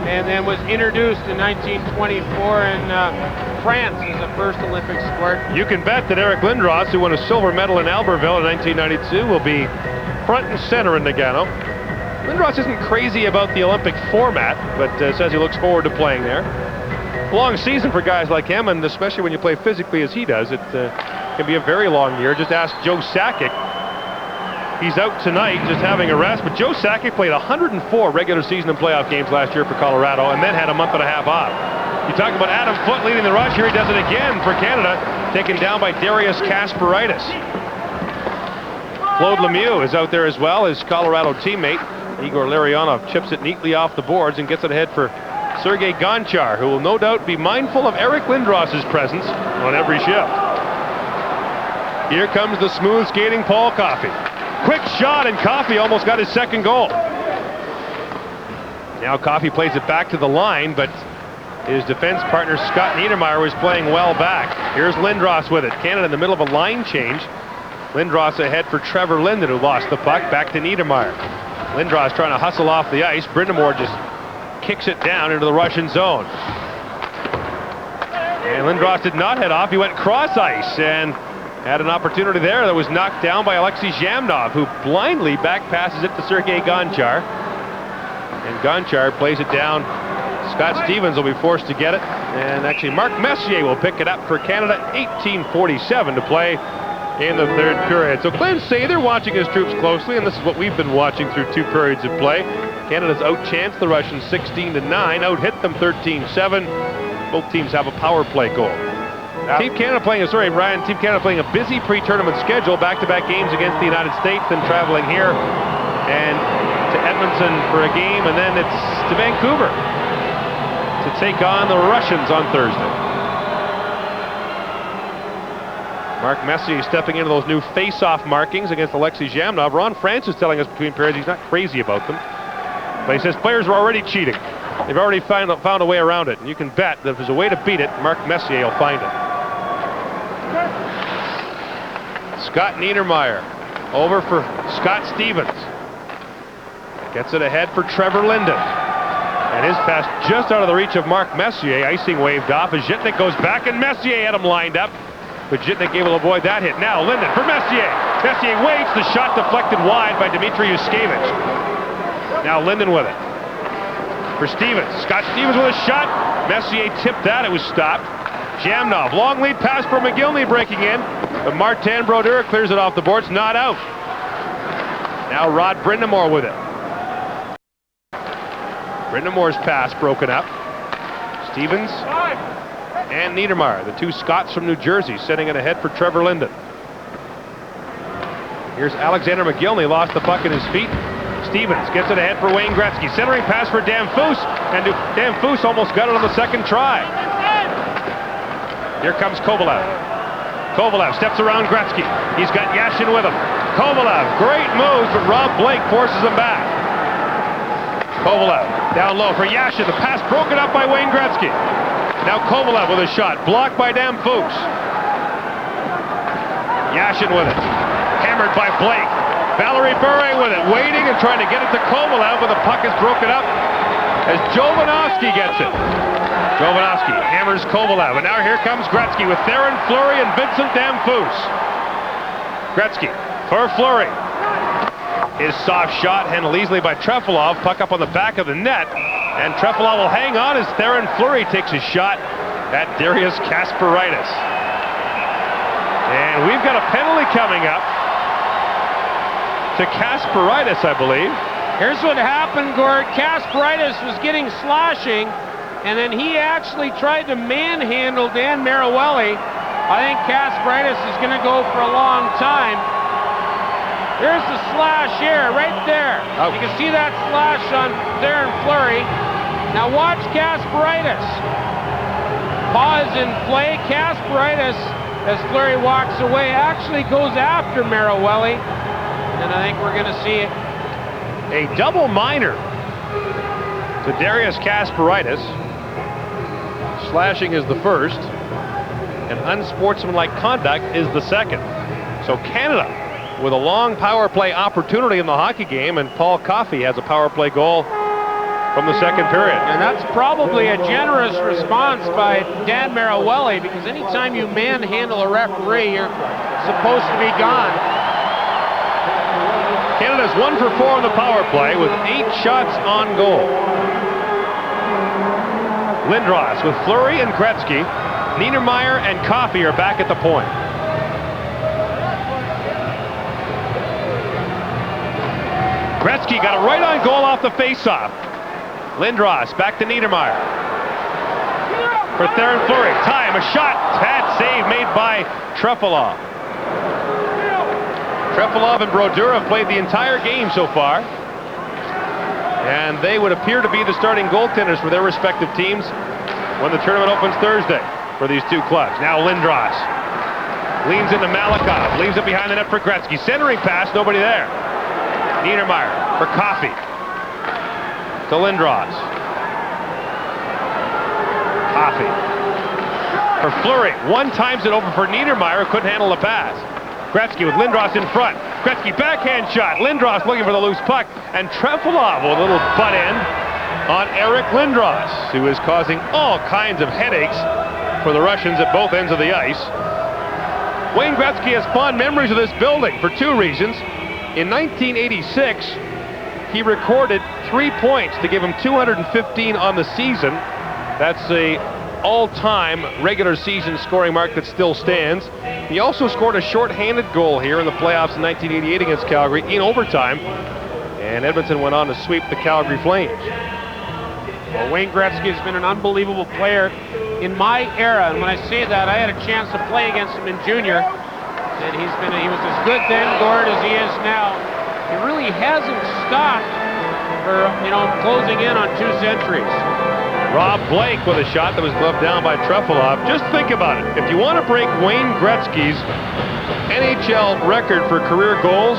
and then was introduced in 1924 in France as the first Olympic sport. You can bet that Eric Lindros, who won a silver medal in Albertville in 1992, will be front and center in Nagano. Lindros isn't crazy about the Olympic format, but says he looks forward to playing there. Long season for guys like him, and especially when you play physically as he does, it can be a very long year. Just ask Joe Sakic. He's out tonight, just having a rest, but Joe Sakic played 104 regular season and playoff games last year for Colorado, and then had a month and a half off. You talk about Adam Foote leading the rush. Here he does it again for Canada, taken down by Darius Kasparaitis. Claude Lemieux is out there as well, his Colorado teammate. Igor Larionov chips it neatly off the boards and gets it ahead for Sergei Gonchar, who will no doubt be mindful of Eric Lindros' presence on every shift. Here comes the smooth skating Paul Coffey. Quick shot, and Coffey almost got his second goal. Now Coffey plays it back to the line, but his defense partner Scott Niedermayer was playing well back. Here's Lindros with it. Canada in the middle of a line change. Lindros ahead for Trevor Linden, who lost the puck. Back to Niedermayer. Lindros trying to hustle off the ice. Brindamore just kicks it down into the Russian zone. And Lindros did not head off. He went cross ice and had an opportunity there that was knocked down by Alexei Zhamnov, who blindly back passes it to Sergei Gonchar. And Gonchar plays it down. Scott Stevens will be forced to get it. And actually Mark Messier will pick it up for Canada. 18:47 to play in the third period. So Glenn Sather watching his troops closely, and this is what we've been watching through two periods of play. Canada's outchanced the Russians 16-9, out-hit them 13-7. Both teams have a power play goal. Team Canada playing a busy pre-tournament schedule, back-to-back games against the United States, then traveling here and to Edmonton for a game, and then it's to Vancouver to take on the Russians on Thursday. Mark Messier stepping into those new face-off markings against Alexei Zhamnov. Ron Francis telling us between periods he's not crazy about them, but he says players are already cheating. They've already found a way around it, and you can bet that if there's a way to beat it, Mark Messier will find it. Scott Niedermayer over for Scott Stevens. Gets it ahead for Trevor Linden. And his pass just out of the reach of Mark Messier. Icing waved off as Zhitnik goes back, and Messier had him lined up. But Zhitnik able to avoid that hit. Now Linden for Messier. Messier waits, the shot deflected wide by Dmitry Yushkevich. Now Linden with it. For Stevens. Scott Stevens with a shot. Messier tipped that, it was stopped. Zhamnov, long lead pass for McGillney breaking in. But Martin Brodeur clears it off the boards, not out. Now Rod Brindamore with it. Brindamore's pass broken up. Stevens and Niedermayer, the two Scots from New Jersey, sending it ahead for Trevor Linden. Here's Alexander McGillney, lost the puck in his feet. Stevens gets it ahead for Wayne Gretzky. Centering pass for Damphousse, and Damphousse almost got it on the second try. Here comes Kovalev. Kovalev steps around Gretzky. He's got Yashin with him. Kovalev, great moves, but Rob Blake forces him back. Kovalev down low for Yashin. The pass broken up by Wayne Gretzky. Now Kovalev with a shot, blocked by Damphousse. Yashin with it. Hammered by Blake. Valerie Bure with it, waiting and trying to get it to Kovalev, but the puck is broken up as Jovanovski gets it. Jovanovski hammers Kovalev, and now here comes Gretzky with Theron Fleury and Vincent Damphousse. Gretzky for Fleury. His soft shot handled easily by Trefilov. Puck up on the back of the net. And Trefilov will hang on as Theron Fleury takes a shot at Darius Kasparaitis. And we've got a penalty coming up to Kasparaitis, I believe. Here's what happened, Gord. Kasparaitis was getting slashing, and then he actually tried to manhandle Dan Marawelli. I think Kasparaitis is going to go for a long time. Here's the slash here, right there. Oh. You can see that slash on Theron Fleury. Now watch Kasparaitis. Paw is in play. Kasparaitis, as Fleury walks away, actually goes after Marawelli. And I think we're going to see a double minor to Darius Kasparaitis. Slashing is the first, and unsportsmanlike conduct is the second. So Canada with a long power play opportunity in the hockey game, and Paul Coffey has a power play goal from the second period. And that's probably a generous response by Dan Marawelli, because anytime you manhandle a referee, you're supposed to be gone. Canada's 1 for 4 on the power play with 8 shots on goal. Lindros with Fleury and Gretzky. Niedermeyer and Coffey are back at the point. Gretzky got it right on goal off the faceoff. Lindros back to Niedermeyer. For Theron Fleury. Time, a shot. Bad save made by Trefilov. Trefilov and Brodeur have played the entire game so far. And they would appear to be the starting goaltenders for their respective teams when the tournament opens Thursday for these two clubs. Now Lindros leans into Malikov, leaves it behind the net for Gretzky. Centering pass, nobody there. Niedermeyer for Coffey. To Lindros. Coffey. For Fleury. One times it over for Niedermeyer, who couldn't handle the pass. Gretzky with Lindros in front. Gretzky backhand shot. Lindros looking for the loose puck. And Trefilov with a little butt end on Eric Lindros, who is causing all kinds of headaches for the Russians at both ends of the ice. Wayne Gretzky has fond memories of this building for two reasons. In 1986, he recorded 3 points to give him 215 on the season. That's a all-time regular season scoring mark that still stands. He also scored a short-handed goal here in the playoffs in 1988 against Calgary in overtime, and Edmonton went on to sweep the Calgary Flames. Well, Wayne Gretzky has been an unbelievable player in my era, and when I say that, I had a chance to play against him in junior, and he was as good then, Gord, as he is now. He really hasn't stopped for, closing in on 2 centuries. Rob Blake with a shot that was gloved down by Trefilov. Just think about it. If you want to break Wayne Gretzky's NHL record for career goals,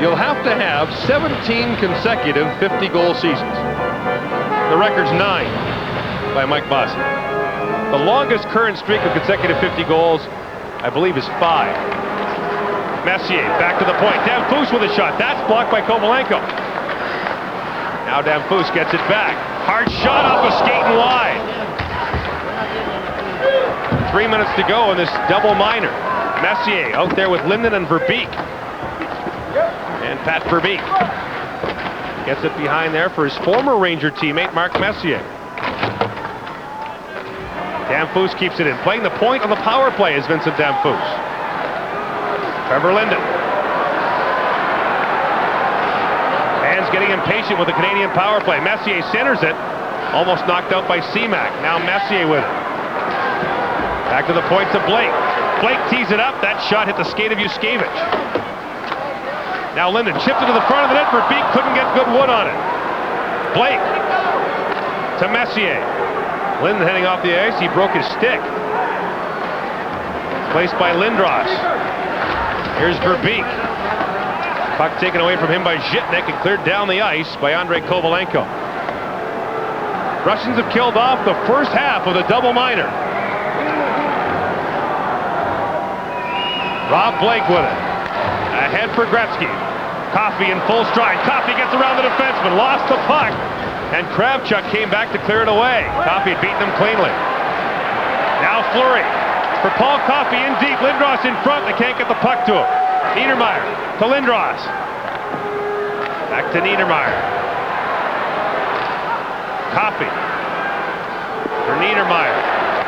you'll have to have 17 consecutive 50-goal seasons. The record's 9 by Mike Bossy. The longest current streak of consecutive 50 goals, I believe, is 5. Messier back to the point. Damphousse with a shot. That's blocked by Kovalenko. Now Damphousse gets it back. Hard shot off a skating wide. 3 minutes to go in this double minor. Messier out there with Linden and Verbeek. And Pat Verbeek gets it behind there for his former Ranger teammate, Mark Messier. Damphousse keeps it in. Playing the point on the power play is Vincent Damphousse. Trevor Linden. Fans getting impatient with the Canadian power play. Messier centers it. Almost knocked out by Seamack. Now Messier with it. Back to the point to Blake. Blake tees it up. That shot hit the skate of Yuskevich. Now Linden chipped it to the front of the net. Verbeek couldn't get good wood on it. Blake to Messier. Linden heading off the ice. He broke his stick. Placed by Lindros. Here's Verbeek. Puck taken away from him by Zhitnik and cleared down the ice by Andrei Kovalenko. Russians have killed off the first half of the double minor. Rob Blake with it. Ahead for Gretzky. Coffey in full stride. Coffey gets around the defenseman. Lost the puck. And Kravchuk came back to clear it away. Coffey had beaten him cleanly. Now Fleury. For Paul Coffey in deep. Lindros in front. They can't get the puck to him. Niedermeyer to Lindros. Back to Niedermeyer. Coffey. For Niedermeyer.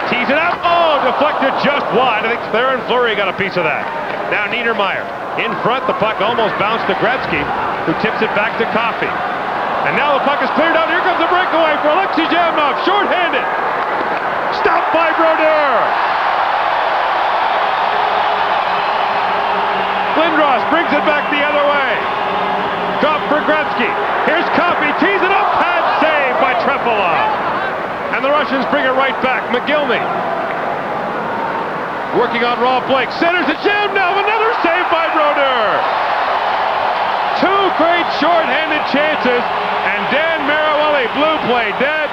Tees it up. Oh, deflected just wide. I think Theron Fleury got a piece of that. Now Niedermeyer. In front, the puck almost bounced to Gretzky, who tips it back to Coffey. And now the puck is cleared out. Here comes a breakaway for Alexei Zhamnov. Short-handed. Stopped by Brodeur. Lindros brings it back the other way. Drop for Gretzky. Here's Coffey. Tees it up. Pad save by Trefilov. And the Russians bring it right back. McGillney. Working on Rolf Blake. Centers it. Zhamnov. Another save by Brodeur. Two great short-handed chances. And Dan Marawelli, blue play dead.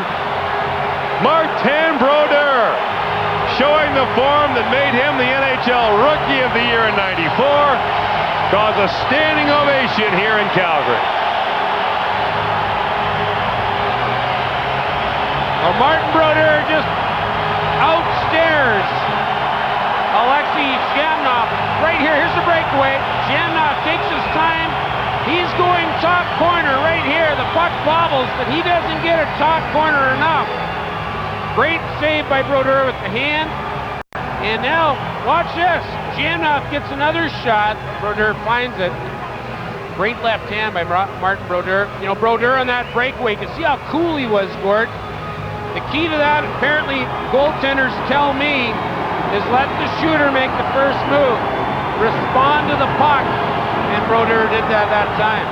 Martin Brodeur showing the form that made him the NHL Rookie of the Year in '94. Caused a standing ovation here in Calgary. Well, Martin Brodeur just outstares Alexei Zhamnov. Right here, here's the breakaway. Zhamnov takes his time. He's going top corner right here. The puck bobbles, but he doesn't get a top corner enough. Great save by Brodeur with the hand. And now, watch this. Zhamnov gets another shot. Brodeur finds it. Great left hand by Martin Brodeur. You know, Brodeur on that breakaway, you can see how cool he was, Gord. The key to that, apparently, goaltenders tell me, is let the shooter make the first move. Respond to the puck. And Brodeur did that time.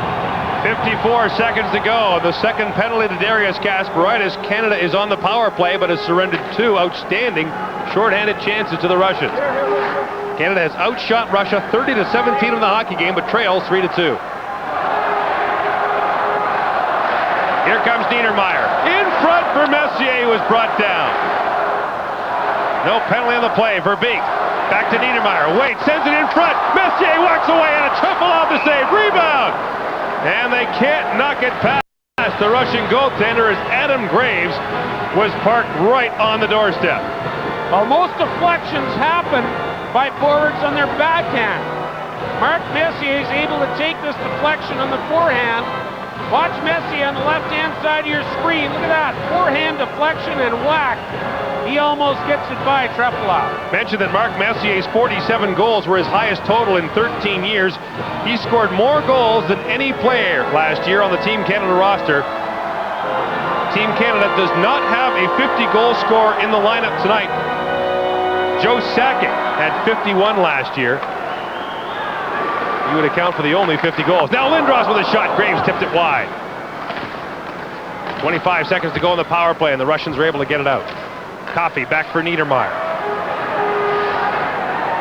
54 seconds to go. The second penalty to Darius Kasparaitis. Canada is on the power play, but has surrendered two outstanding shorthanded chances to the Russians. Canada has outshot Russia 30-17 in the hockey game, but trails 3-2. Here comes Niedermeyer. In front for Messier, who was brought down. No penalty on the play. Verbeek. Back to Niedermeyer. Wait, sends it in front. Messier walks away and a Trefilov to save. Rebound. And they can't knock it past the Russian goaltender as Adam Graves was parked right on the doorstep. Well, most deflections happen by forwards on their backhand. Mark Messier is able to take this deflection on the forehand. Watch Messier on the left-hand side of your screen. Look at that. Forehand deflection and whack. He almost gets it by Trefilov. Mentioned that Mark Messier's 47 goals were his highest total in 13 years. He scored more goals than any player last year on the Team Canada roster. Team Canada does not have a 50-goal scorer in the lineup tonight. Joe Sakic had 51 last year. You would account for the only 50 goals. Now Lindros with a shot. Graves tipped it wide. 25 seconds to go in the power play, and the Russians were able to get it out. Coffey back for Niedermeyer.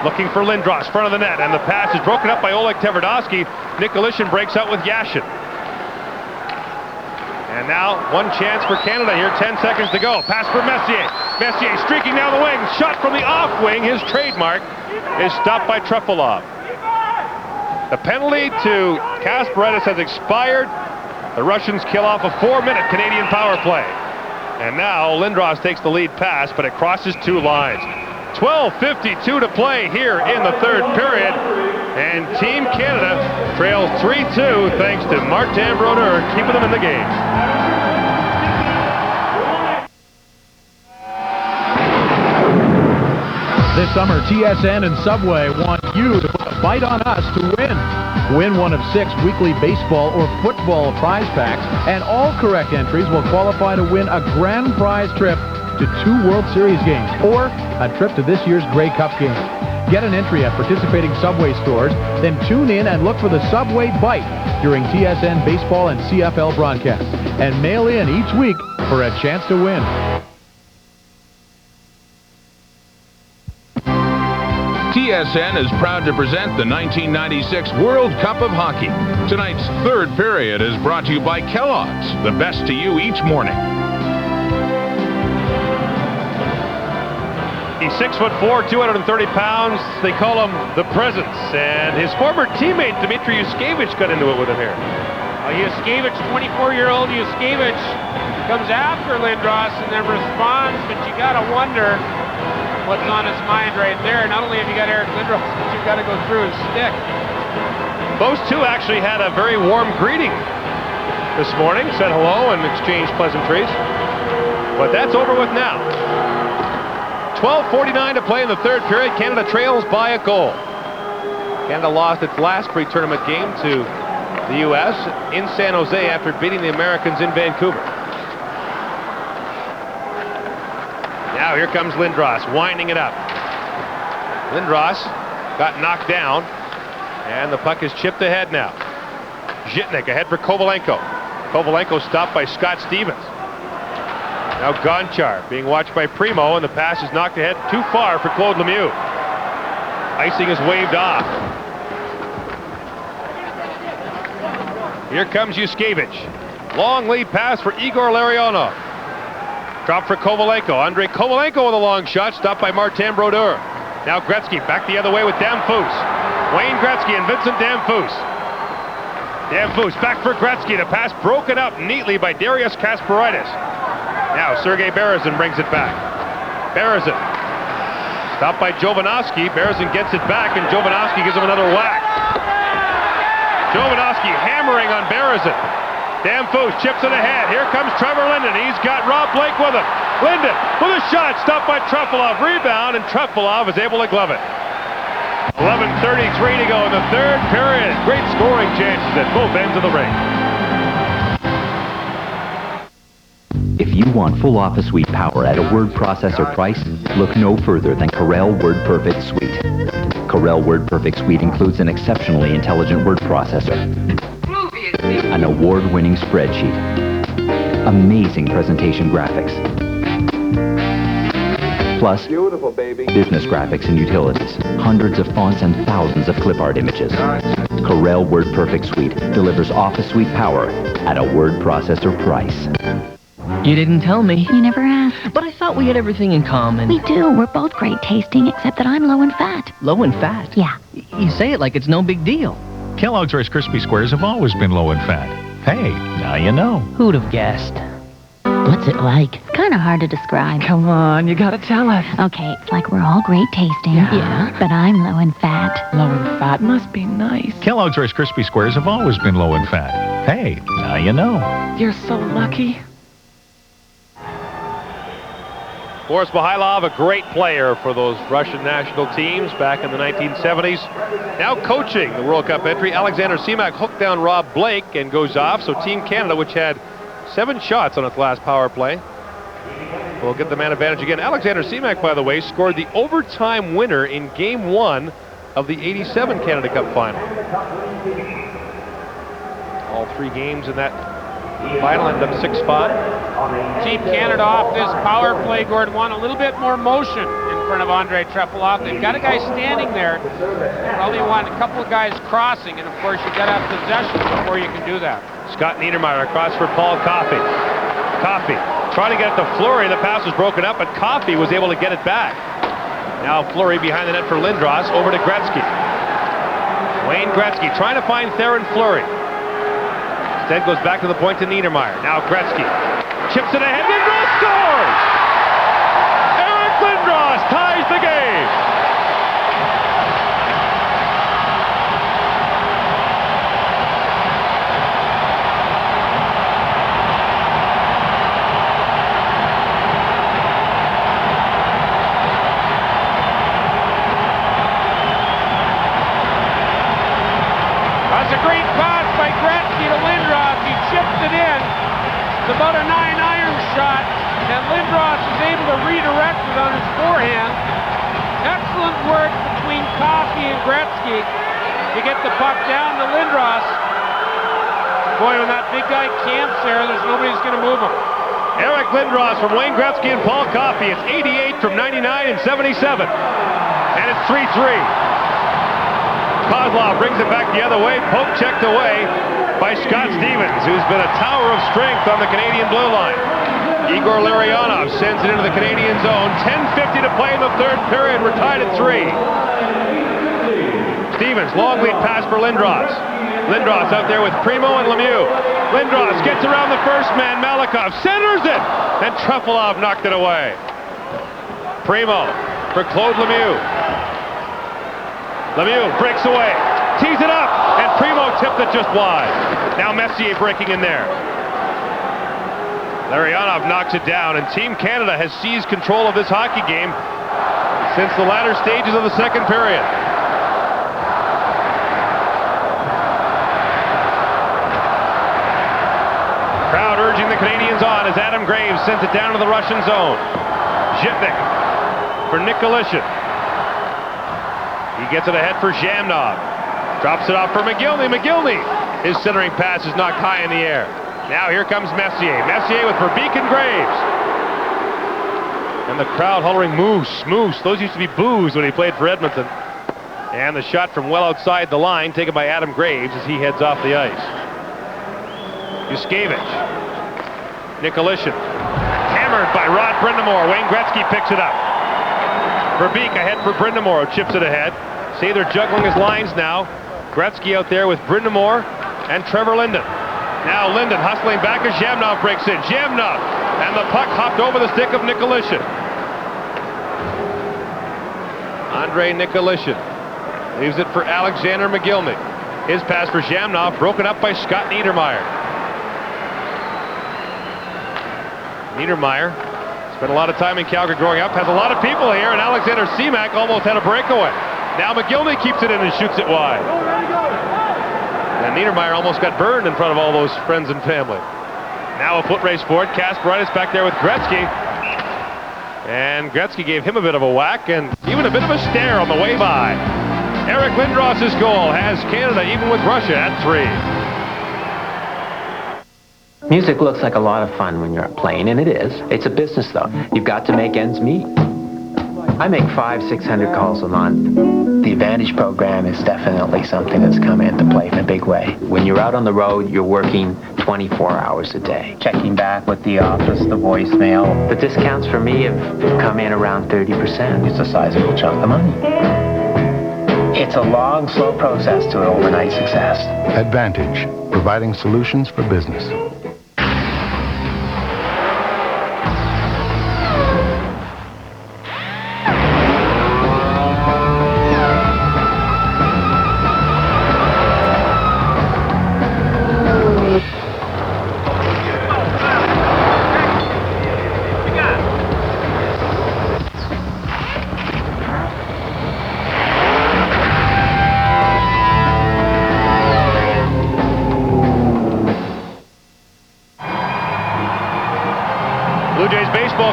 Looking for Lindros, front of the net, and the pass is broken up by Oleg Tverdovsky. Nicolishin breaks out with Yashin. And now one chance for Canada here, 10 seconds to go. Pass for Messier. Messier streaking down the wing. Shot from the off wing, his trademark, is stopped by Trefilov. The penalty to Kasparaitis has expired. The Russians kill off a 4-minute Canadian power play. And now Lindros takes the lead pass, but it crosses two lines. 12:52 to play here in the third period. And Team Canada trails 3-2 thanks to Martin Brodeur keeping them in the game. This summer, TSN and Subway want you to put a bite on us to win. Win one of 6 weekly baseball or football prize packs, and all correct entries will qualify to win a grand prize trip to 2 World Series games or a trip to this year's Grey Cup game. Get an entry at participating Subway stores, then tune in and look for the Subway Bite during TSN baseball and CFL broadcasts, and mail in each week for a chance to win. TSN is proud to present the 1996 World Cup of Hockey. Tonight's third period is brought to you by Kellogg's, the best to you each morning. He's 6'4", 230 pounds. They call him the Presence. And his former teammate, Dmitry Yuskevich, got into it with him here. Yuskevich, 24-year-old Yuskevich, comes after Lindros and then responds, but you got to wonder what's on his mind right there. Not only have you got Eric Lindros, but you've got to go through his stick. Those two actually had a very warm greeting this morning, said hello and exchanged pleasantries. But that's over with now. 12:49 to play in the third period. Canada trails by a goal. Canada lost its last pre-tournament game to the U.S. in San Jose after beating the Americans in Vancouver. Now here comes Lindros, winding it up. Lindros got knocked down, and the puck is chipped ahead now. Zhitnik ahead for Kovalenko. Kovalenko stopped by Scott Stevens. Now Gonchar being watched by Primo, and the pass is knocked ahead too far for Claude Lemieux. Icing is waved off. Here comes Yuskevich. Long lead pass for Igor Larionov. Drop for Kovalenko. Andrei Kovalenko with a long shot, stopped by Martin Brodeur. Now Gretzky back the other way with Damphousse. Wayne Gretzky and Vincent Damphousse. Damphousse back for Gretzky. The pass broken up neatly by Darius Kasparaitis. Now Sergei Berezin brings it back. Berezin stopped by Jovanovski. Berezin gets it back, and Jovanovski gives him another whack. Jovanovski hammering on Berezin. Damphousse chips it ahead. Here comes Trevor Linden. He's got Rob Blake with him. Linden with a shot, stopped by Trefilov. Rebound, and Trefilov is able to glove it. 11:33 to go in the third period. Great scoring chances at both ends of the ring. If you want full office suite power at a word processor price, look no further than Corel WordPerfect Suite. Corel WordPerfect Suite includes an exceptionally intelligent word processor, an award-winning spreadsheet, amazing presentation graphics, plus Beautiful, baby. business graphics and utilities, hundreds of fonts and thousands of clip art images. Corel WordPerfect Suite delivers office suite power at a word processor price. You didn't tell me. You never asked. But I thought we had everything in common. We do. We're both great tasting, except that I'm low in fat. Low in fat? Yeah. You say it like it's no big deal. Kellogg's Rice Krispie Squares have always been low in fat. Hey, now you know. Who'd have guessed? What's it like? It's kind of hard to describe. Come on, you gotta tell us. Okay, it's like we're all great tasting. Yeah. But I'm low in fat. Low in fat must be nice. Kellogg's Rice Krispie Squares have always been low in fat. Hey, now you know. You're so lucky. Boris Mikhailov, a great player for those Russian national teams back in the 1970s. Now coaching the World Cup entry. Alexander Semak hooked down Rob Blake and goes off. So Team Canada, which had 7 shots on its last power play, will get the man advantage again. Alexander Semak, by the way, scored the overtime winner in Game 1 of the '87 Canada Cup final. All 3 games in that final ended up 6-5. Team Canada off this power play, Gordon, want a little bit more motion in front of Andrei Trefilov. They've got a guy standing there. They probably want a couple of guys crossing, and of course you got to have possession before you can do that. Scott Niedermayer across for Paul Coffey. Coffey trying to get it to Fleury. The pass was broken up, but Coffey was able to get it back. Now Fleury behind the net for Lindros, over to Gretzky. Wayne Gretzky trying to find Theoren Fleury. Instead goes back to the point to Niedermayer. Now Gretzky chips it ahead. Lindros scores! Eric Lindros ties the game. That's a great pass by Gretzky to Lindros. He chips it in. It's about a 9-iron shot, and Lindros is able to redirect it on his forehand. Excellent work between Coffey and Gretzky to get the puck down to Lindros. Boy, when that big guy camps there, there's nobody who's going to move him. Eric Lindros from Wayne Gretzky and Paul Coffey. It's 88 from 99 and 77. And it's 3-3. Kozlov brings it back the other way. Poke checked away by Scott Stevens, who's been a tower of strength on the Canadian blue line. Igor Larionov sends it into the Canadian zone. 10:50 to play in the third period. We're tied at 3. Stevens, long lead pass for Lindros. Lindros out there with Primo and Lemieux. Lindros gets around the first man, Malikov, centers it, and Trefilov knocked it away. Primo for Claude Lemieux. Lemieux breaks away, tees it up, and Primo tipped it just wide. Now Messier breaking in there. Larionov knocks it down, and Team Canada has seized control of this hockey game since the latter stages of the second period. Crowd urging the Canadians on as Adam Graves sends it down to the Russian zone. Zhitnik for Nikolishin. He gets it ahead for Zhamnov. Drops it off for McGillney. McGillney, his centering pass is knocked high in the air. Now here comes Messier. Messier with Verbeek and Graves. And the crowd hollering moose, moose. Those used to be boos when he played for Edmonton. And the shot from well outside the line taken by Adam Graves as he heads off the ice. Yuskevich. Nikolishin. Hammered by Rod Brindamore. Wayne Gretzky picks it up. Verbeek ahead for Brindamore, chips it ahead. See, they're juggling his lines now. Gretzky out there with Brindamore and Trevor Linden. Now Linden hustling back as Zhamnov breaks in. Zhamnov, and the puck hopped over the stick of Nikolishin. Andrei Nikolishin leaves it for Alexander McGillney. His pass for Zhamnov, broken up by Scott Niedermayer. Niedermayer spent a lot of time in Calgary growing up, has a lot of people here, and Alexander Semak almost had a breakaway. Now McGillney keeps it in and shoots it wide. And Niedermayer almost got burned in front of all those friends and family. Now a foot race for it. Kasparaitis back there with Gretzky. And Gretzky gave him a bit of a whack and even a bit of a stare on the way by. Eric Lindros' goal has Canada even with Russia at 3. Music looks like a lot of fun when you're playing, and it is. It's a business, though. You've got to make ends meet. I make 500-600 calls a month. The Advantage program is definitely something that's come into play in a big way. When you're out on the road, you're working 24 hours a day. Checking back with the office, the voicemail. The discounts for me have come in around 30%. It's a sizable chunk of money. It's a long, slow process to an overnight success. Advantage, providing solutions for business.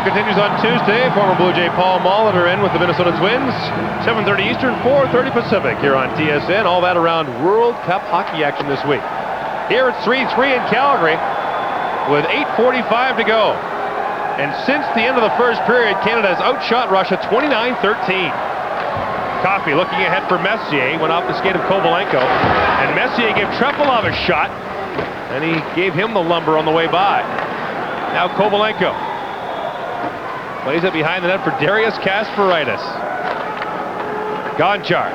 Continues on Tuesday. Former Blue Jay Paul Molitor in with the Minnesota Twins. 7:30 Eastern, 4:30 Pacific here on TSN. All that around World Cup hockey action this week. Here it's 3-3 in Calgary with 8:45 to go. And since the end of the first period, Canada has outshot Russia 29-13. Coffey looking ahead for Messier. Went off the skate of Kovalenko. And Messier gave Trepalov a shot. And he gave him the lumber on the way by. Now Kovalenko. Plays it behind the net for Darius Kasparaitis. Gonchar.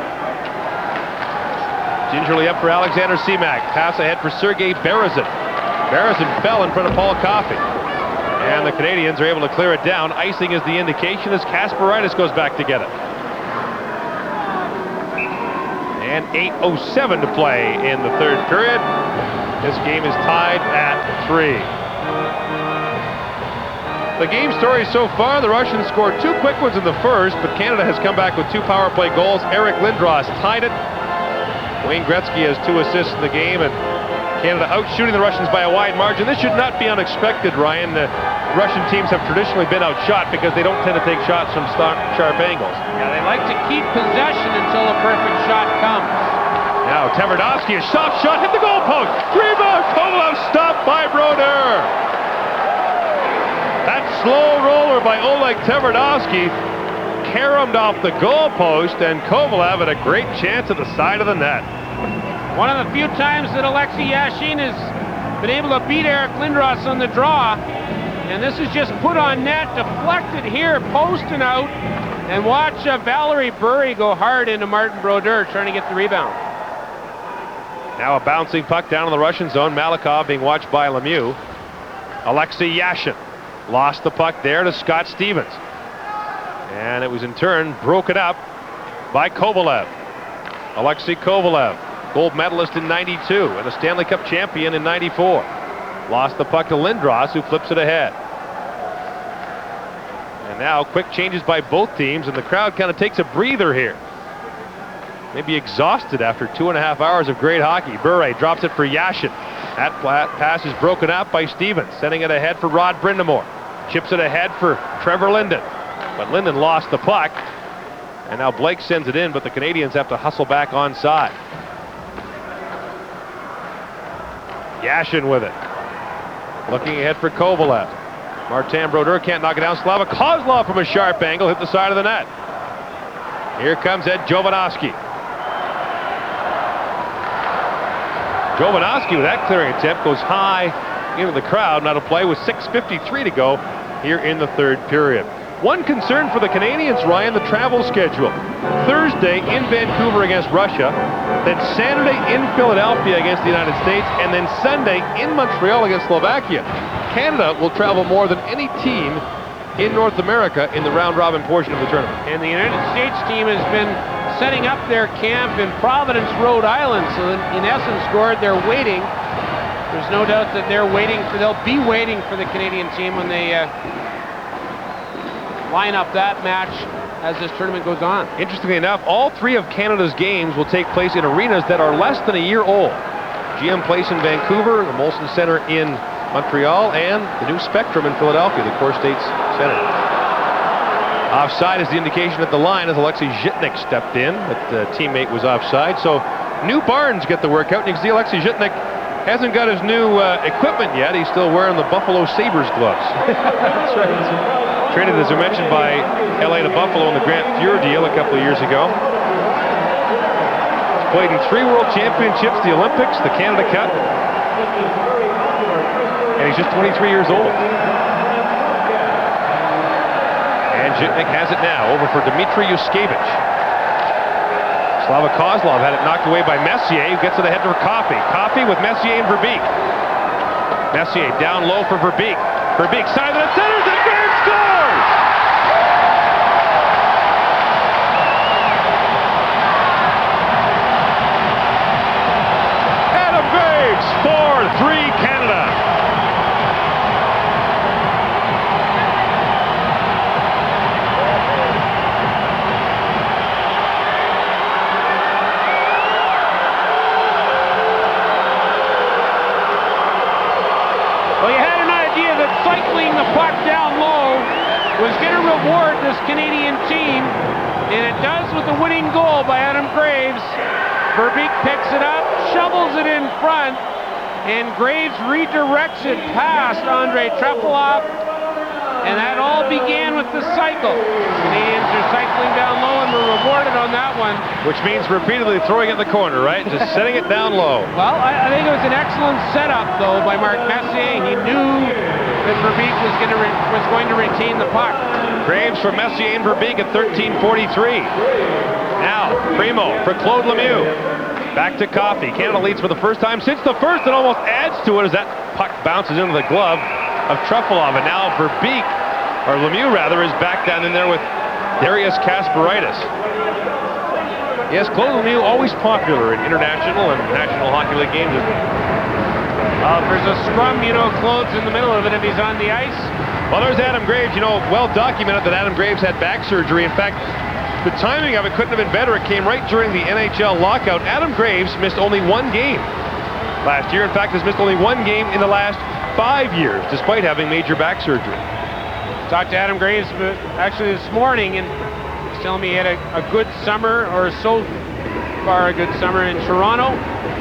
Gingerly up for Alexander Semak. Pass ahead for Sergei Berezin. Berezin fell in front of Paul Coffey. And the Canadians are able to clear it down. Icing is the indication as Kasparaitis goes back to get it. And 8:07 to play in the third period. This game is tied at 3. The game story so far, the Russians scored 2 quick ones in the first, but Canada has come back with 2 power play goals. Eric Lindros tied it. Wayne Gretzky has 2 assists in the game, and Canada out shooting the Russians by a wide margin. This should not be unexpected, Ryan. The Russian teams have traditionally been outshot because they don't tend to take shots from sharp angles. Yeah, they like to keep possession until a perfect shot comes. Now Tverdovsky, a soft shot, hit the goalpost. Rebound, Kovalev stopped by Brodeur. That slow roller by Oleg Tverdovsky caromed off the goalpost, and Kovalev had a great chance at the side of the net. One of the few times that Alexei Yashin has been able to beat Eric Lindros on the draw. And this is just put on net, deflected here, post and out. And watch Valerie Burry go hard into Martin Brodeur trying to get the rebound. Now a bouncing puck down in the Russian zone. Malikov being watched by Lemieux. Alexei Yashin lost the puck there to Scott Stevens. And it was in turn broken up by Kovalev. Alexei Kovalev gold medalist in 92 and a Stanley Cup champion in 94. Lost the puck to Lindros, who flips it ahead. And now quick changes by both teams, and the crowd kind of takes a breather here. Maybe exhausted after 2.5 hours of great hockey. Bure drops it for Yashin. That pass is broken up by Stevens, sending it ahead for Rod Brindamore. Chips it ahead for Trevor Linden. But Linden lost the puck. And now Blake sends it in, but the Canadians have to hustle back onside. Yashin with it. Looking ahead for Kovalev. Martin Brodeur can't knock it down. Slava Kozlov from a sharp angle hit the side of the net. Here comes Ed Jovanovski. Jovanovski with that clearing attempt goes high into the crowd. Now to play with 6:53 to go here in the third period. One concern for the Canadians, Ryan, the travel schedule. Thursday in Vancouver against Russia, then Saturday in Philadelphia against the United States, and then Sunday in Montreal against Slovakia. Canada will travel more than any team in North America in the round-robin portion of the tournament. And the United States team has been setting up their camp in Providence, Rhode Island, so in essence, Gord, they're waiting. There's no doubt that they'll be waiting for the Canadian team when they line up that match as this tournament goes on. Interestingly enough, all three of Canada's games will take place in arenas that are less than a year old. GM Place in Vancouver, the Molson Center in Montreal, and the new Spectrum in Philadelphia, the Core States Center. Offside is the indication at the line as Alexei Zhitnik stepped in, but the teammate was offside. So new Barnes get the work out, and you can see Alexei Zhitnik hasn't got his new equipment yet. He's still wearing the Buffalo Sabres gloves. That's right. Traded, as I mentioned, by LA to Buffalo in the Grant Fuhr deal a couple of years ago. He's played in 3 World Championships, the Olympics, the Canada Cup, and he's just 23 years old. And Zhitnik has it now, over for Dmitry Yuskevich. Slava Kozlov had it knocked away by Messier, who gets it ahead for Coffey. Coffey with Messier and Verbeek. Messier down low for Verbeek. Verbeek side of the centers, and Graves scores! Adam Graves, 4-3 Canada. Cycling the puck down low was going to reward this Canadian team, and it does with the winning goal by Adam Graves. Verbeek picks it up, shovels it in front, and Graves redirects it past Andrei Trepalov, and that all began with the cycle. Canadians are cycling down low and were rewarded on that one. Which means repeatedly throwing it in the corner, right? Just setting it down low. Well, I think it was an excellent setup, though, by Mark Messier. He knew that Verbeek was going to retain the puck. Graves for Messier and Verbeek at 13:43. Now, Primo for Claude Lemieux. Back to Coffey. Canada leads for the first time since the first, and almost adds to it as that puck bounces into the glove of Trefilov. And now Verbeek, or Lemieux rather, is back down in there with Darius Kasparaitis. Yes, Claude Lemieux always popular in international and National Hockey League games. If there's a scrum, Claude's in the middle of it if he's on the ice. Well, there's Adam Graves. Well documented that Adam Graves had back surgery. In fact, the timing of it couldn't have been better. It came right during the NHL lockout. Adam Graves missed only 1 game last year. In fact, has missed only 1 game in the last 5 years, despite having major back surgery. Talked to Adam Graves actually this morning, and he's telling me he had a good summer, or so far a good summer in Toronto.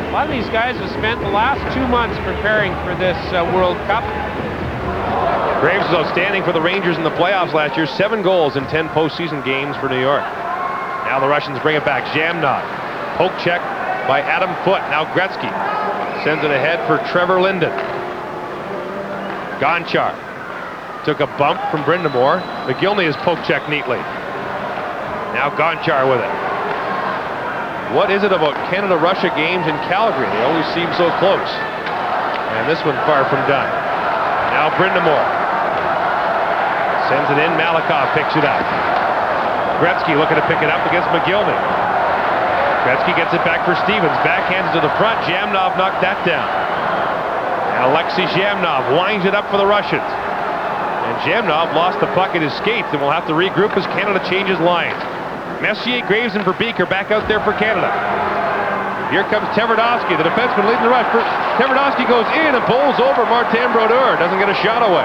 A lot of these guys have spent the last 2 months preparing for this World Cup. Graves was outstanding for the Rangers in the playoffs last year. 7 goals in 10 postseason games for New York. Now the Russians bring it back. Zhamnov. Poke check by Adam Foote. Now Gretzky sends it ahead for Trevor Linden. Gonchar took a bump from Brindamore. McGillney has poke checked neatly. Now Gonchar with it. What is it about Canada-Russia games in Calgary? They always seem so close. And this one far from done. Now Brindamore sends it in. Malikov picks it up. Gretzky looking to pick it up against McGillney. Gretzky gets it back for Stevens. Backhands to the front. Zhamnov knocked that down. And Alexei Zhamnov winds it up for the Russians. And Zhamnov lost the puck at his skates and will have to regroup as Canada changes lines. Messier, Graves, and Verbeek are back out there for Canada. Here comes Tverdovsky, the defenseman leading the rush. Tverdovsky goes in and pulls over Martin Brodeur. Doesn't get a shot away.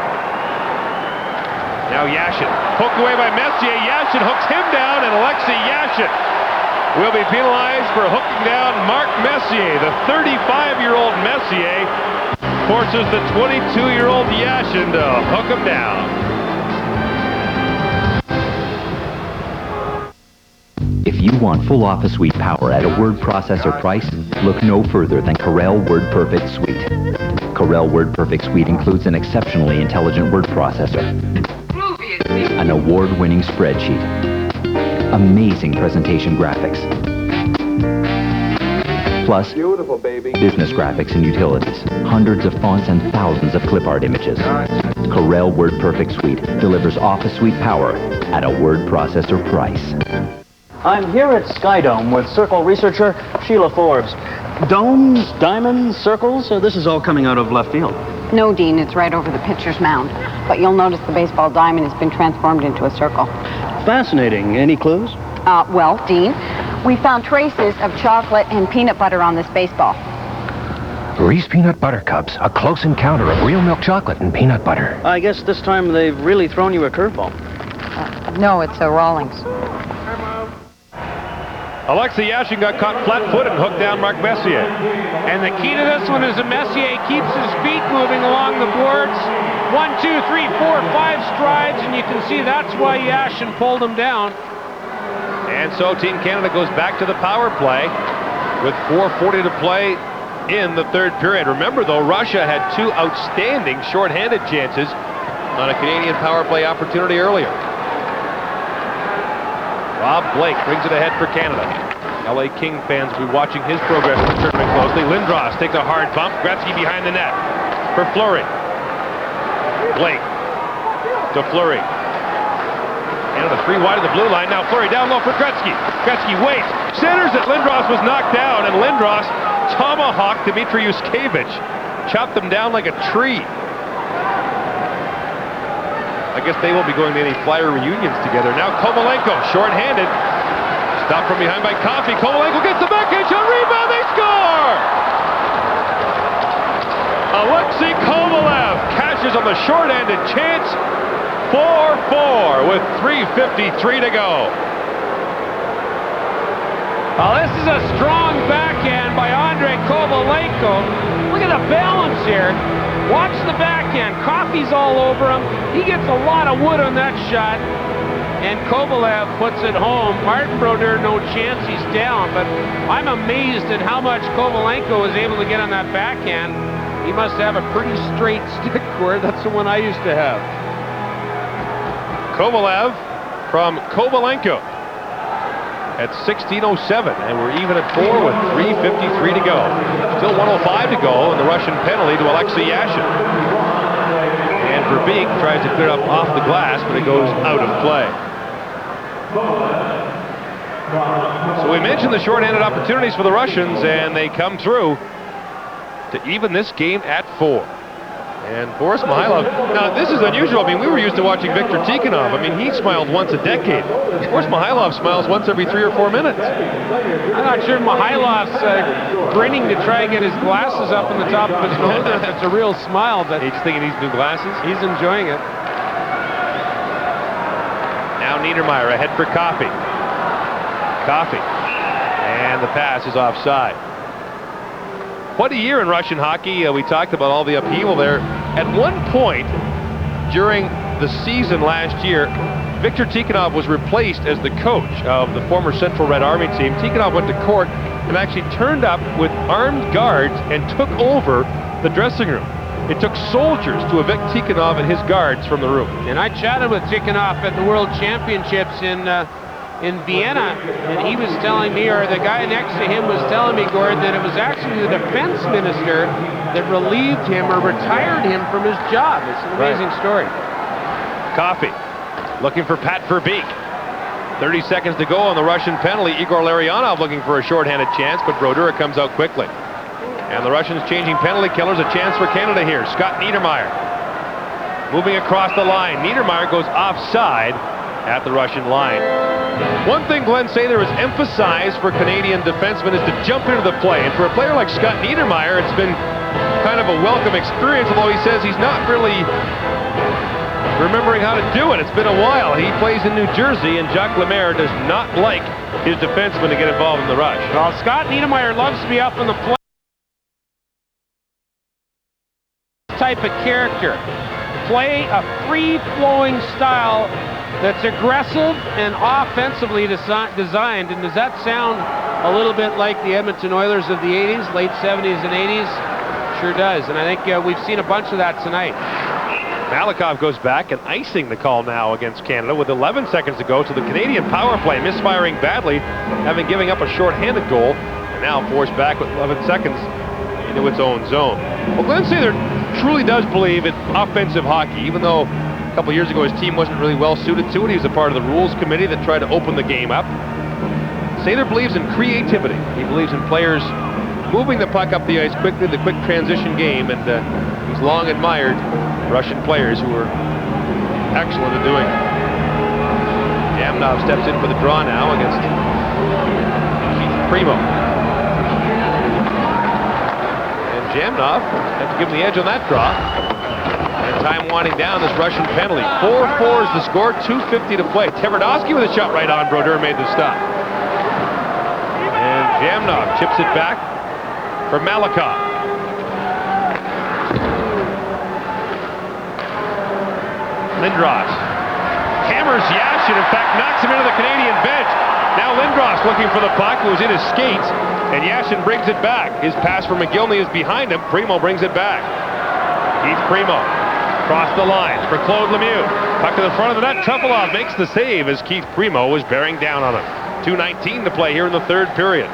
Now Yashin, poked away by Messier. Yashin hooks him down, and Alexei Yashin will be penalized for hooking down Mark Messier. The 35-year-old Messier forces the 22-year-old Yashin to hook him down. If you want full office suite power at a word processor price, look no further than Corel WordPerfect Suite. Corel WordPerfect Suite includes an exceptionally intelligent word processor, an award-winning spreadsheet, amazing presentation graphics, plus Beautiful, baby. business graphics and utilities, hundreds of fonts and thousands of clip art images. Corel WordPerfect Suite delivers office suite power at a word processor price. I'm here at Skydome with Circle researcher Sheila Forbes. Domes, diamonds, circles, this is all coming out of left field. No, Dean, it's right over the pitcher's mound. But you'll notice the baseball diamond has been transformed into a circle. Fascinating. Any clues? Well, Dean, we found traces of chocolate and peanut butter on this baseball. Reese Peanut Butter Cups, a close encounter of real milk chocolate and peanut butter. I guess this time they've really thrown you a curveball. No, it's a Rawlings. Alexei Yashin got caught flat-footed and hooked down Mark Messier. And the key to this one is that Messier keeps his feet moving along the boards. 1, 2, 3, 4, 5 strides, and you can see that's why Yashin pulled him down. And so Team Canada goes back to the power play with 4:40 to play in the third period. Remember, though, Russia had two outstanding shorthanded chances on a Canadian power play opportunity earlier. Rob Blake brings it ahead for Canada. LA King fans will be watching his progress in the tournament closely. Lindros takes a hard bump. Gretzky behind the net for Fleury. Blake to Fleury. Canada 3 wide of the blue line. Now Fleury down low for Gretzky. Gretzky waits. Centers it. Lindros was knocked down, and Lindros tomahawked Dmitry Yushkevich. Chopped him down like a tree. I guess they won't be going to any Flyer reunions together. Now Kovalenko, short-handed. Stopped from behind by Coffey. Kovalenko gets the backhand shot. Rebound, they score! Alexei Kovalev cashes on the short-handed chance. 4-4 with 3:53 to go. Well, this is a strong backhand by Andrei Kovalenko. Look at the balance here. Watch the backhand. Coffey's all over him. He gets a lot of wood on that shot. And Kovalev puts it home. Martin Brodeur, no chance, he's down. But I'm amazed at how much Kovalenko was able to get on that backhand. He must have a pretty straight stick, Gord. That's the one I used to have. Kovalev from Kovalenko at 16:07, and we're even at 4 with 3:53 to go. Still 1:05 to go, and the Russian penalty to Alexei Yashin. And Verbeek tries to clear it up off the glass, but it goes out of play. So we mentioned the shorthanded opportunities for the Russians, and they come through to even this game at 4. And Boris Mikhailov, now this is unusual. I mean, we were used to watching Viktor Tikhonov. I mean, he smiled once a decade. Boris Mikhailov smiles once every 3 or 4 minutes. I'm not sure Mihailov's grinning to try and get his glasses up on the top of his nose. If it's a real smile, but he's thinking he needs new glasses. He's enjoying it. Now Niedermeyer ahead for Coffey. Coffey. And the pass is offside. What a year in Russian hockey. We talked about all the upheaval there. At one point during the season last year, Viktor Tikhonov was replaced as the coach of the former Central Red Army team. Tikhonov went to court and actually turned up with armed guards and took over the dressing room. It took soldiers to evict Tikhonov and his guards from the room. And I chatted with Tikhonov at the World Championships in Vienna, and he was telling me, or the guy next to him was telling me, Gord, that it was actually the defense minister that relieved him or retired him from his job. It's an amazing story. Coffey looking for Pat Verbeek. 30 seconds to go on the Russian penalty. Igor Larionov looking for a shorthanded chance, but Brodeur comes out quickly. And the Russians changing penalty killers. A chance for Canada here. Scott Niedermayer moving across the line. Niedermayer goes offside at the Russian line. One thing Glenn Sather has emphasized for Canadian defensemen is to jump into the play. And for a player like Scott Niedermayer, it's been kind of a welcome experience, although he says he's not really remembering how to do it. It's been a while. He plays in New Jersey, and Jacques Lemaire does not like his defensemen to get involved in the rush. Well, Scott Niedermayer loves to be up in the play. Type of character. Play a free-flowing style that's aggressive and offensively designed. And does that sound a little bit like the Edmonton Oilers of the 80s, late 70s and 80s? Sure does. And I think we've seen a bunch of that tonight. Malikov goes back and icing the call now against Canada with 11 seconds to go. So the Canadian power play misfiring badly, having given up a short-handed goal, and now forced back with 11 seconds into its own zone. Well, Glenn Sather truly does believe in offensive hockey, even though a couple years ago his team wasn't really well suited to it. He was a part of the rules committee that tried to open the game up. Sather believes in creativity. He believes in players moving the puck up the ice quickly, the quick transition game, and he's long admired Russian players who are excellent at doing it. Jamnov steps in for the draw now against Keith Primo. And Jamnov had to give him the edge on that draw. And time winding down this Russian penalty. 4-4 is the score, 2:50 to play. Tverdovsky with a shot right on. Brodeur made the stop. And Jamnov chips it back for Malikov. Lindros hammers Yashin, in fact knocks him into the Canadian bench. Now Lindros looking for the puck, who was in his skates, and Yashin brings it back. His pass for McGillney is behind him. Primo brings it back. Keith Primo across the lines for Claude Lemieux. Puck to the front of the net. Trefilov makes the save as Keith Primo was bearing down on him. 2:19 to play here in the third period.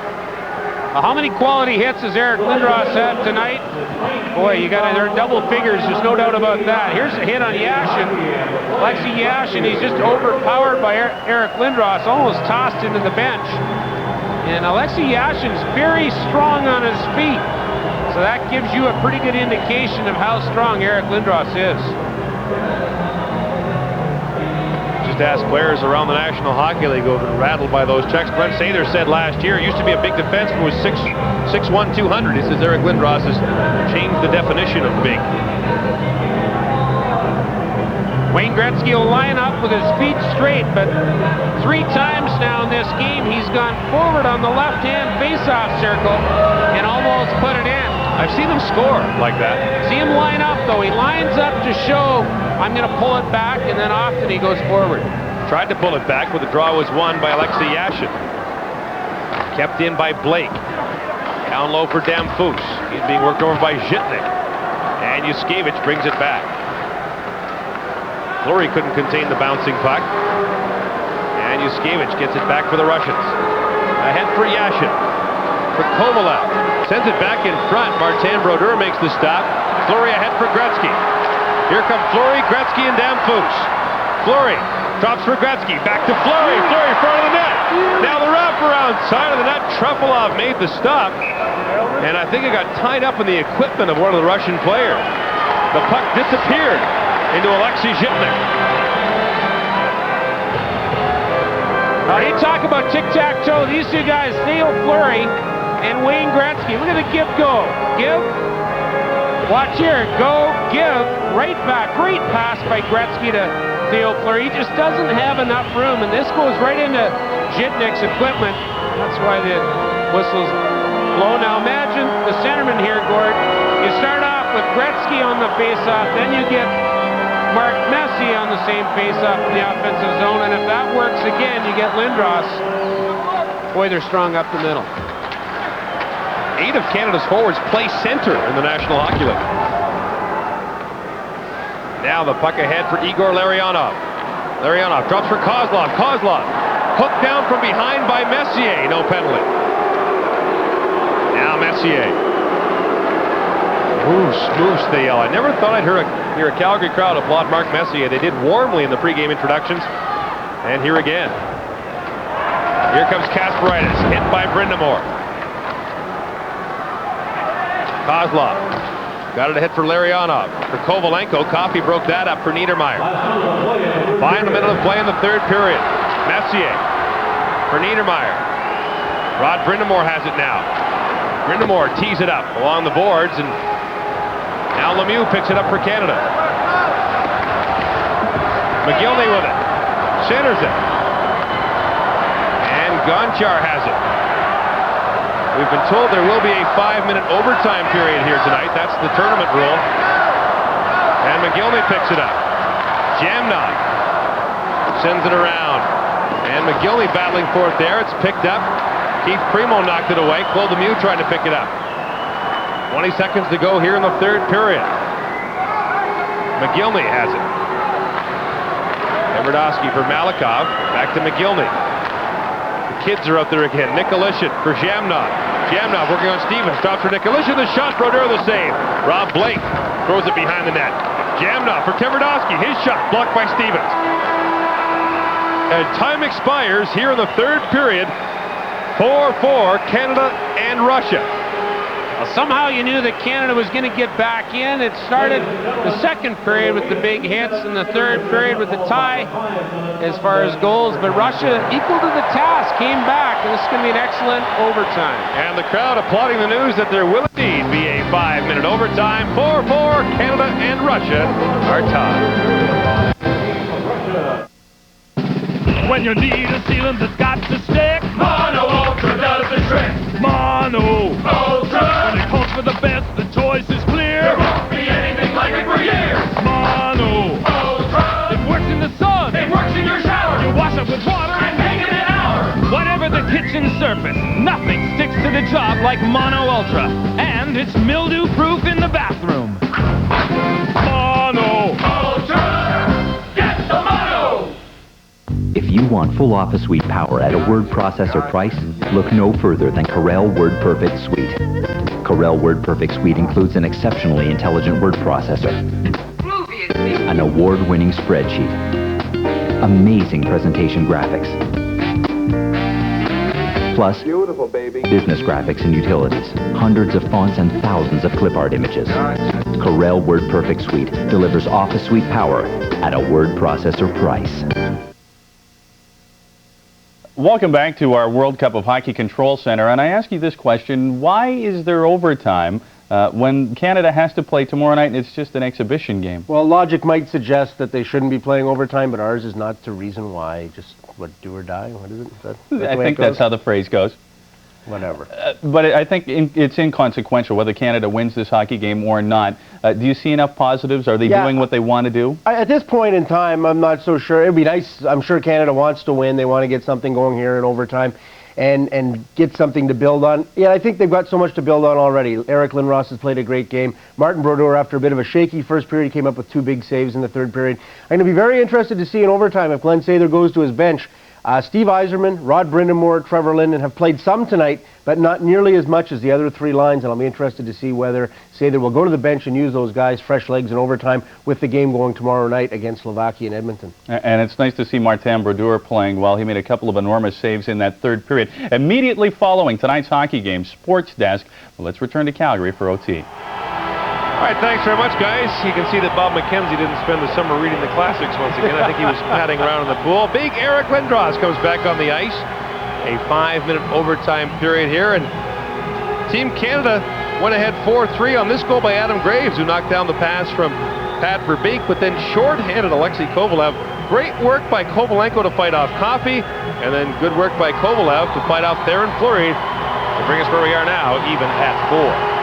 How many quality hits has Eric Lindros had tonight? Boy, they're in double figures, there's no doubt about that. Here's a hit on Yashin. Alexei Yashin, he's just overpowered by Eric Lindros, almost tossed into the bench. And Alexei Yashin's very strong on his feet. So that gives you a pretty good indication of how strong Eric Lindros is. Just ask players around the National Hockey League who have been rattled by those checks. Glenn Sather said last year, it used to be a big defenseman who was 6'1", 200. He says Eric Lindros has changed the definition of big. Wayne Gretzky will line up with his feet straight, but 3 times now in this game he's gone forward on the left-hand face-off circle and almost put it in. I've seen him score like that. See him line up, though. He lines up to show, I'm going to pull it back, and then often he goes forward. Tried to pull it back, but the draw was won by Alexei Yashin. Kept in by Blake. Down low for Damphus. He's being worked over by Zhitnik. And Yuskevich brings it back. Fleury couldn't contain the bouncing puck. And Yuskevich gets it back for the Russians. Ahead for Yashin. For Kovalev. Sends it back in front. Martin Brodeur makes the stop. Fleury ahead for Gretzky. Here come Fleury, Gretzky, and Damphus. Fleury drops for Gretzky. Back to Fleury. Fleury in front of the net. Now the wraparound side of the net. Trefilov made the stop. And I think it got tied up in the equipment of one of the Russian players. The puck disappeared into Alexei Zhitnik. Now, you talk about tic-tac-toe. These two guys, Theo Fleury and Wayne Gretzky. Look at the give go. Give. Watch here. Go. Give. Right back. Great pass by Gretzky to Theo Fleury. He just doesn't have enough room, and this goes right into Zhitnik's equipment. That's why the whistle's blown. Now imagine the centerman here, Gord. You start off with Gretzky on the face-off, then you get Mark Messier on the same face-off in the offensive zone, and if that works again, you get Lindros. Boy, they're strong up the middle. 8 of Canada's forwards play center in the National Hockey League. Now the puck ahead for Igor Larionov. Larionov drops for Kozlov. Kozlov hooked down from behind by Messier. No penalty. Now Messier. Moose, moose, they yell. I never thought I'd hear a Calgary crowd applaud Mark Messier. They did warmly in the pregame introductions. And here again. Here comes Kasparaitis, hit by Brindamore. Kozlov got it a hit for Larionov. For Kovalenko, Coffey broke that up for Niedermeyer. Final minute of play in the third period. Messier for Niedermeyer. Rod Brindamore has it now. Brindamore tees it up along the boards, and now Lemieux picks it up for Canada. McGillney with it. Centers it. And Gonchar has it. We've been told there will be a 5-minute overtime period here tonight. That's the tournament rule. And McGillney picks it up. Jamnot sends it around. And McGillney battling for it there. It's picked up. Keith Primo knocked it away. Claude Lemieux trying to pick it up. 20 seconds to go here in the third period. McGillney has it. Tverdovsky for Malikov. Back to McGillney. Kids are out there again. Nikolitin for Jamnot. Jamnot working on Stevens. Stops for Nikolitin. The shot. Brodeur the save. Rob Blake throws it behind the net. Jamnot for Tverdovsky. His shot blocked by Stevens. And time expires here in the third period. 4-4 Canada and Russia. Well, somehow you knew that Canada was going to get back in. It started the second period with the big hits, and the third period with the tie as far as goals. But Russia, equal to the task, came back, and this is going to be an excellent overtime. And the crowd applauding the news that there will indeed be a 5-minute overtime. 4-4, Canada and Russia are tied. When you need a sealant that's got to stick, Mono Ultra does the trick. Mono Ultra. When it calls for the best, the choice is clear. There won't be anything like it for years. Mono Ultra. It works in the sun. It works in your shower. You wash up with water and make it an hour. Whatever the kitchen surface, nothing sticks to the job like Mono Ultra. And it's mildew-proof in the bathroom. Mono Ultra. Get the Mono. If you want full Office Suite power at a word processor price, look no further than Corel WordPerfect Suite. Corel WordPerfect Suite includes an exceptionally intelligent word processor, an award-winning spreadsheet, amazing presentation graphics, plus business graphics and utilities, hundreds of fonts and thousands of clip art images. Corel WordPerfect Suite delivers Office Suite power at a word processor price. Welcome back to our World Cup of Hockey Control Center, and I ask you this question: why is there overtime when Canada has to play tomorrow night and it's just an exhibition game? Well, logic might suggest that they shouldn't be playing overtime, but ours is not the reason why. Just, what, do or die? What is it? I think that's how the phrase goes. Whatever. But I think it's inconsequential whether Canada wins this hockey game or not. Do you see enough positives? Are they doing what they want to do? At this point in time, I'm not so sure. It'd be nice. I'm sure Canada wants to win. They want to get something going here in overtime and get something to build on. Yeah, I think they've got so much to build on already. Eric Lindros has played a great game. Martin Brodeur, after a bit of a shaky first period, came up with 2 big saves in the third period. I'm going to be very interested to see in overtime if Glenn Sather goes to his bench. Steve Yzerman, Rod Brindamore, Trevor Linden have played some tonight, but not nearly as much as the other 3 lines, and I'll be interested to see whether Sather will go to the bench and use those guys, fresh legs in overtime, with the game going tomorrow night against Slovakia in Edmonton. And it's nice to see Martin Brodeur playing well. He made a couple of enormous saves in that third period. Immediately following tonight's hockey game, Sports Desk. Well, let's return to Calgary for OT. All right, thanks very much, guys. You can see that Bob McKenzie didn't spend the summer reading the classics once again. I think he was padding around in the pool. Big Eric Lindros comes back on the ice. A 5-minute overtime period here, and Team Canada went ahead 4-3 on this goal by Adam Graves, who knocked down the pass from Pat Verbeek, but then short-handed Alexei Kovalev. Great work by Kovalenko to fight off Coffey, and then good work by Kovalev to fight off Theron Fleury to bring us where we are now, even at 4.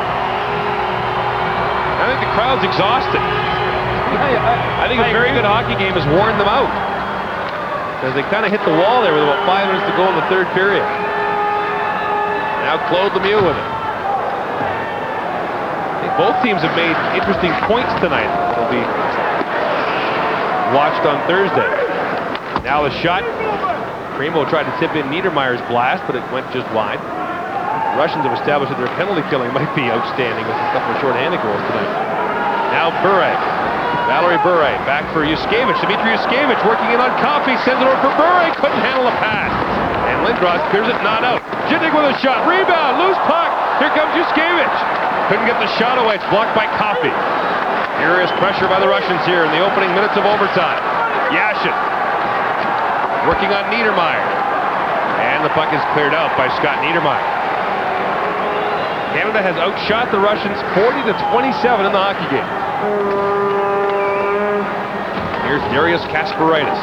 I think the crowd's exhausted. I think a very good hockey game has worn them out, because they kind of hit the wall there with about 5 minutes to go in the third period. Now Claude Lemieux with it. I think both teams have made interesting points tonight. It'll be watched on Thursday. Now the shot. Primo tried to tip in Niedermeyer's blast, but it went just wide. Russians have established that their penalty killing might be outstanding with a couple of short-handed goals tonight. Now Bure. Valerie Bure back for Yuskevich. Dmitry Yuskevich working in on Coffey. Sends it over for Bure. Couldn't handle the pass. And Lindros clears it, not out. Jitnik with a shot. Rebound. Loose puck. Here comes Yuskevich. Couldn't get the shot away. It's blocked by Coffey. Furious pressure by the Russians here in the opening minutes of overtime. Yashin working on Niedermeyer. And the puck is cleared out by Scott Niedermeyer. Canada has outshot the Russians 40-27 in the hockey game. Here's Darius Kasparaitis.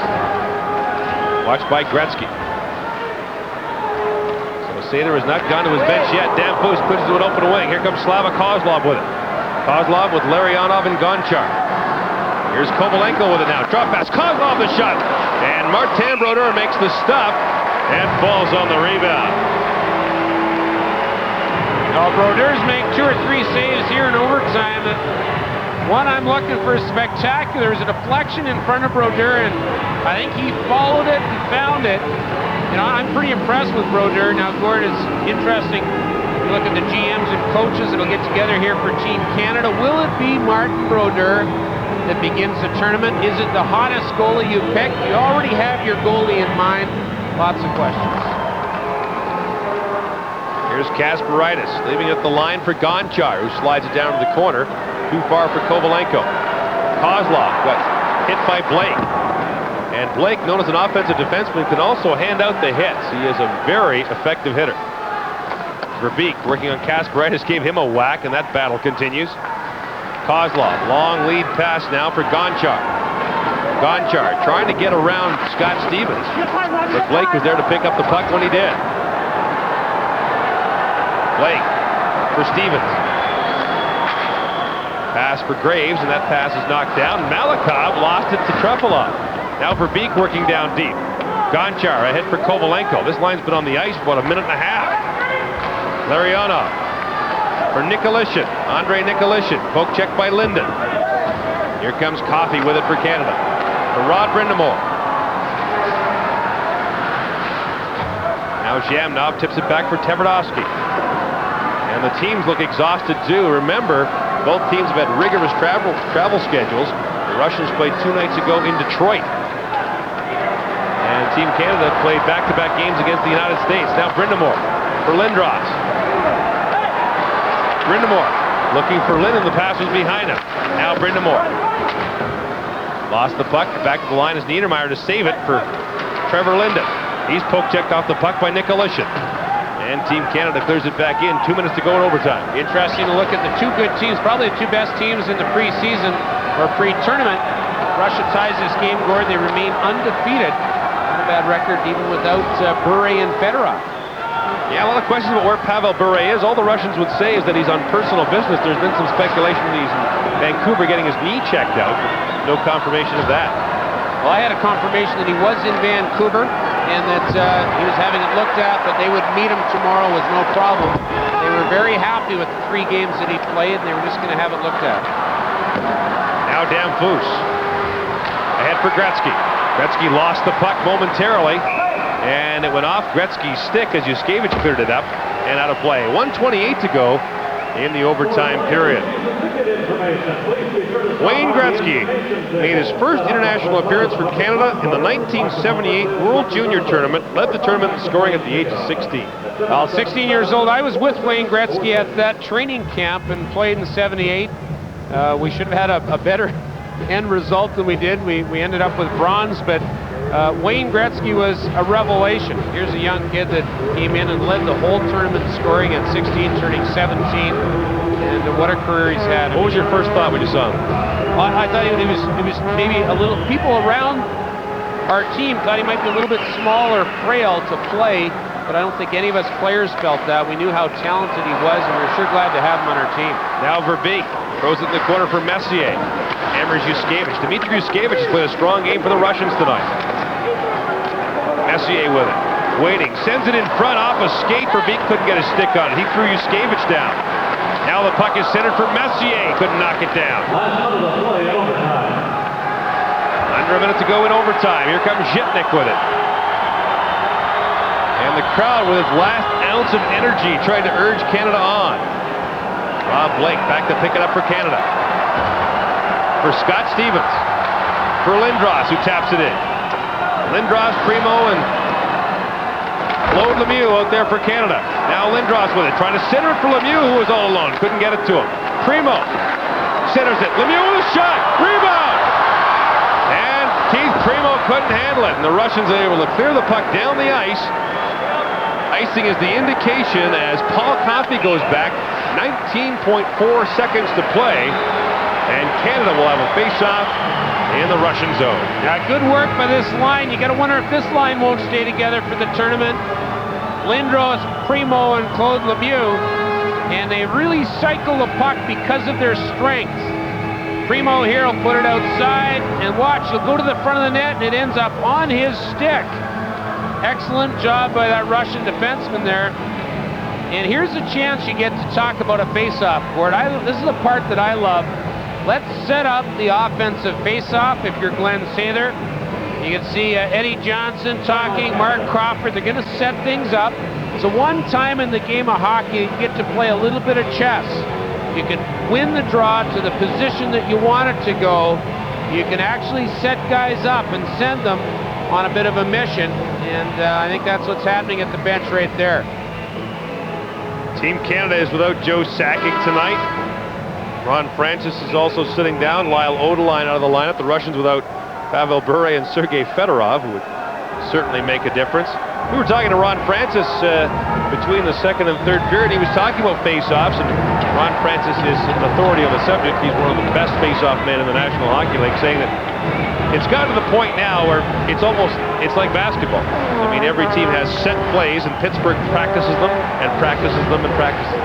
Watched by Gretzky. So Sater has not gone to his bench yet. Dan Foose puts it to an open wing. Here comes Slava Kozlov with it. Kozlov with Larionov and Gonchar. Here's Kovalenko with it now. Drop pass. Kozlov the shot. And Martin Brodeur makes the stop and falls on the rebound. Now Brodeur's make 2 or 3 saves here in overtime. One I'm looking for is spectacular. There's a deflection in front of Brodeur, and I think he followed it and found it. You know, I'm pretty impressed with Brodeur. Now, Gord, it's interesting. You look at the GMs and coaches that'll get together here for Team Canada. Will it be Martin Brodeur that begins the tournament? Is it the hottest goalie you picked? You already have your goalie in mind. Lots of questions. Here's Kasparaitis leaving it at the line for Gonchar, who slides it down to the corner. Too far for Kovalenko. Kozlov got hit by Blake. And Blake, known as an offensive defenseman, can also hand out the hits. He is a very effective hitter. Verbeek working on Kasparaitis, gave him a whack, and that battle continues. Kozlov, long lead pass now for Gonchar. Gonchar trying to get around Scott Stevens, but Blake was there to pick up the puck when he did. Blake for Stevens. Pass for Graves, and that pass is knocked down. Malikov lost it to Trefilov. Now Verbeek working down deep. Gonchar ahead for Kovalenko. This line's been on the ice for about a minute and a half. Larionov for Nicolishin. Andre Nicolishin. Poke check by Linden. Here comes Coffey with it for Canada. For Rod Brindamore. Now Zhamnov tips it back for Tverdovsky. And the teams look exhausted too. Remember, both teams have had rigorous travel schedules. The Russians played 2 nights ago in Detroit. And Team Canada played back-to-back games against the United States. Now Brindamore for Lindros. Brindamore looking for Linden. The pass was behind him. Now Brindamore. Lost the puck. Back to the line is Niedermeyer to save it for Trevor Linden. He's poke-checked off the puck by Nicolishin. And Team Canada clears it back in. 2 minutes to go in overtime. Interesting to look at the 2 good teams, probably the 2 best teams in the preseason or pre-tournament. Russia ties this game, Gord. They remain undefeated. Not a bad record even without Bure and Fedorov. Yeah, a lot of questions about where Pavel Bure is. All the Russians would say is that he's on personal business. There's been some speculation that he's in Vancouver getting his knee checked out. No confirmation of that. Well, I had a confirmation that he was in Vancouver and that he was having it looked at, but they would meet him tomorrow with no problem. They were very happy with the 3 games that he played, and they were just going to have it looked at. Now Dan Foose. Ahead for Gretzky. Gretzky lost the puck momentarily, and it went off Gretzky's stick as Yuskevich cleared it up and out of play. 1:28 to go in the overtime period. Wayne Gretzky made his first international appearance for Canada in the 1978 World Junior Tournament, led the tournament in scoring at the age of 16. Well, 16 years old, I was with Wayne Gretzky at that training camp and played in 78. We should have had a better end result than we did. We ended up with bronze, but Wayne Gretzky was a revelation. Here's a young kid that came in and led the whole tournament scoring at 16, turning 17. And what a career he's had. What was your first thought when you saw him? I thought he was maybe a little, people around our team thought he might be a little bit small or frail to play, but I don't think any of us players felt that. We knew how talented he was, and we were sure glad to have him on our team. Now Verbeek throws it in the corner for Messier. Hammers Yuskevich. Dmitry Yuskevich has played a strong game for the Russians tonight. Messier with it. Waiting. Sends it in front off a skate. Verbeek couldn't get his stick on it. He threw Yuskevich down. Now the puck is centered for Messier. Couldn't knock it down. Under a minute to go in overtime. Here comes Zhitnik with it. And the crowd with its last ounce of energy trying to urge Canada on. Rob Blake back to pick it up for Canada. For Scott Stevens. For Lindros, who taps it in. Lindros, Primo, and Claude Lemieux out there for Canada. Now Lindros with it, trying to center it for Lemieux, who was all alone. Couldn't get it to him. Primo centers it. Lemieux with a shot. Rebound! And Keith Primo couldn't handle it. And the Russians are able to clear the puck down the ice. Icing is the indication as Paul Coffey goes back. 19.4 seconds to play. And Canada will have a face-off in the Russian zone. Yeah, good work by this line. You got to wonder if this line won't stay together for the tournament. Lindros, Primo, and Claude Lemieux. And they really cycle the puck because of their strength. Primo here will put it outside, and watch, he'll go to the front of the net, and it ends up on his stick. Excellent job by that Russian defenseman there. And here's a chance you get to talk about a face-off, Gord. This is the part that I love. Let's set up the offensive face-off if you're Glenn Sather. You can see Eddie Johnson talking, Mark Crawford. They're going to set things up. So one time in the game of hockey, you get to play a little bit of chess. You can win the draw to the position that you want it to go. You can actually set guys up and send them on a bit of a mission. And I think that's what's happening at the bench right there. Team Canada is without Joe Sakic tonight. Ron Francis is also sitting down. Lyle Odeline out of the lineup. The Russians without Pavel Bure and Sergei Fedorov, who would certainly make a difference. We were talking to Ron Francis between the second and third period. He was talking about face-offs, and Ron Francis is an authority on the subject. He's one of the best face-off men in the National Hockey League, saying that it's gotten to the point now where it's like basketball. I mean, every team has set plays, and Pittsburgh practices them and practices them and practices them.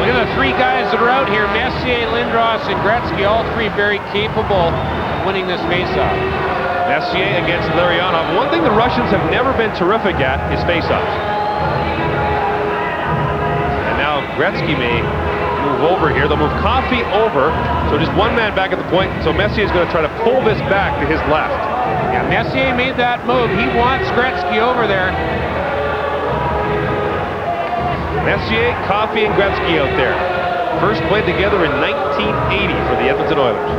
Look at the three guys that are out here, Messier, Lindros, and Gretzky, all three very capable of winning this face-off. Messier against Larionov. One thing the Russians have never been terrific at is face-offs. And now Gretzky may move over here. They'll move Coffey over, so just one man back at the point. So Messier is going to try to pull this back to his left. Yeah, Messier made that move. He wants Gretzky over there. Messier, Coffey, and Gretzky out there. First played together in 1980 for the Edmonton Oilers.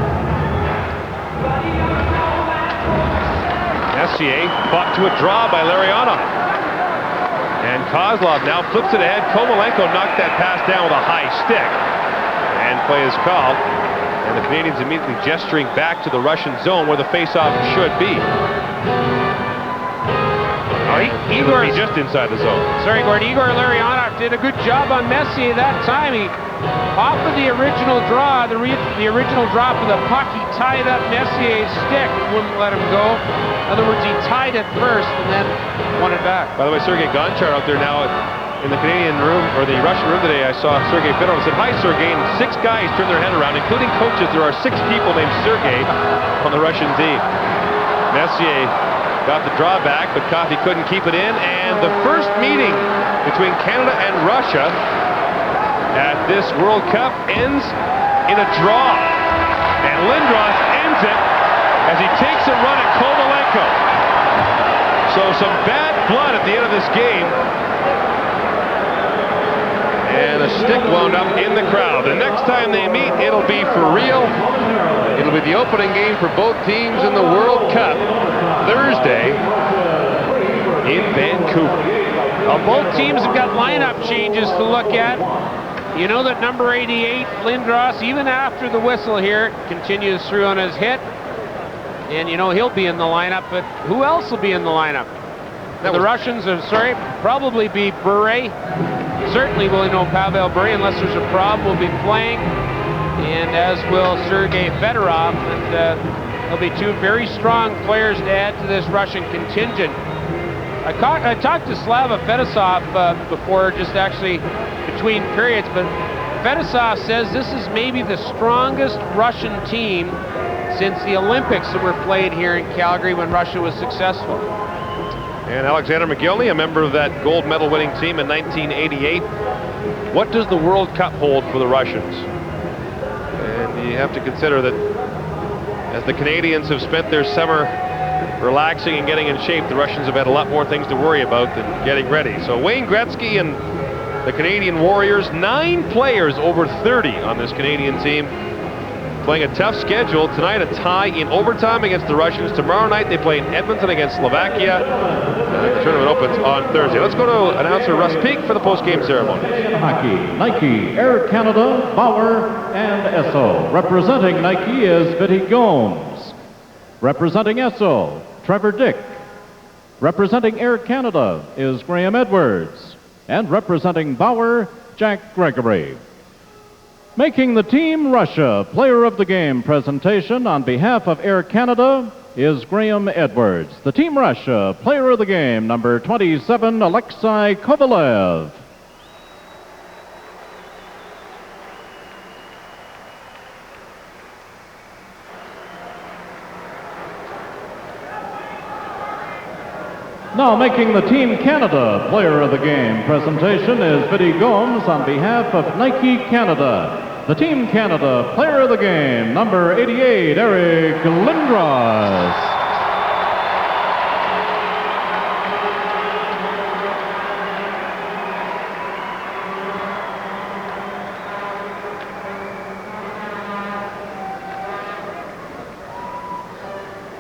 Messier fought to a draw by Larionov. And Kozlov now flips it ahead. Kovalenko knocked that pass down with a high stick. And play is called. And the Canadians immediately gesturing back to the Russian zone where the faceoff should be. Igor just inside the zone. Sorry, Gord. Igor Larionov did a good job on Messier that time. He, off of the original draw, the original drop of the puck, he tied up Messier's stick, wouldn't let him go. In other words, he tied it first and then won it back. By the way, Sergei Gonchar out there now in the Canadian room, or the Russian room today. I saw Sergei Fedorov and said, "Hi, Sergei," and 6 guys turned their head around, including coaches. There are 6 people named Sergei on the Russian team. Messier got the draw back, but Coffey couldn't keep it in, and the first meeting between Canada and Russia at this World Cup ends in a draw. And Lindros ends it as he takes a run at Kovalenko. So some bad blood at the end of this game. And a stick wound up in the crowd. The next time they meet, it'll be for real. It'll be the opening game for both teams in the World Cup Thursday in Vancouver. Well, both teams have got lineup changes to look at. You know that number 88, Lindros, even after the whistle here, continues through on his hit. And you know he'll be in the lineup, but who else will be in the lineup? The Russians, probably be Bure. Certainly will know Pavel Bure, unless there's a problem, will be playing. And as will Sergei Fedorov. And there'll be 2 very strong players to add to this Russian contingent. I talked to Slava Fedosov before, just actually between periods, but Fedosov says this is maybe the strongest Russian team since the Olympics that were played here in Calgary when Russia was successful. And Alexander Mogilny, a member of that gold medal winning team in 1988. What does the World Cup hold for the Russians? And you have to consider that as the Canadians have spent their summer relaxing and getting in shape, the Russians have had a lot more things to worry about than getting ready. So Wayne Gretzky and the Canadian Warriors, 9 players over 30 on this Canadian team. playing a tough schedule. Tonight, a tie in overtime against the Russians. Tomorrow night, they play in Edmonton against Slovakia. The tournament opens on Thursday. Let's go to announcer Russ Peak for the post-game ceremony. Hockey, Nike, Air Canada, Bauer, and Esso. Representing Nike is Vinny Gomes. Representing Esso, Trevor Dick. Representing Air Canada is Graham Edwards. And representing Bauer, Jack Gregory. Making the Team Russia Player of the Game presentation on behalf of Air Canada is Graham Edwards. The Team Russia Player of the Game, number 27, Alexei Kovalev. Now making the Team Canada Player of the Game presentation is Vinny Gomes on behalf of Nike Canada. The Team Canada Player of the Game, number 88, Eric Lindros.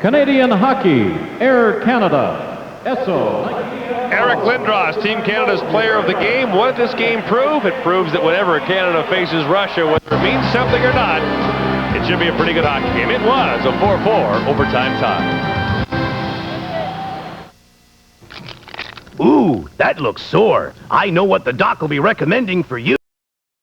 Canadian Hockey, Air Canada. Esso. Eric Lindros, Team Canada's Player of the Game. What did this game prove? It proves that whenever Canada faces Russia, whether it means something or not, it should be a pretty good hockey game. It was a 4-4 overtime tie. Ooh, that looks sore. I know what the doc will be recommending for you.